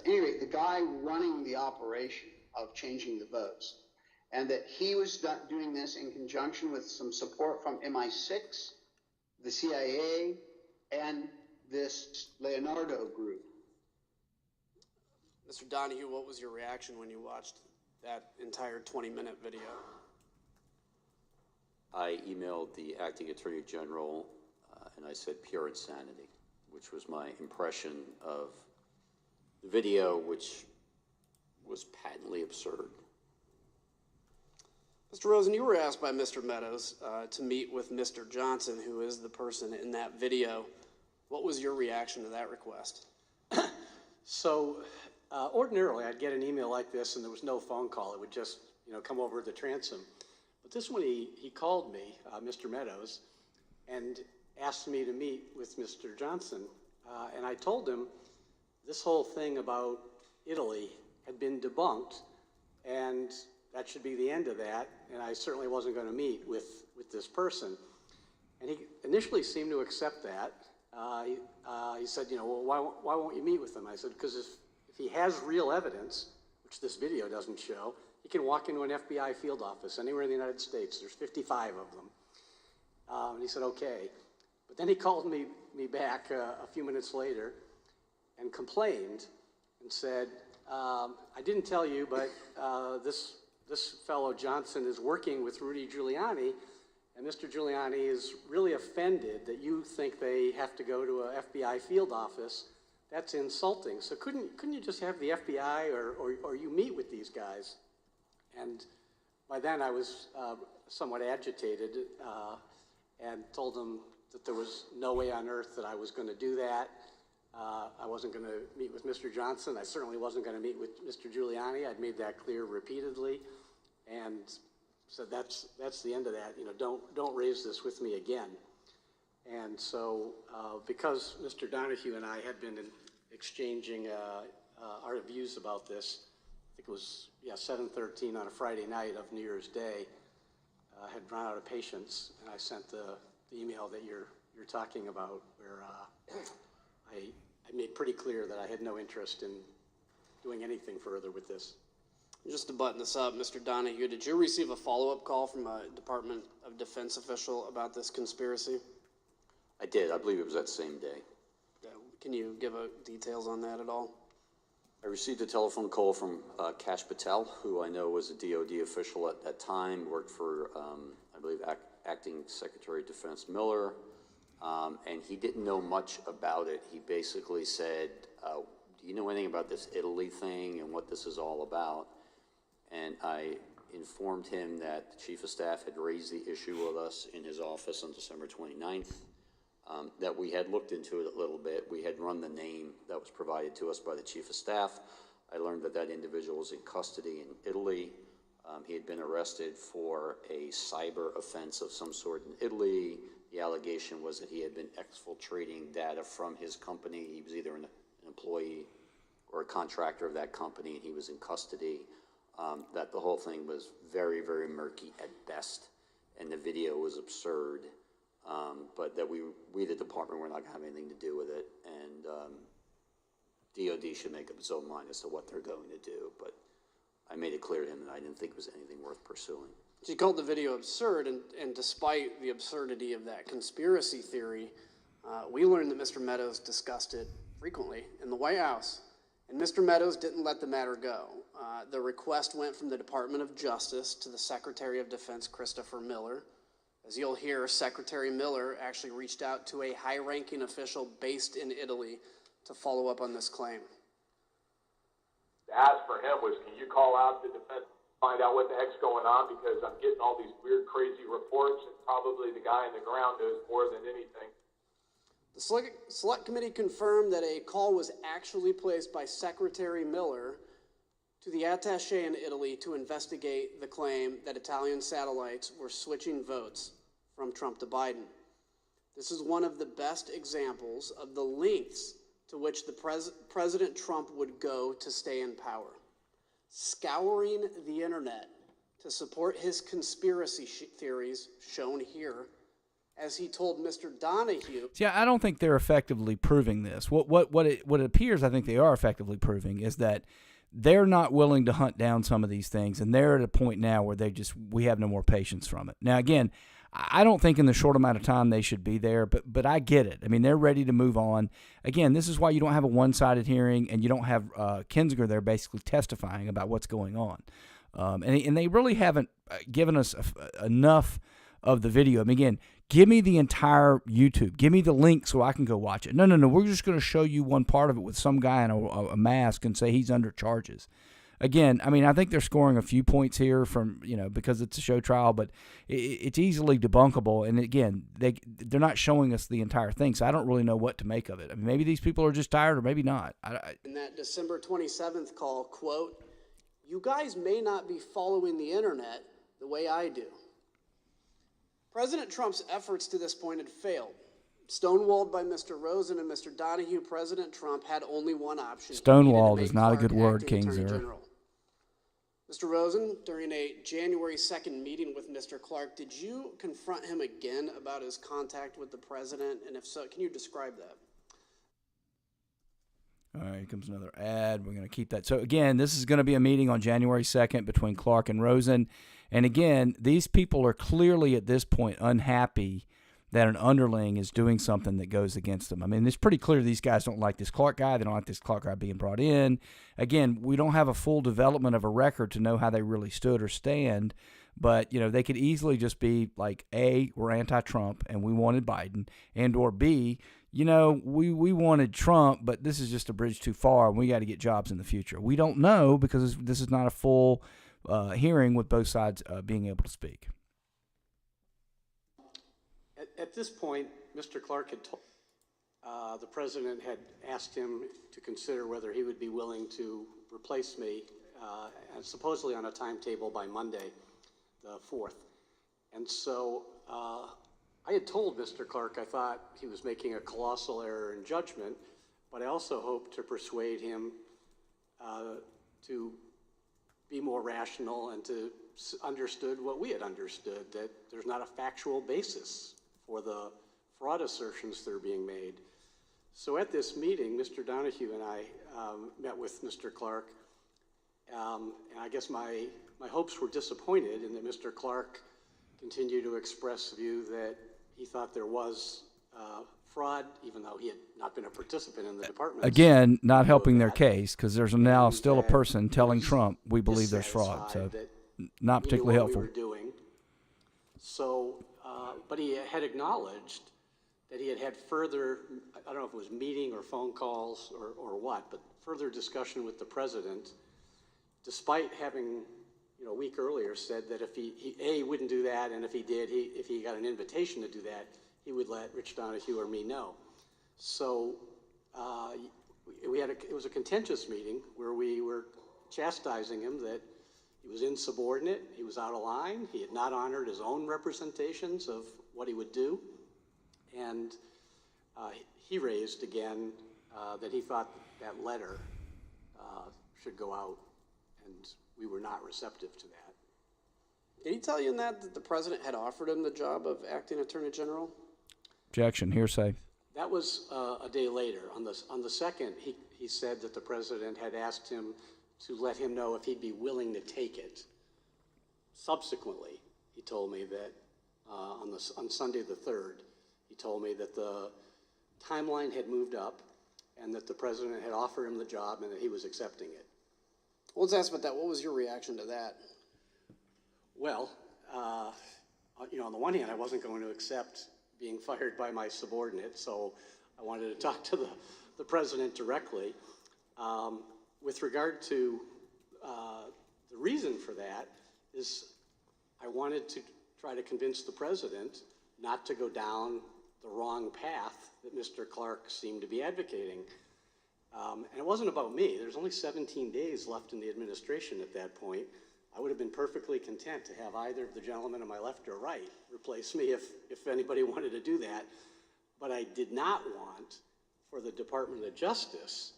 S11: anyway, the guy running the operation of changing the votes. And that he was doing this in conjunction with some support from MI6, the CIA, and this Leonardo group.
S9: Mr. Donahue, what was your reaction when you watched that entire 20-minute video?
S17: I emailed the acting attorney general and I said pure insanity, which was my impression of the video, which was patently absurd.
S9: Mr. Rosen, you were asked by Mr. Meadows to meet with Mr. Johnson, who is the person in that video. What was your reaction to that request?
S3: So ordinarily I'd get an email like this and there was no phone call. It would just come over the transom. But this one he called me, Mr. Meadows, and asked me to meet with Mr. Johnson. And I told him this whole thing about Italy had been debunked and that should be the end of that, and I certainly wasn't going to meet with this person. And he initially seemed to accept that. He said, well, why won't you meet with him? I said, because if he has real evidence, which this video doesn't show, he can walk into an FBI field office anywhere in the United States. There's 55 of them. And he said, okay. But then he called me back a few minutes later and complained and said, I didn't tell you, but this fellow Johnson is working with Rudy Giuliani, and Mr. Giuliani is really offended that you think they have to go to a FBI field office. That's insulting. So couldn't you just have the FBI or you meet with these guys? And by then I was somewhat agitated and told him that there was no way on earth that I was going to do that. I wasn't going to meet with Mr. Johnson. I certainly wasn't going to meet with Mr. Giuliani. I'd made that clear repeatedly, and said that's the end of that. Don't raise this with me again. And so, because Mr. Donahue and I had been exchanging our views about this, I think it was 7:13 on a Friday night of New Year's Day. I had run out of patience, and I sent the email that you're talking about, where I made pretty clear that I had no interest in doing anything further with this.
S9: Just to button this up, Mr. Donahue, did you receive a follow-up call from a Department of Defense official about this conspiracy?
S17: I did. I believe it was that same day.
S9: Can you give details on that at all?
S17: I received a telephone call from Kash Patel, who I know was a DOD official at that time, worked for, I believe, Acting Secretary of Defense Miller, and he didn't know much about it. He basically said, do you know anything about this Italy thing and what this is all about? And I informed him that the Chief of Staff had raised the issue with us in his office on December 29th, that we had looked into it a little bit. We had run the name that was provided to us by the Chief of Staff. I learned that that individual was in custody in Italy. He had been arrested for a cyber offense of some sort in Italy. The allegation was that he had been exfiltrating data from his company. He was either an employee or a contractor of that company, and he was in custody. That the whole thing was very, very murky at best, and the video was absurd. But that we the department, we're not gonna have anything to do with it, and DOD should make up its own mind as to what they're going to do. But I made it clear to him that I didn't think it was anything worth pursuing.
S9: She called the video absurd, and despite the absurdity of that conspiracy theory, we learned that Mr. Meadows discussed it frequently in the White House, and Mr. Meadows didn't let the matter go. The request went from the Department of Justice to the Secretary of Defense, Christopher Miller. As you'll hear, Secretary Miller actually reached out to a high-ranking official based in Italy to follow up on this claim.
S15: The ask for him was, can you call out the defense, find out what the heck's going on, because I'm getting all these weird, crazy reports, and probably the guy on the ground knows more than anything.
S9: The Select Committee confirmed that a call was actually placed by Secretary Miller to the attaché in Italy to investigate the claim that Italian satellites were switching votes from Trump to Biden. This is one of the best examples of the lengths to which the President Trump would go to stay in power, scouring the internet to support his conspiracy theories shown here, as he told Mr. Donahue.
S1: See, I don't think they're effectively proving this. What it appears, I think they are effectively proving, is that they're not willing to hunt down some of these things, and they're at a point now where we have no more patience from it. Now, again, I don't think in the short amount of time they should be there, but I get it. I mean, they're ready to move on. Again, this is why you don't have a one-sided hearing, and you don't have Kinzinger there basically testifying about what's going on. And they really haven't given us enough of the video. I mean, again, give me the entire YouTube. Give me the link so I can go watch it. No. We're just going to show you one part of it with some guy in a mask and say he's under charges. Again, I mean, I think they're scoring a few points here from, because it's a show trial, but it's easily debunkable. And again, they're not showing us the entire thing, so I don't really know what to make of it. I mean, maybe these people are just tired, or maybe not.
S9: In that December 27th call, quote, "You guys may not be following the internet the way I do." President Trump's efforts to this point had failed. Stonewalled by Mr. Rosen and Mr. Donahue, President Trump had only one option.
S1: Stonewalled is not a good word, Kinzinger.
S9: Mr. Rosen, during a January 2nd meeting with Mr. Clark, did you confront him again about his contact with the president? And if so, can you describe that?
S1: All right, here comes another ad. We're going to keep that. So, again, this is going to be a meeting on January 2nd between Clark and Rosen. And, again, these people are clearly at this point unhappy that an underling is doing something that goes against them. I mean, it's pretty clear these guys don't like this Clark guy. They don't like this Clark guy being brought in. Again, we don't have a full development of a record to know how they really stood or stand. But, they could easily just be like, A, we're anti-Trump and we wanted Biden, and or B, we wanted Trump, but this is just a bridge too far and we got to get jobs in the future. We don't know because this is not a full hearing with both sides being able to speak.
S3: At this point, Mr. Clark had told the president had asked him to consider whether he would be willing to replace me, and supposedly on a timetable by Monday, the 4th. And so I had told Mr. Clark I thought he was making a colossal error in judgment, but I also hoped to persuade him to be more rational and to understood what we had understood, that there's not a factual basis for the fraud assertions that are being made. So at this meeting, Mr. Donahue and I met with Mr. Clark, and I guess my hopes were disappointed in that Mr. Clark continued to express the view that he thought there was fraud, even though he had not been a participant in the department.
S1: Again, not helping their case, because there's now still a person telling Trump we believe there's fraud. So not particularly helpful.
S3: We were doing. So, but he had acknowledged that he had further, I don't know if it was meeting or phone calls or what, but further discussion with the president, despite having, a week earlier said that if he wouldn't do that, and if he did, if he got an invitation to do that, he would let Rich Donahue or me know. So it was a contentious meeting where we were chastising him that he was insubordinate, he was out of line, he had not honored his own representations of what he would do, and he raised again that he thought that letter should go out, and we were not receptive to that.
S9: Did he tell you in that the president had offered him the job of acting attorney general?
S1: Objection, hearsay.
S3: That was a day later. On the second, he said that the president had asked him to let him know if he'd be willing to take it. Subsequently, he told me that on Sunday the 3rd, he told me that the timeline had moved up and that the president had offered him the job and that he was accepting it.
S9: Well, let's ask about that. What was your reaction to that?
S3: Well, on the one hand, I wasn't going to accept being fired by my subordinate, so I wanted to talk to the president directly. With regard to the reason for that is I wanted to try to convince the president not to go down the wrong path that Mr. Clark seemed to be advocating. And it wasn't about me. There's only 17 days left in the administration at that point. I would have been perfectly content to have either of the gentlemen on my left or right replace me if anybody wanted to do that. But I did not want for the Department of Justice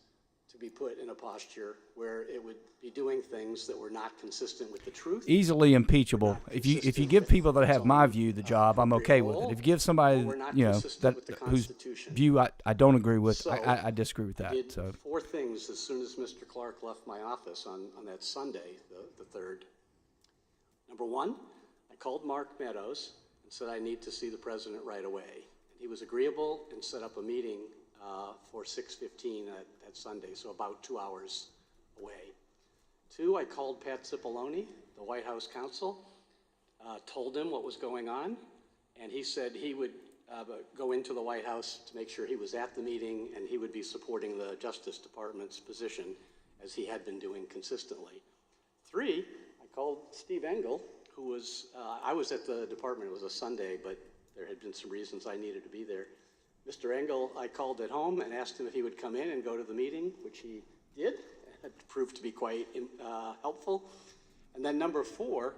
S3: to be put in a posture where it would be doing things that were not consistent with the truth.
S1: Easily impeachable. If you give people that have my view the job, I'm okay with it. If you give somebody whose view I don't agree with,
S3: So,
S1: I disagree with that.
S3: I did
S1: So
S3: 4 things as soon as Mr. Clark left my office on that Sunday, the 3rd. Number 1, I called Mark Meadows and said I need to see the president right away. And he was agreeable and set up a meeting for 6:15 that Sunday, so about 2 hours away. 2, I called Pat Cipollone, the White House counsel, told him what was going on, and he said he would go into the White House to make sure he was at the meeting and he would be supporting the Justice Department's position as he had been doing consistently. 3, I called Steve Engel, who was, I was at the department, it was a Sunday, but there had been some reasons I needed to be there. Mr. Engel, I called at home and asked him if he would come in and go to the meeting, which he did. It proved to be quite helpful. And then number 4,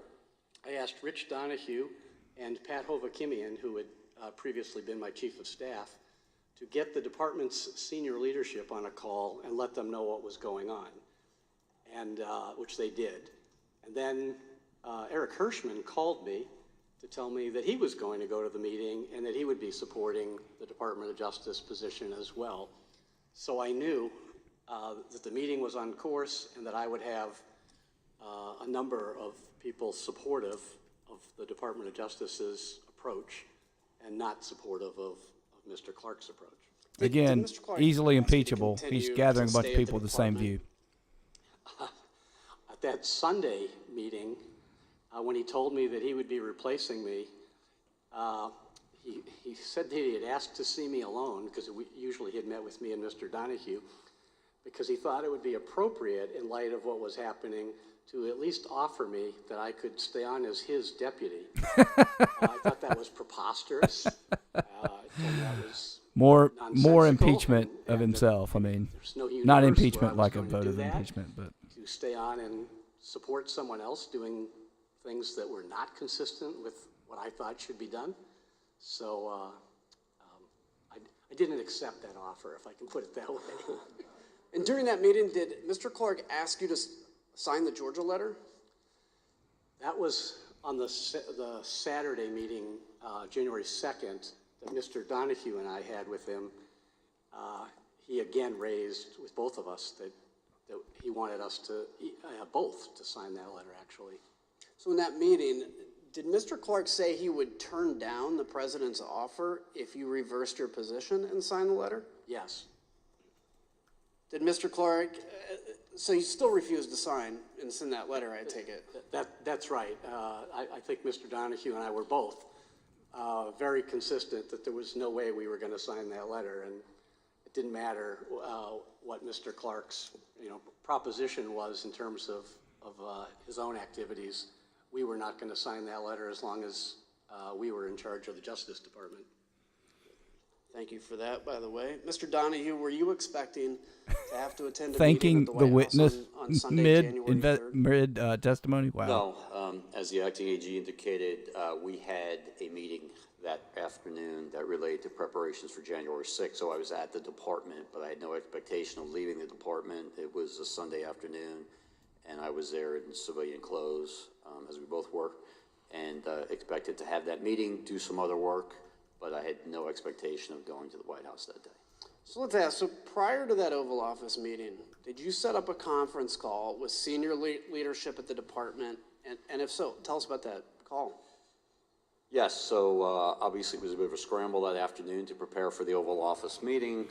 S3: I asked Rich Donahue and Pat Hovakimian, who had previously been my chief of staff, to get the department's senior leadership on a call and let them know what was going on, and which they did. And then Eric Hirschman called me to tell me that he was going to go to the meeting and that he would be supporting the Department of Justice position as well. So I knew that the meeting was on course and that I would have a number of people supportive of the Department of Justice's approach and not supportive of Mr. Clark's approach.
S1: again, easily impeachable. He's gathering a bunch of people with the same view.
S3: At that Sunday meeting, when he told me that he would be replacing me, he said that he had asked to see me alone, because usually he had met with me and Mr. Donahue, because he thought it would be appropriate in light of what was happening to at least offer me that I could stay on as his deputy. I thought that was preposterous. That was
S1: More
S3: nonsensical,
S1: impeachment of himself. I mean,
S3: no
S1: not
S3: universe
S1: impeachment
S3: where I was
S1: like a
S3: going to
S1: vote
S3: do
S1: of
S3: that,
S1: impeachment, but
S3: to stay on and support someone else doing things that were not consistent with what I thought should be done. So I didn't accept that offer, if I can put it that way.
S9: And during that meeting, did Mr. Clark ask you to sign the Georgia letter?
S3: That was on the Saturday meeting, January 2nd, that Mr. Donahue and I had with him. He again raised with both of us that he wanted us to, both to sign that letter, actually.
S9: So in that meeting, did Mr. Clark say he would turn down the president's offer if you reversed your position and signed the letter?
S3: Yes.
S9: Did Mr. Clark, so you still refused to sign and send that letter, I take it?
S3: That's right. I think Mr. Donahue and I were both very consistent that there was no way we were going to sign that letter, and it didn't matter what Mr. Clark's proposition was in terms of his own activities. We were not going to sign that letter as long as we were in charge of the Justice Department.
S9: Thank you for that, by the way. Mr. Donahue, were you expecting to have to attend a
S1: Thanking
S9: meeting at the
S1: the
S9: White House
S1: witness
S9: on Sunday, January 3rd?
S1: mid testimony? Wow.
S17: No, as the acting AG indicated, we had a meeting that afternoon that related to preparations for January 6th. So I was at the department, but I had no expectation of leaving the department. It was a Sunday afternoon, and I was there in civilian clothes, as we both were, and expected to have that meeting, do some other work, but I had no expectation of going to the White House that day.
S9: So let's ask, so prior to that Oval Office meeting, did you set up a conference call with senior leadership at the department? And if so, tell us about that call.
S17: Yes, so obviously it was a bit of a scramble that afternoon to prepare for the Oval Office meeting.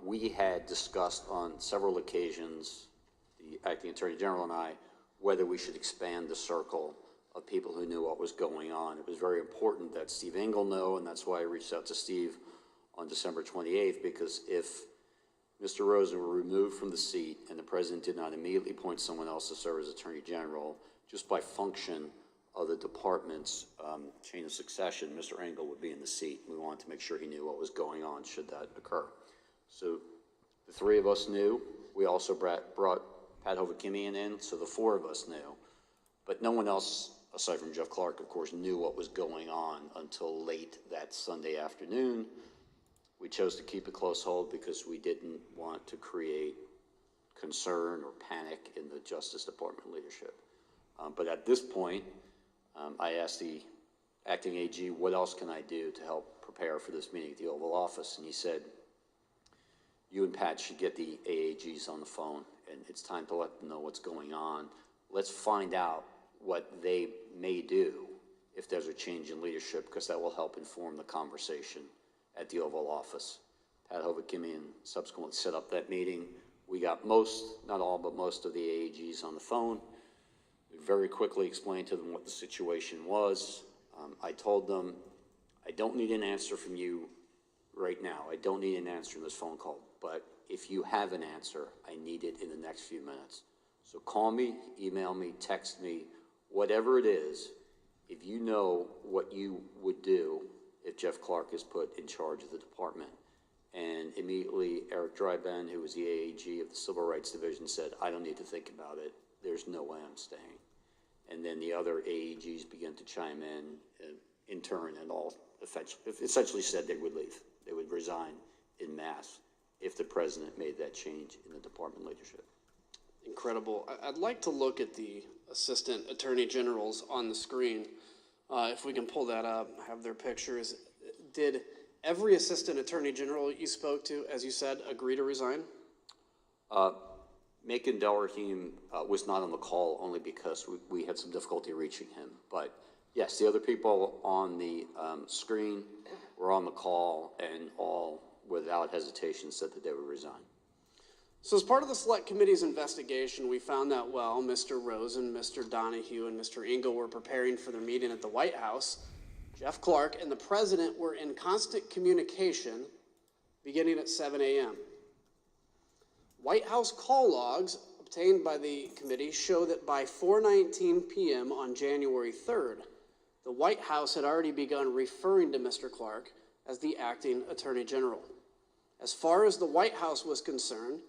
S17: We had discussed on several occasions, the acting Attorney General and I, whether we should expand the circle of people who knew what was going on. It was very important that Steve Engel know, and that's why I reached out to Steve on December 28th, because if Mr. Rosen were removed from the seat and the president did not immediately appoint someone else to serve as Attorney General, just by function of the department's chain of succession, Mr. Engel would be in the seat. We wanted to make sure he knew what was going on should that occur. So the three of us knew. We also brought Pat Hovakimian in, so the four of us knew. But no one else, aside from Jeff Clark, of course, knew what was going on until late that Sunday afternoon. We chose to keep a close hold because we didn't want to create concern or panic in the Justice Department leadership. But at this point, I asked the acting AG, what else can I do to help prepare for this meeting at the Oval Office? And he said, you and Pat should get the AAGs on the phone, and it's time to let them know what's going on. Let's find out what they may do if there's a change in leadership, because that will help inform the conversation at the Oval Office. Pat Hovakimian subsequently set up that meeting. We got most, not all, but most of the AAGs on the phone. We very quickly explained to them what the situation was. I told them, I don't need an answer from you right now. I don't need an answer in this phone call, but if you have an answer, I need it in the next few minutes. So call me, email me, text me, whatever it is, if you know what you would do if Jeff Clark is put in charge of the department. And immediately Eric Dryben, who was the AAG of the Civil Rights Division, said, I don't need to think about it. There's no way I'm staying. And then the other AAGs began to chime in turn, and all essentially said they would leave. They would resign en masse if the president made that change in the department leadership.
S9: Incredible. I'd like to look at the assistant attorney generals on the screen. If we can pull that up, have their pictures. Did every assistant attorney general you spoke to, as you said, agree to resign?
S17: Macon Delrahim was not on the call only because we had some difficulty reaching him. But yes, the other people on the screen were on the call, and all, without hesitation, said that they would resign.
S9: So as part of the Select Committee's investigation, we found that while Mr. Rosen, Mr. Donahue, and Mr. Engel were preparing for their meeting at the White House, Jeff Clark and the president were in constant communication beginning at 7 a.m. White House call logs obtained by the committee show that by 4:19 p.m. on January 3rd, the White House had already begun referring to Mr. Clark as the acting attorney general. As far as the White House was concerned,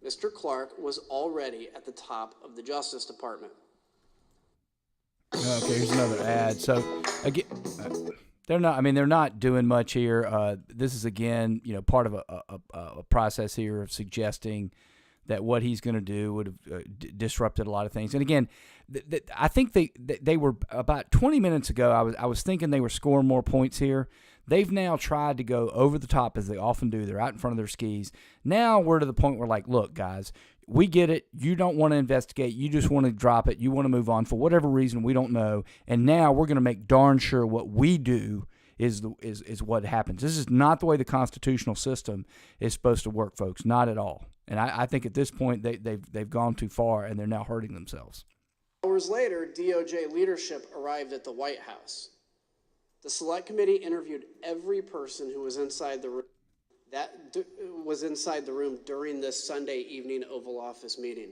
S9: Mr. Clark was already at the top of the Justice Department.
S1: Okay, here's another ad. So again, they're not doing much here. This is again, part of a process here of suggesting that what he's going to do would have disrupted a lot of things. And again, I think they were about 20 minutes ago. I was thinking they were scoring more points here. They've now tried to go over the top, as they often do. They're out in front of their skis. Now we're to the point where, like, look, guys, we get it. You don't want to investigate. You just want to drop it. You want to move on for whatever reason we don't know. And now we're going to make darn sure what we do is what happens. This is not the way the constitutional system is supposed to work, folks. Not at all. And I think at this point they've gone too far, and they're now hurting themselves.
S9: Hours later, DOJ leadership arrived at the White House. The Select Committee interviewed every person who was inside the room during this Sunday evening Oval Office meeting.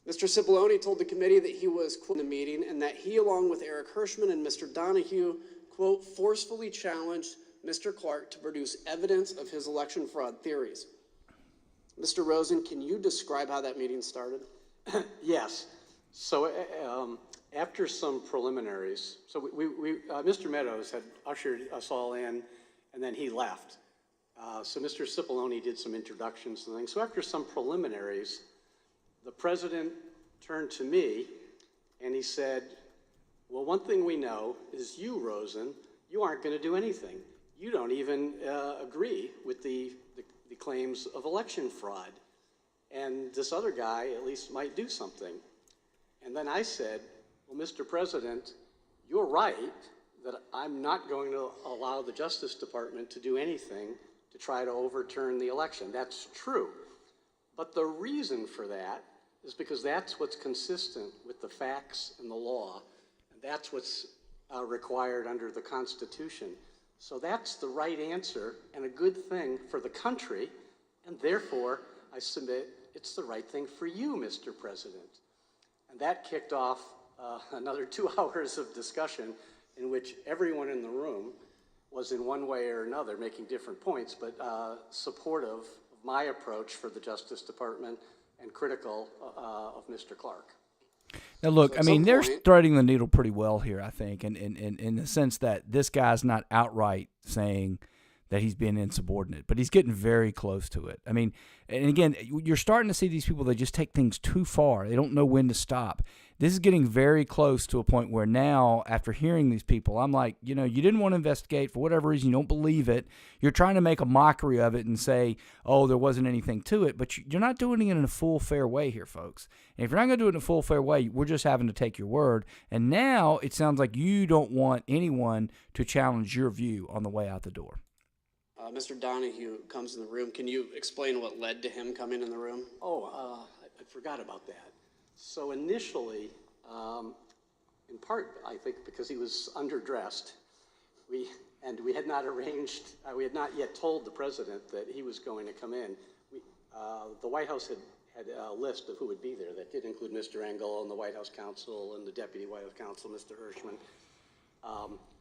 S9: Mr. Cipollone told the committee that he was in the meeting and that he, along with Eric Hirschman and Mr. Donahue, quote, forcefully challenged Mr. Clark to produce evidence of his election fraud theories. Mr. Rosen, can you describe how that meeting started?
S3: Yes. So after some preliminaries, so Mr. Meadows had ushered us all in, and then he left. So Mr. Cipollone did some introductions and things. So after some preliminaries, the president turned to me and he said, well, one thing we know is you, Rosen, you aren't going to do anything. You don't even agree with the claims of election fraud. And this other guy at least might do something. And then I said, well, Mr. President, you're right that I'm not going to allow the Justice Department to do anything to try to overturn the election. That's true. But the reason for that is because that's what's consistent with the facts and the law. And that's what's required under the Constitution. So that's the right answer and a good thing for the country. And therefore, I submit it's the right thing for you, Mr. President. And that kicked off another 2 hours of discussion in which everyone in the room was in one way or another making different points, but supportive of my approach for the Justice Department and critical of Mr. Clark.
S1: Now, look, I mean, they're threading the needle pretty well here, I think, in the sense that this guy's not outright saying that he's being insubordinate, but he's getting very close to it. I mean, and again, you're starting to see these people, they just take things too far. They don't know when to stop. This is getting very close to a point where now, after hearing these people, I'm like, you know, you didn't want to investigate for whatever reason. You don't believe it. You're trying to make a mockery of it and say, oh, there wasn't anything to it. But you're not doing it in a full, fair way here, folks. And if you're not going to do it in a full, fair way, we're just having to take your word. And now it sounds like you don't want anyone to challenge your view on the way out the door.
S9: Mr. Donahue comes in the room. Can you explain what led to him coming in the room?
S3: Oh, I forgot about that. So initially, in part, I think because he was underdressed, we had not arranged, we had not yet told the president that he was going to come in. The White House had a list of who would be there. That did include Mr. Engel and the White House counsel and the Deputy White House counsel, Mr. Hirschman.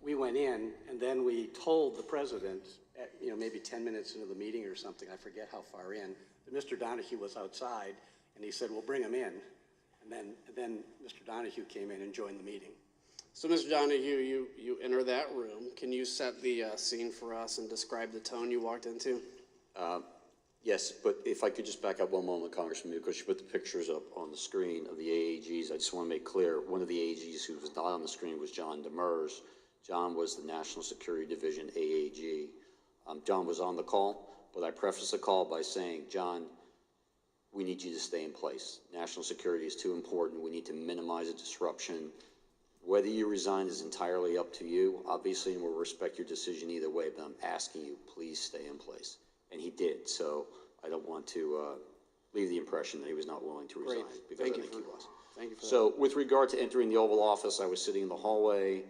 S3: We went in, and then we told the president, at, maybe 10 minutes into the meeting or something, I forget how far in, that Mr. Donahue was outside, and he said, well, bring him in. And then Mr. Donahue came in and joined the meeting.
S9: So, Mr. Donahue, you enter that room. Can you set the scene for us and describe the tone you walked into?
S17: Yes, but if I could just back up one moment, Congressman, because you put the pictures up on the screen of the AAGs. I just want to make clear, one of the AAGs who was not on the screen was John Demers. John was the National Security Division AAG. John was on the call, but I prefaced the call by saying, John, we need you to stay in place. National security is too important. We need to minimize the disruption. Whether you resign is entirely up to you, obviously, and we'll respect your decision either way, but I'm asking you, please stay in place. And he did, so I don't want to leave the impression that he was not willing to resign, because I think he was.
S9: Thank you for
S17: So with regard to entering the Oval Office, I was sitting in the hallway.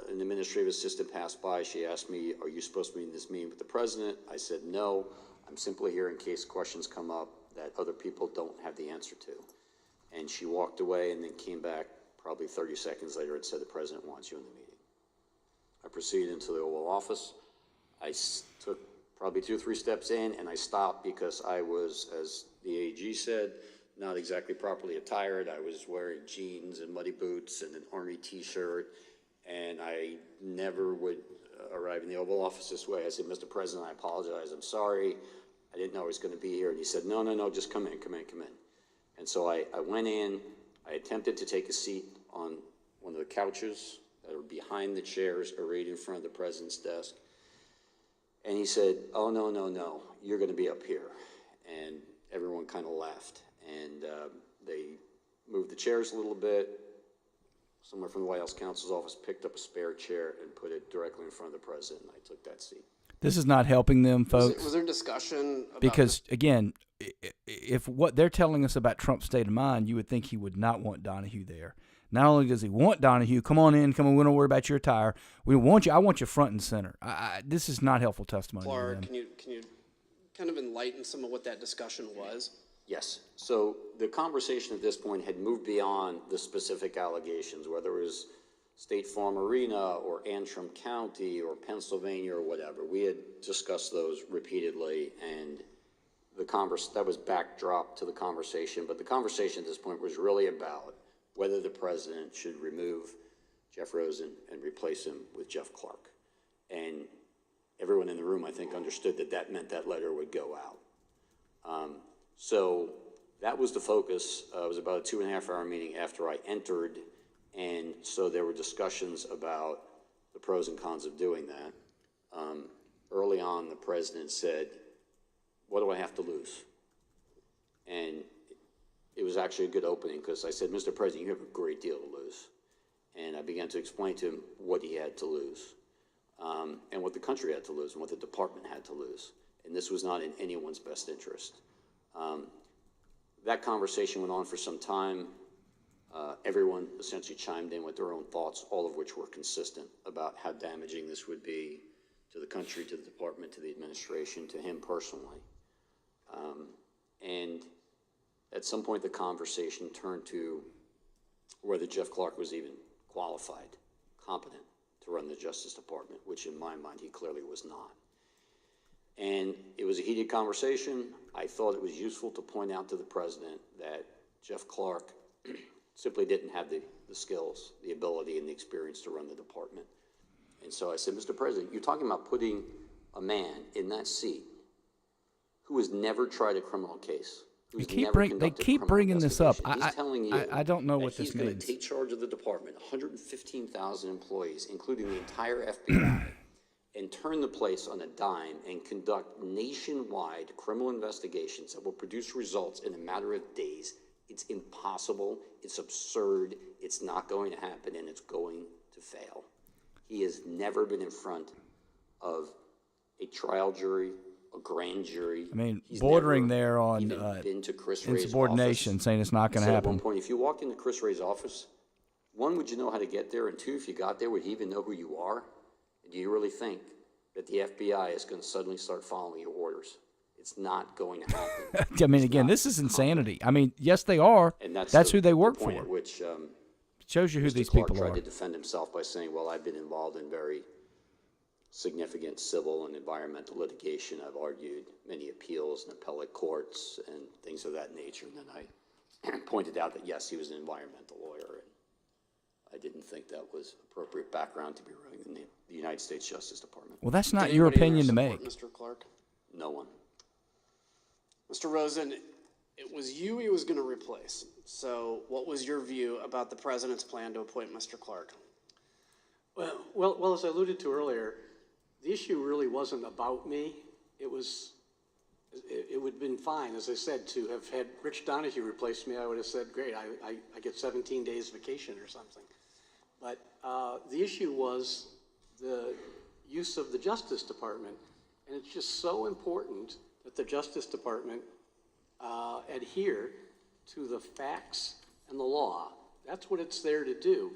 S17: An administrative assistant passed by. She asked me, are you supposed to be in this meeting with the president? I said, no. I'm simply here in case questions come up that other people don't have the answer to. And she walked away and then came back probably 30 seconds later and said, the president wants you in the meeting. I proceeded into the Oval Office. I took probably 2 or 3 steps in, and I stopped because I was, as the AG said, not exactly properly attired. I was wearing jeans and muddy boots and an Army t-shirt, and I never would arrive in the Oval Office this way. I said, Mr. President, I apologize. I'm sorry. I didn't know I was going to be here. And he said, no, just come in. And so I went in. I attempted to take a seat on one of the couches that are behind the chairs arrayed in front of the president's desk. And he said, oh, no, you're going to be up here. And everyone kind of laughed. And they moved the chairs a little bit. Someone from the White House counsel's office picked up a spare chair and put it directly in front of the president, and I took that seat.
S1: This is not helping them, folks.
S9: Was there discussion about
S1: because, again, if what they're telling us about Trump's state of mind, you would think he would not want Donahue there. Not only does he want Donahue, come on, we don't worry about your attire. We want you. I want you front and center. This is not helpful testimony.
S9: Clark, can you kind of enlighten some of what that discussion was?
S17: Yes. So the conversation at this point had moved beyond the specific allegations, whether it was State Farm Arena or Antrim County or Pennsylvania or whatever. We had discussed those repeatedly, and that was backdrop to the conversation, but the conversation at this point was really about whether the president should remove Jeff Rosen and replace him with Jeff Clark. And everyone in the room, I think, understood that that meant that letter would go out. So that was the focus. It was about a 2.5-hour meeting after I entered, and so there were discussions about the pros and cons of doing that. Early on, the president said, "What do I have to lose?" And it was actually a good opening, because I said, "Mr. President, you have a great deal to lose." And I began to explain to him what he had to lose, and what the country had to lose, and what the department had to lose. And this was not in anyone's best interest. That conversation went on for some time. Everyone essentially chimed in with their own thoughts, all of which were consistent about how damaging this would be to the country, to the department, to the administration, to him personally. And at some point, the conversation turned to whether Jeff Clark was even qualified, competent to run the Justice Department, which in my mind, he clearly was not. And it was a heated conversation. I thought it was useful to point out to the president that Jeff Clark simply didn't have the skills, the ability, and the experience to run the department. And so I said, "Mr. President, you're talking about putting a man in that seat who has never tried a criminal case. They
S1: keep bringing this up.
S17: He's telling you
S1: I don't know what this means.
S17: He's going to take charge of the department, 115,000 employees, including the entire FBI, and turn the place on a dime and conduct nationwide criminal investigations that will produce results in a matter of days. It's impossible. It's absurd. It's not going to happen, and it's going to fail." He has never been in front of a trial jury, a grand jury.
S1: I mean,
S17: He's
S1: bordering
S17: never
S1: there on
S17: been to Chris Wray's
S1: insubordination,
S17: office.
S1: saying it's not going to
S17: So
S1: happen.
S17: at one point, if you walked into Chris Wray's office, one, would you know how to get there? And two, if you got there, would he even know who you are? Do you really think that the FBI is going to suddenly start following your orders? It's not going to happen.
S1: I mean, again, this is insanity. I mean, yes, they are.
S17: And
S1: that's who they work
S17: the point
S1: for.
S17: At which
S1: shows you who
S17: Mr.
S1: these
S17: Clark
S1: people
S17: tried
S1: are.
S17: to defend himself by saying, "Well, I've been involved in very significant civil and environmental litigation. I've argued many appeals in appellate courts and things of that nature." And then I pointed out that, yes, he was an environmental lawyer, and I didn't think that was appropriate background to be running the United States Justice Department.
S1: Well, that's not your opinion to make.
S9: Mr. Clark?
S17: No one.
S9: Mr. Rosen, it was you he was going to replace. So what was your view about the president's plan to appoint Mr. Clark?
S3: Well, as I alluded to earlier, the issue really wasn't about me. It would have been fine, as I said, to have had Rich Donahue replace me. I would have said, great, I get 17 days vacation or something. But the issue was the use of the Justice Department. And it's just so important that the Justice Department adhere to the facts and the law. That's what it's there to do.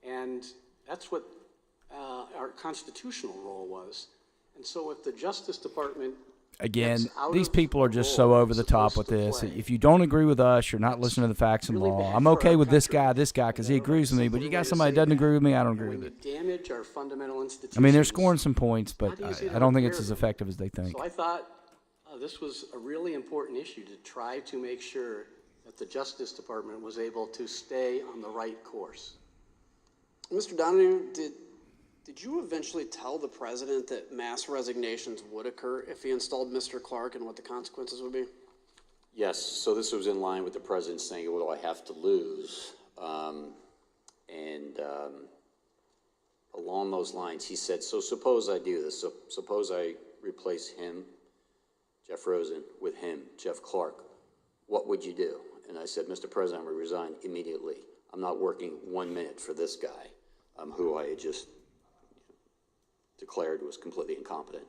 S3: And that's what our constitutional role was. And so if the Justice Department
S1: Again, these people are just so over the top with this. If you don't agree with us, you're not listening to the facts and law. I'm okay with this guy, because he agrees with me. But you got somebody that doesn't agree with me, I don't agree with it.
S3: Damage our fundamental institutions.
S1: I mean, they're scoring some points, but I don't think it's as effective as they think.
S3: So I thought this was a really important issue to try to make sure that the Justice Department was able to stay on the right course.
S9: Mr. Donahue, did you eventually tell the president that mass resignations would occur if he installed Mr. Clark, and what the consequences would be?
S17: Yes, so this was in line with the president saying, "What do I have to lose?" Along those lines, he said, "So suppose I do this. So suppose I replace him, Jeff Rosen, with him, Jeff Clark. What would you do?" And I said, "Mr. President, I'm going to resign immediately. I'm not working 1 minute for this guy, who I had just declared was completely incompetent."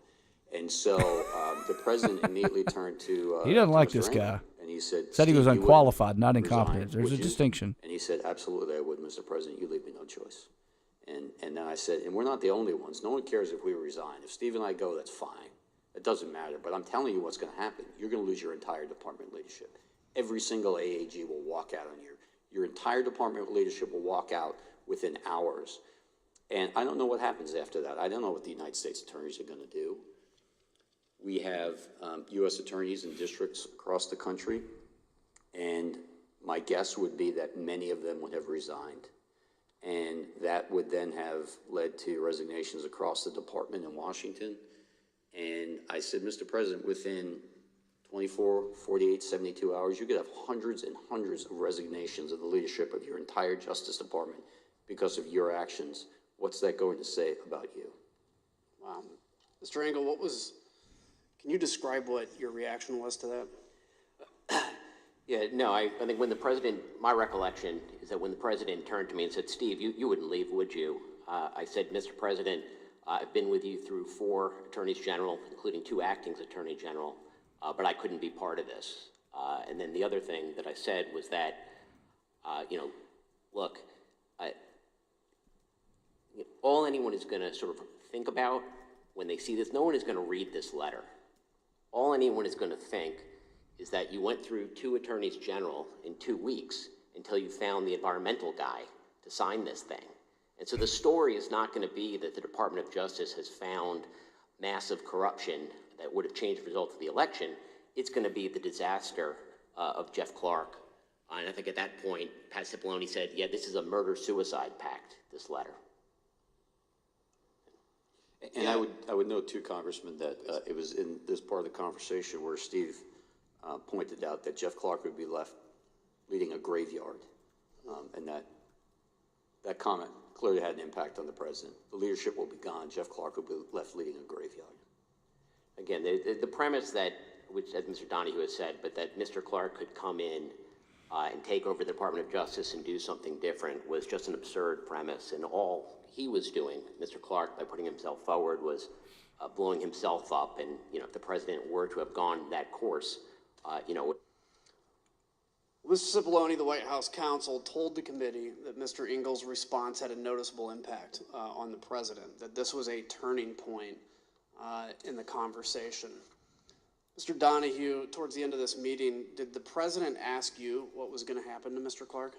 S17: And so the president immediately turned to
S1: he doesn't like
S17: Mr.
S1: this
S17: Engel,
S1: guy.
S17: and he said,
S1: Said he was
S17: "Steve, you
S1: unqualified, not
S17: wouldn't
S1: incompetent.
S17: resign,
S1: There's
S17: would
S1: a
S17: you?"
S1: distinction.
S17: And he said, "Absolutely, I would, Mr. President. You leave me no choice." And then I said, "And we're not the only ones. No one cares if we resign. If Steve and I go, that's fine. It doesn't matter. But I'm telling you what's going to happen. You're going to lose your entire department leadership. Every single AAG will walk out on you. Your entire department leadership will walk out within hours. And I don't know what happens after that. I don't know what the United States attorneys are going to do. We have U.S. attorneys in districts across the country, and my guess would be that many of them would have resigned. And that would then have led to resignations across the department in Washington. And I said, Mr. President, within 24, 48, 72 hours, you could have hundreds and hundreds of resignations of the leadership of your entire Justice Department because of your actions. What's that going to say about you?
S9: Wow. Mr. Engel, can you describe what your reaction was to that?
S18: Yeah, no, I think when the president, my recollection is that when the president turned to me and said, Steve, you wouldn't leave, would you? I said, Mr. President, I've been with you through 4 attorneys general, including 2 acting attorney general, but I couldn't be part of this. And then the other thing that I said was that, look, all anyone is going to sort of think about when they see this, no one is going to read this letter. All anyone is going to think is that you went through 2 attorneys general in 2 weeks until you found the environmental guy to sign this thing. And so the story is not going to be that the Department of Justice has found massive corruption that would have changed the result of the election. It's going to be the disaster of Jeff Clark. And I think at that point, Pat Cipollone said, yeah, this is a murder-suicide pact, this letter.
S17: And I would note too, Congressman, that it was in this part of the conversation where Steve pointed out that Jeff Clark would be left leading a graveyard, and that comment clearly had an impact on the president. The leadership will be gone. Jeff Clark will be left leading a graveyard.
S18: Again, the premise that, which as Mr. Donahue has said, but that Mr. Clark could come in and take over the Department of Justice and do something different was just an absurd premise. And all he was doing, Mr. Clark, by putting himself forward, was blowing himself up. And if the president were to have gone that course,
S9: Mr. Cipollone, the White House counsel, told the committee that Mr. Engel's response had a noticeable impact on the president, that this was a turning point in the conversation. Mr. Donahue, towards the end of this meeting, did the president ask you what was going to happen to Mr. Clark?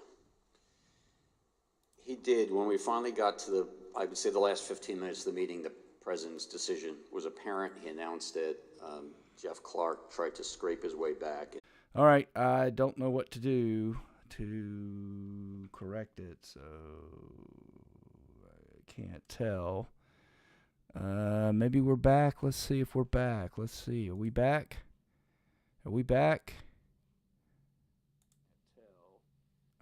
S17: He did. When we finally got to I would say the last 15 minutes of the meeting, the president's decision was apparent. He announced that Jeff Clark tried to scrape his way back.
S1: All right, I don't know what to do to correct it, so I can't tell. Maybe we're back. Let's see if we're back. Let's see. Are we back? Are we back?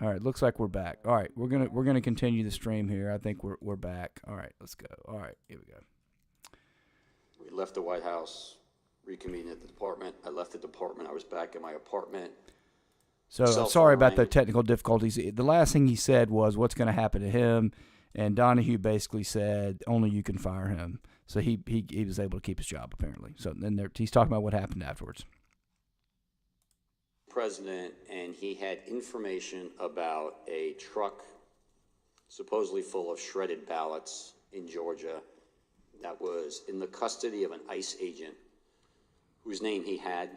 S1: All right, looks like we're back. All right, we're gonna continue the stream here. I think we're back. All right, let's go. All right, here we go.
S17: We left the White House, reconvened at the department. I left the department. I was back in my apartment.
S1: So I'm sorry about the technical difficulties. The last thing he said was what's going to happen to him, and Donahue basically said only you can fire him. So he was able to keep his job apparently. So then he's talking about what happened afterwards.
S17: President, and he had information about a truck supposedly full of shredded ballots in Georgia that was in the custody of an ICE agent whose name he had.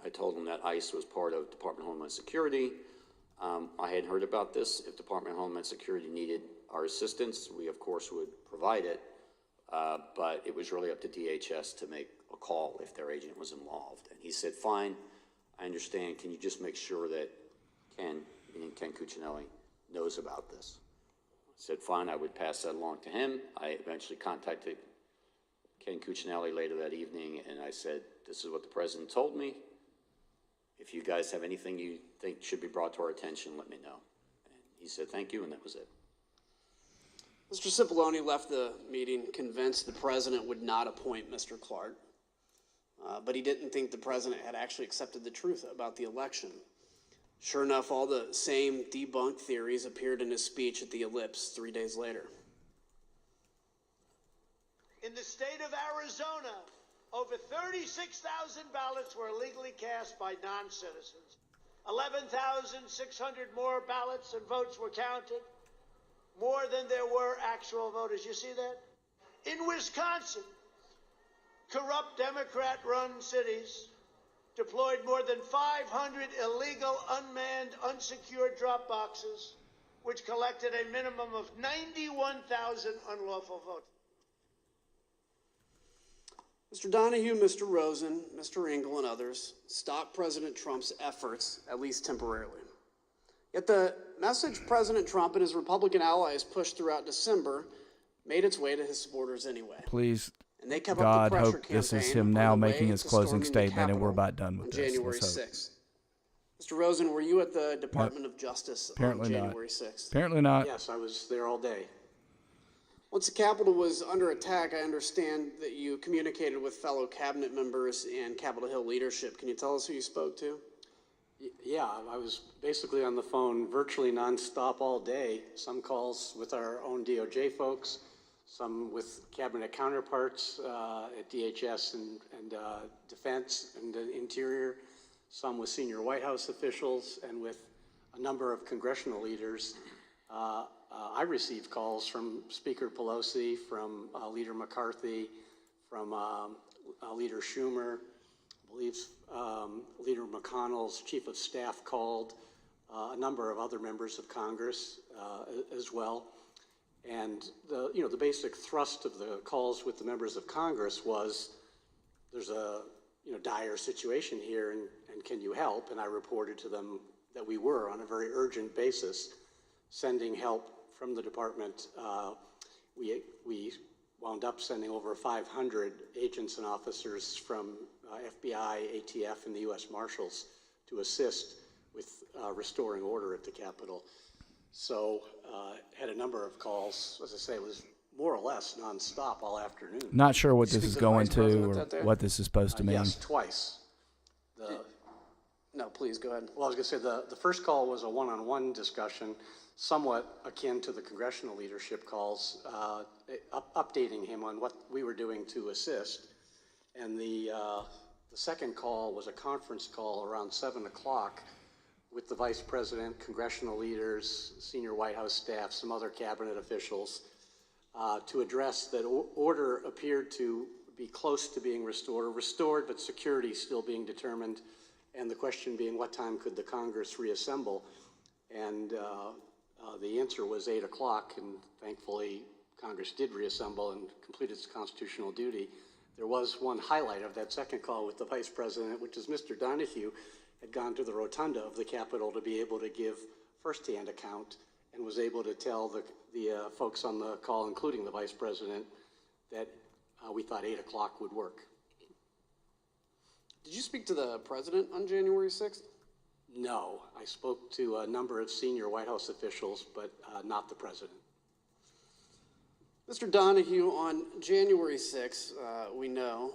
S17: I told him that ICE was part of Department of Homeland Security. I hadn't heard about this. If Department of Homeland Security needed our assistance, we of course would provide it, but it was really up to DHS to make a call if their agent was involved. And he said, fine, I understand. Can you just make sure that Ken Cuccinelli, knows about this? I said, fine, I would pass that along to him. I eventually contacted Ken Cuccinelli later that evening, and I said, this is what the president told me. If you guys have anything you think should be brought to our attention, let me know. And he said, thank you, and that was it.
S9: Mr. Cipollone left the meeting convinced the president would not appoint Mr. Clark, but he didn't think the president had actually accepted the truth about the election. Sure enough, all the same debunked theories appeared in his speech at the Ellipse 3 days later.
S6: In the state of Arizona, over 36,000 ballots were illegally cast by non-citizens. 11,600 more ballots and votes were counted, more than there were actual voters. You see that? In Wisconsin, corrupt Democrat-run cities deployed more than 500 illegal, unmanned, unsecured drop boxes which collected a minimum of 91,000 unlawful votes.
S9: Mr. Donahue, Mr. Rosen, Mr. Engel, and others stopped President Trump's efforts, at least temporarily. Yet the message President Trump and his Republican allies pushed throughout December made its way to his supporters anyway.
S1: Please,
S9: And they kept
S1: God,
S9: up the pressure
S1: hope this is
S9: campaign
S1: him
S9: on
S1: now
S9: the
S1: making
S9: way
S1: his
S9: to
S1: closing
S9: storming the
S1: statement, and we're
S9: Capitol
S1: about done with
S9: on
S1: this.
S9: January
S1: Let's hope.
S9: 6th. Mr. Rosen, were you at the Department of Justice
S1: Apparently
S9: on
S1: not.
S9: January 6th?
S1: Apparently not.
S9: Yes, I was there all day. Once the Capitol was under attack, I understand that you communicated with fellow cabinet members and Capitol Hill leadership. Can you tell us who you spoke to?
S3: Yeah, I was basically on the phone virtually nonstop all day. Some calls with our own DOJ folks, some with cabinet counterparts at DHS and Defense and Interior, some with senior White House officials, and with a number of congressional leaders. I received calls from Speaker Pelosi, from Leader McCarthy, from Leader Schumer. I believe Leader McConnell's chief of staff called, a number of other members of Congress as well. And the basic thrust of the calls with the members of Congress was, there's a dire situation here, and can you help? And I reported to them that we were, on a very urgent basis, sending help from the department. We wound up sending over 500 agents and officers from FBI, ATF, and the U.S. Marshals to assist with restoring order at the Capitol. So had a number of calls. As I say, it was more or less nonstop all afternoon.
S1: Not sure what
S9: Did you
S1: this is
S9: speak the
S1: going
S9: Vice
S1: to
S9: President
S1: or
S9: that day?
S1: what this is supposed to mean.
S3: Yes, twice.
S9: No, please go ahead.
S3: Well, I was going to say the first call was a one-on-one discussion, somewhat akin to the congressional leadership calls, updating him on what we were doing to assist. And the second call was a conference call around 7 o'clock with the Vice President, congressional leaders, senior White House staff, some other cabinet officials, to address that order appeared to be close to being restored, but security still being determined. And the question being, what time could the Congress reassemble? And the answer was 8 o'clock, and thankfully Congress did reassemble and complete its constitutional duty. There was one highlight of that second call with the Vice President, which is Mr. Donahue had gone to the rotunda of the Capitol to be able to give firsthand account, and was able to tell the folks on the call, including the Vice President, that we thought 8 o'clock would work.
S9: Did you speak to the President on January 6th?
S3: No, I spoke to a number of senior White House officials, but not the President.
S9: Mr. Donahue, on January 6th, we know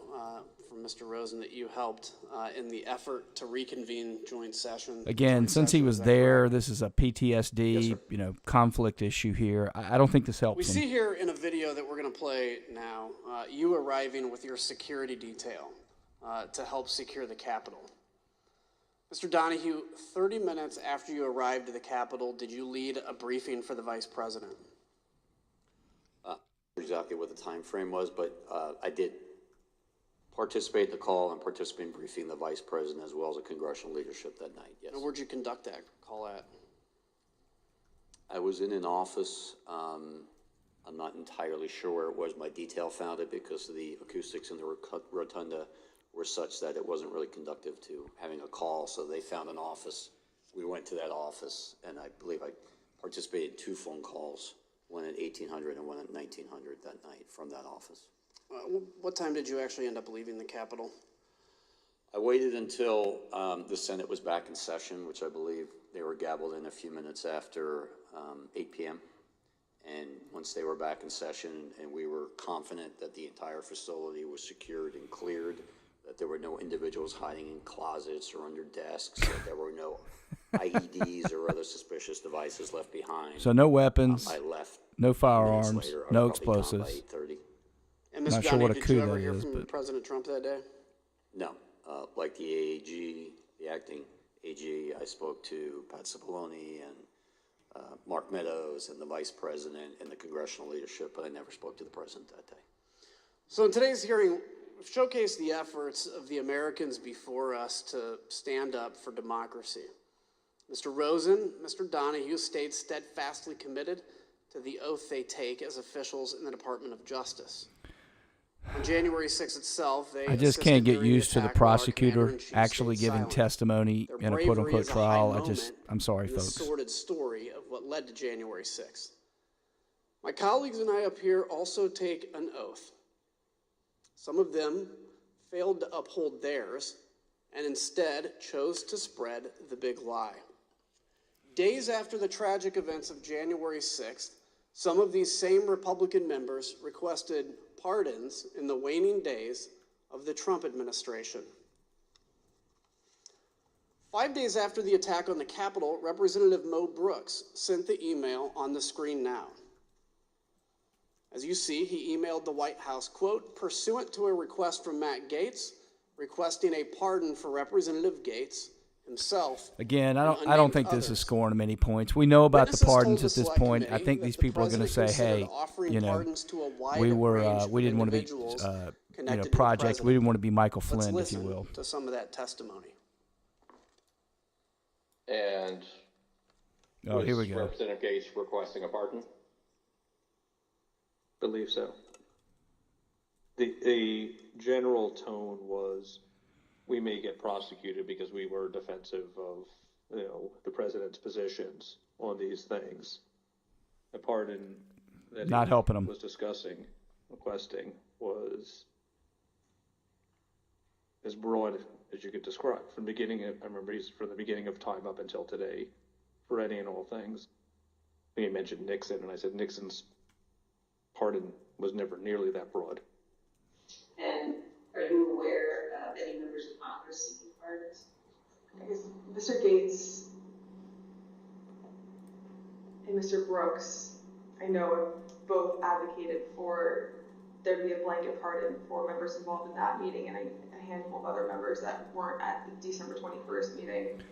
S9: from Mr. Rosen that you helped in the effort to reconvene joint session.
S1: Again, since he was there, this is a PTSD, conflict issue here. I don't think this helps
S9: We
S1: him.
S9: see here in a video that we're going to play now, you arriving with your security detail to help secure the Capitol. Mr. Donahue, 30 minutes after you arrived at the Capitol, did you lead a briefing for the Vice President?
S17: Exactly what the time frame was, but I did participate in the call and participate in briefing the Vice President as well as the congressional leadership that night, yes.
S9: Now, where'd you conduct that call at?
S17: I was in an office. I'm not entirely sure where it was. My detail found it because the acoustics in the rotunda were such that it wasn't really conducive to having a call, so they found an office. We went to that office, and I believe I participated in 2 phone calls, one at 1800 and one at 1900 that night from that office.
S9: What time did you actually end up leaving the Capitol?
S17: I waited until the Senate was back in session, which I believe they were gabbled in a few minutes after 8 p.m. And once they were back in session and we were confident that the entire facility was secured and cleared, that there were no individuals hiding in closets or under desks, that there were no IEDs or other suspicious devices left behind.
S1: So no weapons,
S17: I left
S1: no firearms,
S17: later. I
S1: no
S17: was probably gone by
S1: explosives.
S17: 8:30.
S9: And Mr.
S1: Not sure
S9: Donahue,
S1: what a
S9: did
S1: coup
S9: you ever
S1: that
S9: hear
S1: is,
S9: from
S1: but
S9: President Trump that day?
S17: No, like the AAG, the acting AG, I spoke to Pat Cipollone and Mark Meadows and the Vice President and the congressional leadership, but I never spoke to the President that day.
S9: So in today's hearing, we've showcased the efforts of the Americans before us to stand up for democracy. Mr. Rosen, Mr. Donahue stayed steadfastly committed to the oath they take as officials in the Department of Justice. On January 6th itself, they
S1: I just can't get used to the prosecutor actually giving testimony in a quote-unquote trial. I'm sorry, folks.
S9: The sordid story of what led to January 6th. My colleagues and I up here also take an oath. Some of them failed to uphold theirs and instead chose to spread the big lie. Days after the tragic events of January 6th, some of these same Republican members requested pardons in the waning days of the Trump administration. 5 days after the attack on the Capitol, Representative Mo Brooks sent the email on the screen now. As you see, he emailed the White House, quote, pursuant to a request from Matt Gaetz, requesting a pardon for Representative Gaetz himself.
S1: Again, I don't think this is scoring many points. We know about the pardons at this point. I think these people are going to say, "Hey, you know, we didn't want to be, project. We didn't want to be Michael Flynn, if you will."
S9: To some of that testimony.
S24: And
S1: here we go.
S24: Representative Gaetz requesting a pardon?
S8: Believe so. The general tone was, we may get prosecuted because we were defensive of, the president's positions on these things. The pardon that
S1: not helping him
S8: was requesting was as broad as you could describe from the beginning of time up until today, for any and all things. He mentioned Nixon, and I said Nixon's pardon was never nearly that broad.
S23: And are you aware of any members of Congress seeking pardons? I guess Mr. Gaetz and Mr. Brooks, I know, have both advocated for there to be a blanket pardon for members involved in that meeting, and a handful of other members that weren't at the December 21st meeting.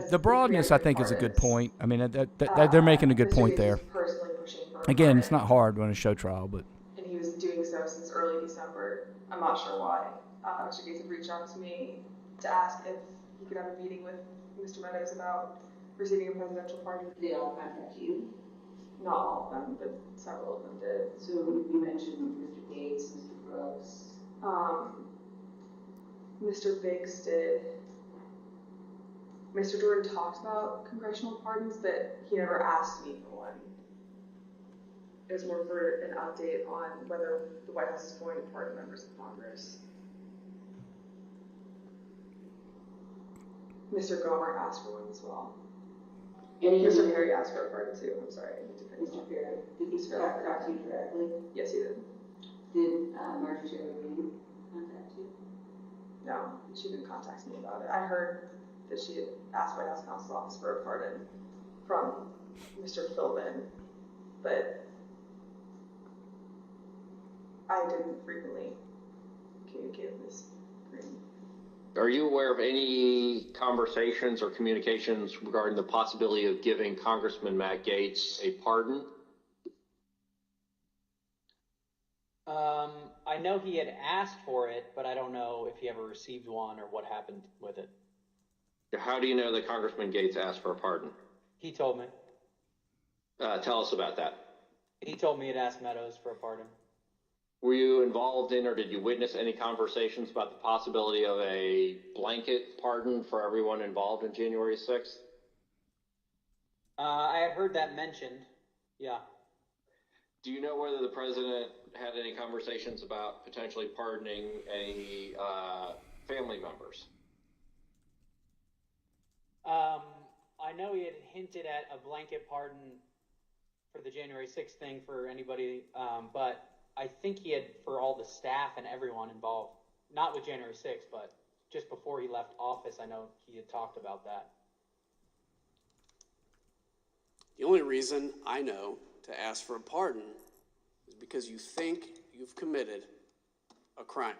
S1: The broadness, I think, is a good point. I mean, they're making a good point there. Again, it's not hard when a show trial, but.
S23: And he was doing so since early December. I'm not sure why. Mr. Gaetz had reached out to me to ask if he could have a meeting with Mr. Meadows about receiving a presidential pardon.
S14: Did they all contact you?
S23: Not all of them, but several of them did.
S14: So you mentioned Mr. Gaetz, Mr. Brooks.
S23: Mr. Biggs did. Mr. Jordan talked about congressional pardons, but he never asked me for one. It was more for an update on whether the White House is going to pardon members of Congress. Mr. Gomer asked for one as well. Mr. Perry asked for a pardon too. I'm sorry.
S14: Mr. Perry, did he talk to you directly?
S23: Yes, he did.
S14: Did Marjorie Taylor Greene contact you?
S23: No, she didn't contact me about it. I heard that she had asked White House Counsel's Office for a pardon from Mr. Philbin, but I didn't frequently communicate with Ms. Greene.
S24: Are you aware of any conversations or communications regarding the possibility of giving Congressman Matt Gaetz a pardon?
S16: I know he had asked for it, but I don't know if he ever received one or what happened with it.
S24: How do you know that Congressman Gaetz asked for a pardon?
S16: He told me.
S24: Tell us about that.
S16: He told me he'd asked Meadows for a pardon.
S24: Were you involved in or did you witness any conversations about the possibility of a blanket pardon for everyone involved in January 6th?
S16: I had heard that mentioned, yeah.
S24: Do you know whether the president had any conversations about potentially pardoning any family members?
S16: I know he had hinted at a blanket pardon for the January 6th thing for anybody, but I think he had for all the staff and everyone involved, not with January 6th, but just before he left office, I know he had talked about that.
S9: The only reason I know to ask for a pardon is because you think you've committed a crime.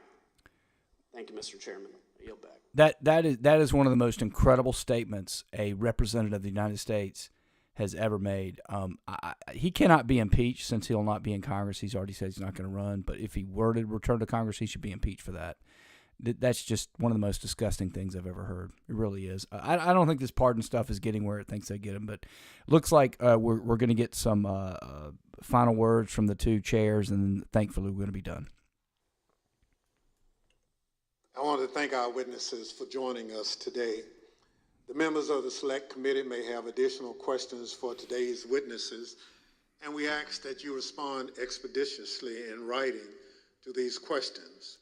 S9: Thank you, Mr. Chairman. I yield back.
S1: That is one of the most incredible statements a representative of the United States has ever made. He cannot be impeached since he'll not be in Congress. He's already said he's not going to run. But if he were to return to Congress, he should be impeached for that. That's just one of the most disgusting things I've ever heard. It really is. I don't think this pardon stuff is getting where it thinks they get them, but it looks like we're going to get some final words from the two chairs, and thankfully we're going to be done.
S2: I want to thank our witnesses for joining us today. The members of the Select Committee may have additional questions for today's witnesses, and we ask that you respond expeditiously in writing to these questions.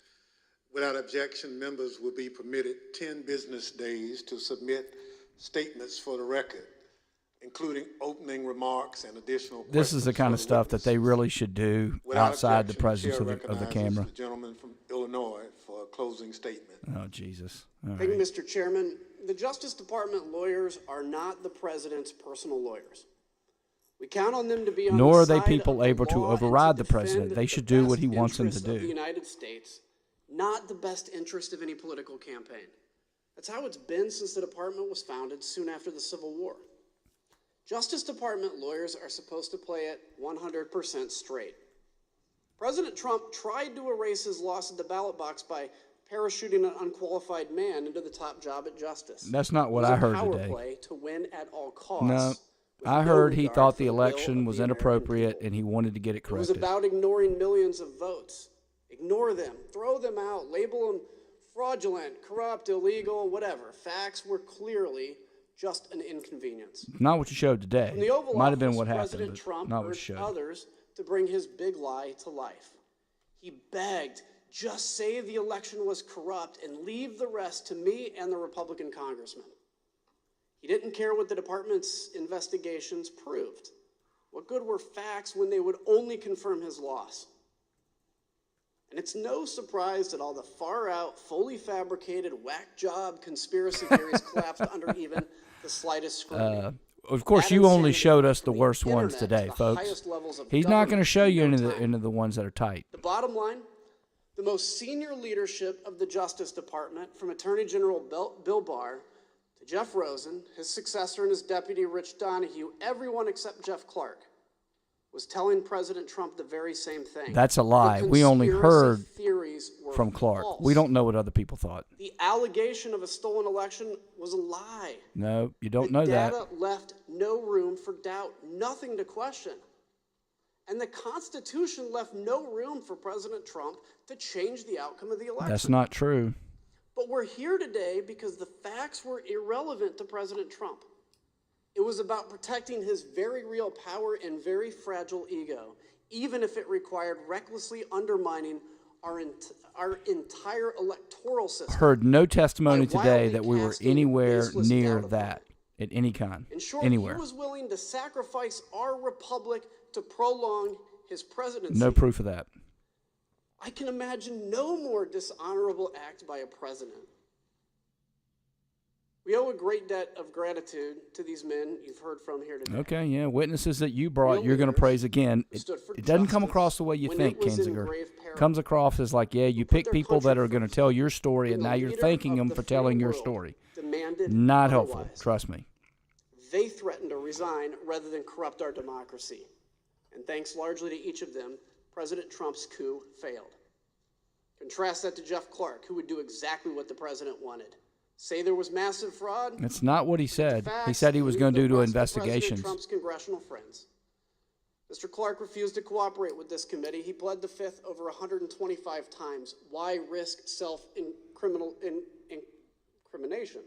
S2: Without objection, members will be permitted 10 business days to submit statements for the record, including opening remarks and additional questions.
S1: This is the kind of stuff that they really should do outside the presence of the camera.
S2: The gentleman from Illinois for a closing statement.
S1: Oh, Jesus. All
S9: Thank you,
S1: right.
S9: Mr. Chairman. The Justice Department lawyers are not the president's personal lawyers. We count on them to be on
S1: Nor
S9: the
S1: are they
S9: side
S1: people
S9: of the
S1: able to
S9: law and
S1: override the
S9: defend
S1: president. They
S9: the
S1: should do what
S9: best
S1: he wants them to
S9: interests of the
S1: do.
S9: United States, not the best interest of any political campaign. That's how it's been since the department was founded soon after the Civil War. Justice Department lawyers are supposed to play it 100% straight. President Trump tried to erase his loss at the ballot box by parachuting an unqualified man into the top job at justice.
S1: That's not what
S9: It was
S1: I
S9: a
S1: heard
S9: power
S1: today.
S9: play to win at all costs.
S1: No, I
S9: no
S1: heard he
S9: regard
S1: thought
S9: for
S1: the
S9: the will
S1: election
S9: of
S1: was
S9: the American
S1: inappropriate
S9: people.
S1: and he wanted to get it
S9: It was
S1: corrected.
S9: about ignoring millions of votes. Ignore them, throw them out, label them fraudulent, corrupt, illegal, whatever. Facts were clearly just an inconvenience.
S1: Not what you showed today.
S9: From the Oval
S1: Might have been
S9: Office,
S1: what happened,
S9: President
S1: but
S9: Trump
S1: not what you
S9: urged
S1: showed.
S9: others to bring his big lie to life. He begged, just say the election was corrupt and leave the rest to me and the Republican congressman. He didn't care what the department's investigations proved. What good were facts when they would only confirm his loss? And it's no surprise that all the far-out, fully fabricated, whack job conspiracy theories collapsed under even the slightest scrutiny.
S1: Of course,
S9: That
S1: you only
S9: insanity
S1: showed us the
S9: from
S1: worst
S9: internet
S1: ones
S9: to
S1: today,
S9: the
S1: folks.
S9: highest levels of
S1: He's not going to
S9: government
S1: show you
S9: in no
S1: into
S9: time.
S1: the ones that are tight.
S9: The bottom line, the most senior leadership of the Justice Department, from Attorney General Bill Barr to Jeff Rosen, his successor and his deputy Rich Donahue, everyone except Jeff Clark, was telling President Trump the very same thing.
S1: That's a lie.
S9: The
S1: We only
S9: conspiracy
S1: heard
S9: theories were
S1: from Clark.
S9: false.
S1: We don't know what other people thought.
S9: The allegation of a stolen election was a lie.
S1: No, you don't
S9: The
S1: know that.
S9: data left no room for doubt, nothing to question. And the Constitution left no room for President Trump to change the outcome of the election.
S1: That's not true.
S9: But we're here today because the facts were irrelevant to President Trump. It was about protecting his very real power and very fragile ego, even if it required recklessly undermining our entire electoral system.
S1: Heard no testimony
S9: by
S1: today
S9: wildly
S1: that we were
S9: casting
S1: anywhere
S9: baseless
S1: near
S9: doubt upon
S1: that at any kind.
S9: In short,
S1: Anywhere.
S9: he was willing to sacrifice our republic to prolong his presidency.
S1: No proof of that.
S9: I can imagine no more dishonorable act by a president. We owe a great debt of gratitude to these men you've heard from here today.
S1: Okay, yeah. Witnesses that you brought,
S9: Real
S1: you're going to
S9: leaders
S1: praise again.
S9: who stood for
S1: It doesn't come
S9: justice
S1: across the way you
S9: when
S1: think,
S9: it was in
S1: Kinzinger.
S9: grave peril.
S1: Comes across as like, yeah, you
S9: put
S1: pick
S9: their
S1: people that
S9: country
S1: are going to
S9: first.
S1: tell your story,
S9: When
S1: and
S9: the
S1: now you're
S9: leader
S1: thanking
S9: of
S1: them
S9: the
S1: for
S9: free
S1: telling your
S9: world
S1: story.
S9: demanded
S1: Not helpful.
S9: otherwise.
S1: Trust me.
S9: They threatened to resign rather than corrupt our democracy. And thanks largely to each of them, President Trump's coup failed. Contrast that to Jeff Clark, who would do exactly what the president wanted. Say there was massive fraud.
S1: That's not what he said.
S9: Facts,
S1: He said he was going to do to
S9: the rest of
S1: investigations.
S9: President Trump's congressional friends. Mr. Clark refused to cooperate with this committee. He pled the fifth over 125 times. Why risk self-incrimination?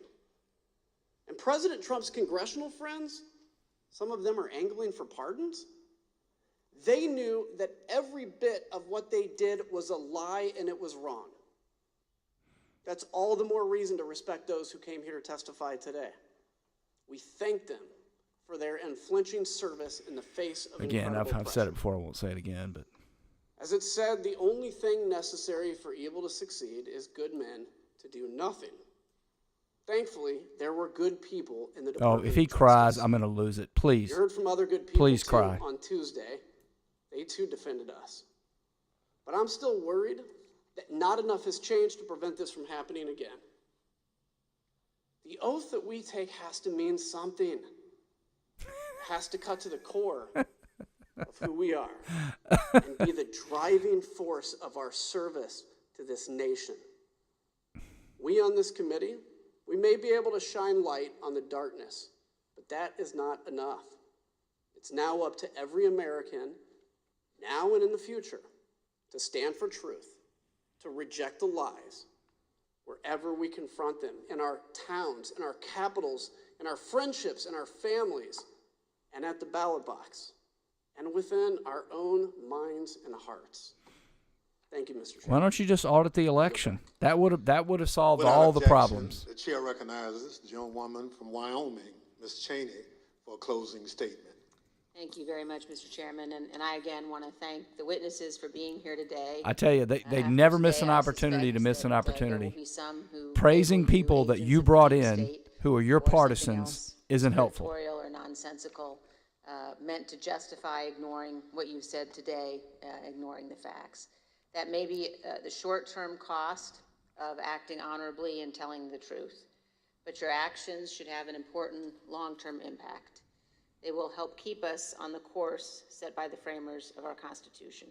S9: And President Trump's congressional friends, some of them are angling for pardons. They knew that every bit of what they did was a lie and it was wrong. That's all the more reason to respect those who came here to testify today. We thank them for their unflinching service in the face of
S1: Again,
S9: incredible
S1: I've said
S9: pressure.
S1: it before. I won't say it again, but
S9: As it said, the only thing necessary for evil to succeed is good men to do nothing. Thankfully, there were good people in the Department
S1: if he
S9: of
S1: cries,
S9: Justice.
S1: I'm going to lose it. Please.
S9: You heard from other good people
S1: Please
S9: too
S1: cry.
S9: on Tuesday. They too defended us. But I'm still worried that not enough has changed to prevent this from happening again. The oath that we take has to mean something. It has to cut to the core of who we are and be the driving force of our service to this nation. We on this committee, we may be able to shine light on the darkness, but that is not enough. It's now up to every American, now and in the future, to stand for truth, to reject the lies wherever we confront them, in our towns, in our capitals, in our friendships, in our families, and at the ballot box, and within our own minds and hearts. Thank you, Mr. Chairman.
S1: Why don't you just audit the election? That would have solved
S2: Without
S1: all the
S2: objection,
S1: problems.
S2: The chair recognizes the gentlewoman from Wyoming, Ms. Cheney, for a closing statement.
S7: Thank you very much, Mr. Chairman, and I again want to thank the witnesses for being here today.
S1: I tell you, they never miss an opportunity to miss an opportunity.
S7: There will be some who
S1: Praising
S7: label you
S1: people that
S7: agents
S1: you
S7: of the
S1: brought
S7: deep
S1: in
S7: state
S1: who are your
S7: or something
S1: partisans
S7: else
S1: isn't helpful.
S7: conspiratorial or nonsensical, meant to justify ignoring what you've said today, ignoring the facts. That may be the short-term cost of acting honorably and telling the truth, but your actions should have an important long-term impact. They will help keep us on the course set by the framers of our Constitution.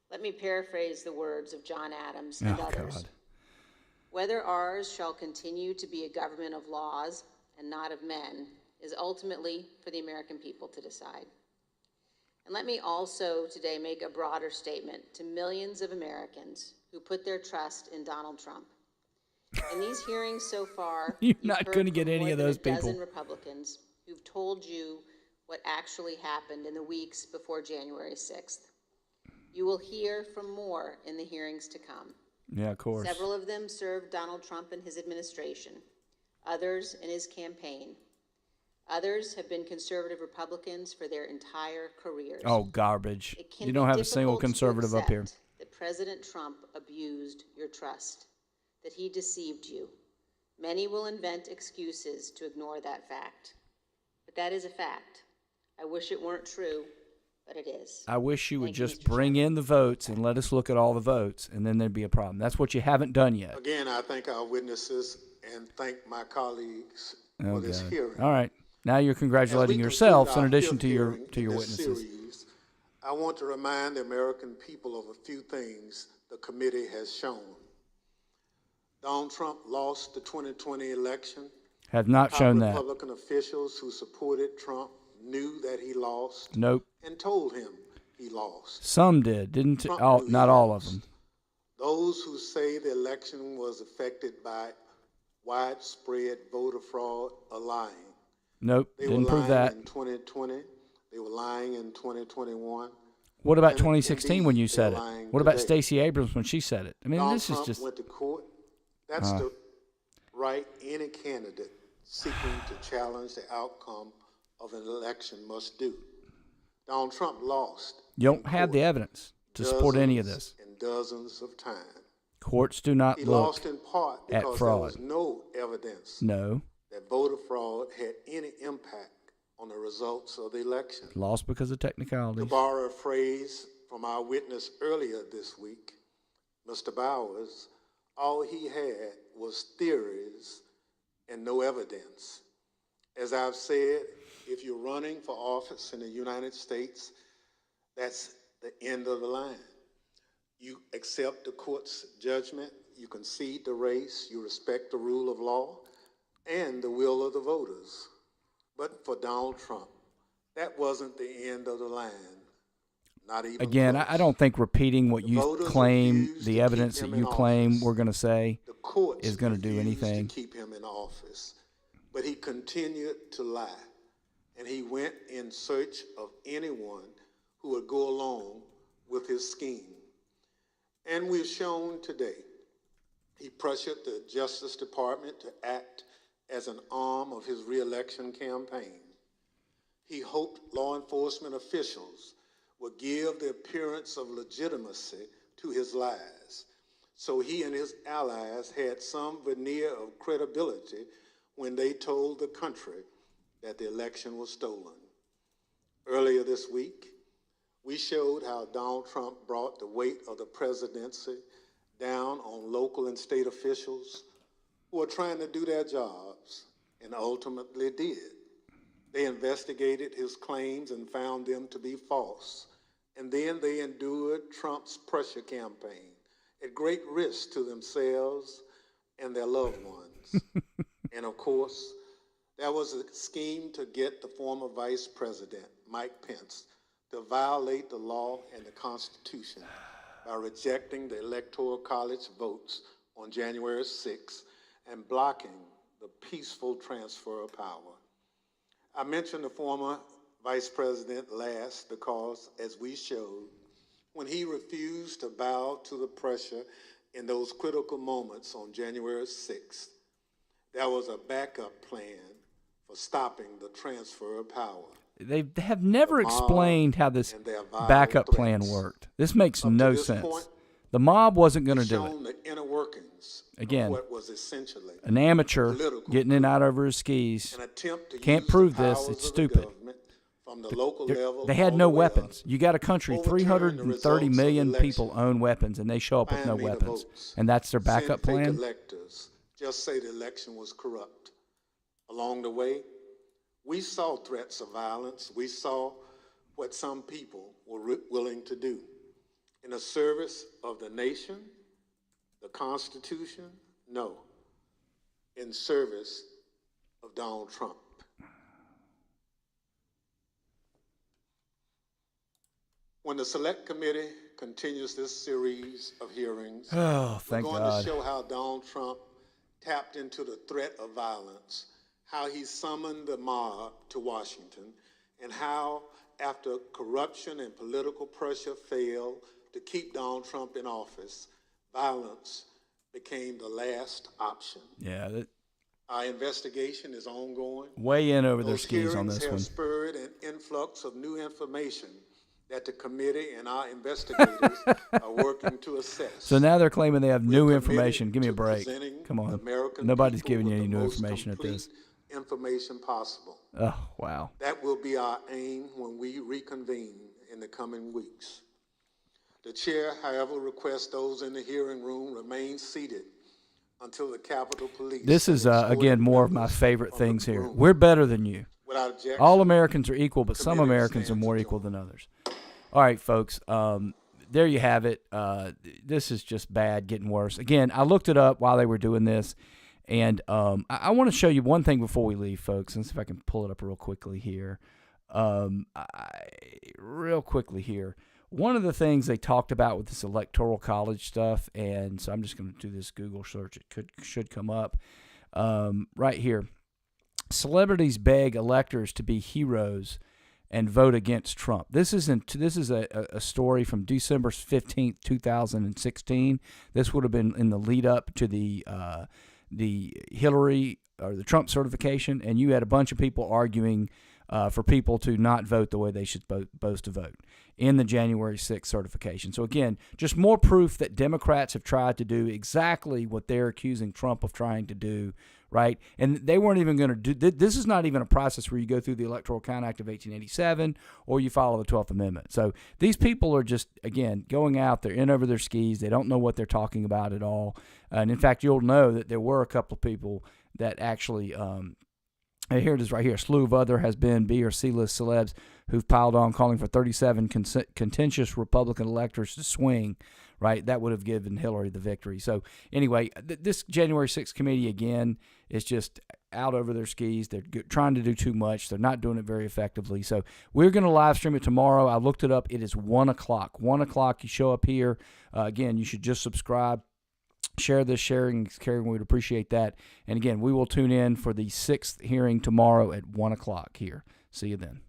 S7: Let me paraphrase the words of John Adams and others.
S1: God.
S7: Whether ours shall continue to be a government of laws and not of men is ultimately for the American people to decide. And let me also today make a broader statement to millions of Americans who put their trust in Donald Trump. In these hearings so far,
S1: You're not going to get any of those people.
S7: More than a dozen Republicans who've told you what actually happened in the weeks before January 6th. You will hear from more in the hearings to come.
S1: Yeah, of course.
S7: Several of them served Donald Trump and his administration, others in his campaign. Others have been conservative Republicans for their entire careers.
S1: Oh, garbage. You don't have a single conservative up here.
S7: That President Trump abused your trust, that he deceived you. Many will invent excuses to ignore that fact. But that is a fact. I wish it weren't true, but it is.
S1: I wish you would just bring in the votes and let us look at all the votes, and then there'd be a problem. That's what you haven't done yet.
S2: Again, I thank our witnesses and thank my colleagues for this hearing.
S1: All right. Now you're congratulating yourselves in addition to your witnesses.
S2: Series, I want to remind the American people of a few things the committee has shown. Donald Trump lost the 2020 election.
S1: Have not shown that.
S2: Republican officials who supported Trump knew that he lost.
S1: Nope.
S2: And told him he lost.
S1: Some did, didn't? Oh, not all of them.
S2: Those who say the election was affected by widespread voter fraud are lying.
S1: Nope, didn't prove that.
S2: They were lying in 2020. They were lying in 2021.
S1: What about 2016 when you said it? What about
S2: today.
S1: Stacey Abrams when she said it? I mean,
S2: Donald
S1: this is
S2: Trump
S1: just.
S2: went to court. That's the right any candidate seeking to challenge the outcome of an election must do. Donald Trump lost.
S1: You don't have the evidence to support any of this.
S2: And dozens of times.
S1: Courts do not
S2: he
S1: look
S2: lost in part
S1: at
S2: because
S1: fraud.
S2: there was no evidence that voter fraud had any impact on the results of the election.
S1: Lost because of technicalities.
S2: To borrow a phrase from our witness earlier this week, Mr. Bowers, all he had was theories and no evidence. As I've said, if you're running for office in the United States, that's the end of the line. You accept the court's judgment, you concede the race, you respect the rule of law and the will of the voters. But for Donald Trump, that wasn't the end of the line. Not even
S1: Again,
S2: close.
S1: I don't think repeating what you claim, the evidence that you claim we're going to say is going to do anything.
S2: To keep him in office. But he continued to lie. And he went in search of anyone who would go along with his scheme. And we've shown today, he pressured the Justice Department to act as an arm of his re-election campaign. He hoped law enforcement officials would give the appearance of legitimacy to his lies, so he and his allies had some veneer of credibility when they told the country that the election was stolen. Earlier this week, we showed how Donald Trump brought the weight of the presidency down on local and state officials who are trying to do their jobs and ultimately did. They investigated his claims and found them to be false. And then they endured Trump's pressure campaign at great risk to themselves and their loved ones. And of course, there was a scheme to get the former Vice President, Mike Pence, to violate the law and the Constitution by rejecting the Electoral College votes on January 6th and blocking the peaceful transfer of power. I mentioned the former Vice President last because, as we showed, when he refused to bow to the pressure in those critical moments on January 6th, there was a backup plan for stopping the transfer of power.
S1: They have never explained how this backup plan worked. This makes no sense. The mob wasn't going to do it.
S2: The inner workings
S1: Again,
S2: of what was essentially
S1: an amateur getting in out over his skis. Can't prove this. It's stupid.
S2: From the local level
S1: they had no weapons. You got a country, 330 million people own weapons, and they show up with no weapons. And that's their backup plan?
S2: Electors just say the election was corrupt. Along the way, we saw threats of violence. We saw what some people were willing to do. In the service of the nation, the Constitution? No. In service of Donald Trump. When the Select Committee continues this series of hearings, we're going to show how Donald Trump tapped into the threat of violence, how he summoned the mob to Washington, and how, after corruption and political pressure failed to keep Donald Trump in office, violence became the last option.
S1: Yeah.
S2: Our investigation is ongoing.
S1: Way in over their skis on this one.
S2: Those hearings have spurred an influx of new information that the committee and our investigators are working to assess.
S1: So now they're claiming they have new information. Give me a break. Come on. Nobody's giving you any new information at this.
S2: Information possible.
S1: Oh, wow.
S2: That will be our aim when we reconvene in the coming weeks. The chair, however, requests those in the hearing room remain seated until the Capitol Police.
S1: This is, again, more of my favorite things here. We're better than you. All Americans are equal, but some Americans are more equal than others. All right, folks, there you have it. This is just bad, getting worse. Again, I looked it up while they were doing this, and I want to show you one thing before we leave, folks. Let's see if I can pull it up real quickly here. One of the things they talked about with this Electoral College stuff, and so I'm just going to do this Google search. It should come up right here. Celebrities beg electors to be heroes and vote against Trump. This is a story from December 15th, 2016. This would have been in the lead up to the Hillary or the Trump certification, and you had a bunch of people arguing for people to not vote the way they should supposed to vote in the January 6th certification. So again, just more proof that Democrats have tried to do exactly what they're accusing Trump of trying to do, right? And they weren't even going to do this. Is not even a process where you go through the Electoral Count Act of 1887 or you follow the 12th Amendment. So these people are just, again, going out, they're in over their skis. They don't know what they're talking about at all. And in fact, you'll know that there were a couple of people that actually here it is right here. A slew of other has been B or C list celebs who've piled on calling for 37 contentious Republican electors to swing, right? That would have given Hillary the victory. So anyway, this January 6th committee, again, is just out over their skis. They're trying to do too much. They're not doing it very effectively. So we're going to live stream it tomorrow. I looked it up. It is 1 o'clock. 1 o'clock, you show up here. Again, you should just subscribe. Share this, sharing, caring. We'd appreciate that. And again, we will tune in for the 6th hearing tomorrow at 1 o'clock here. See you then.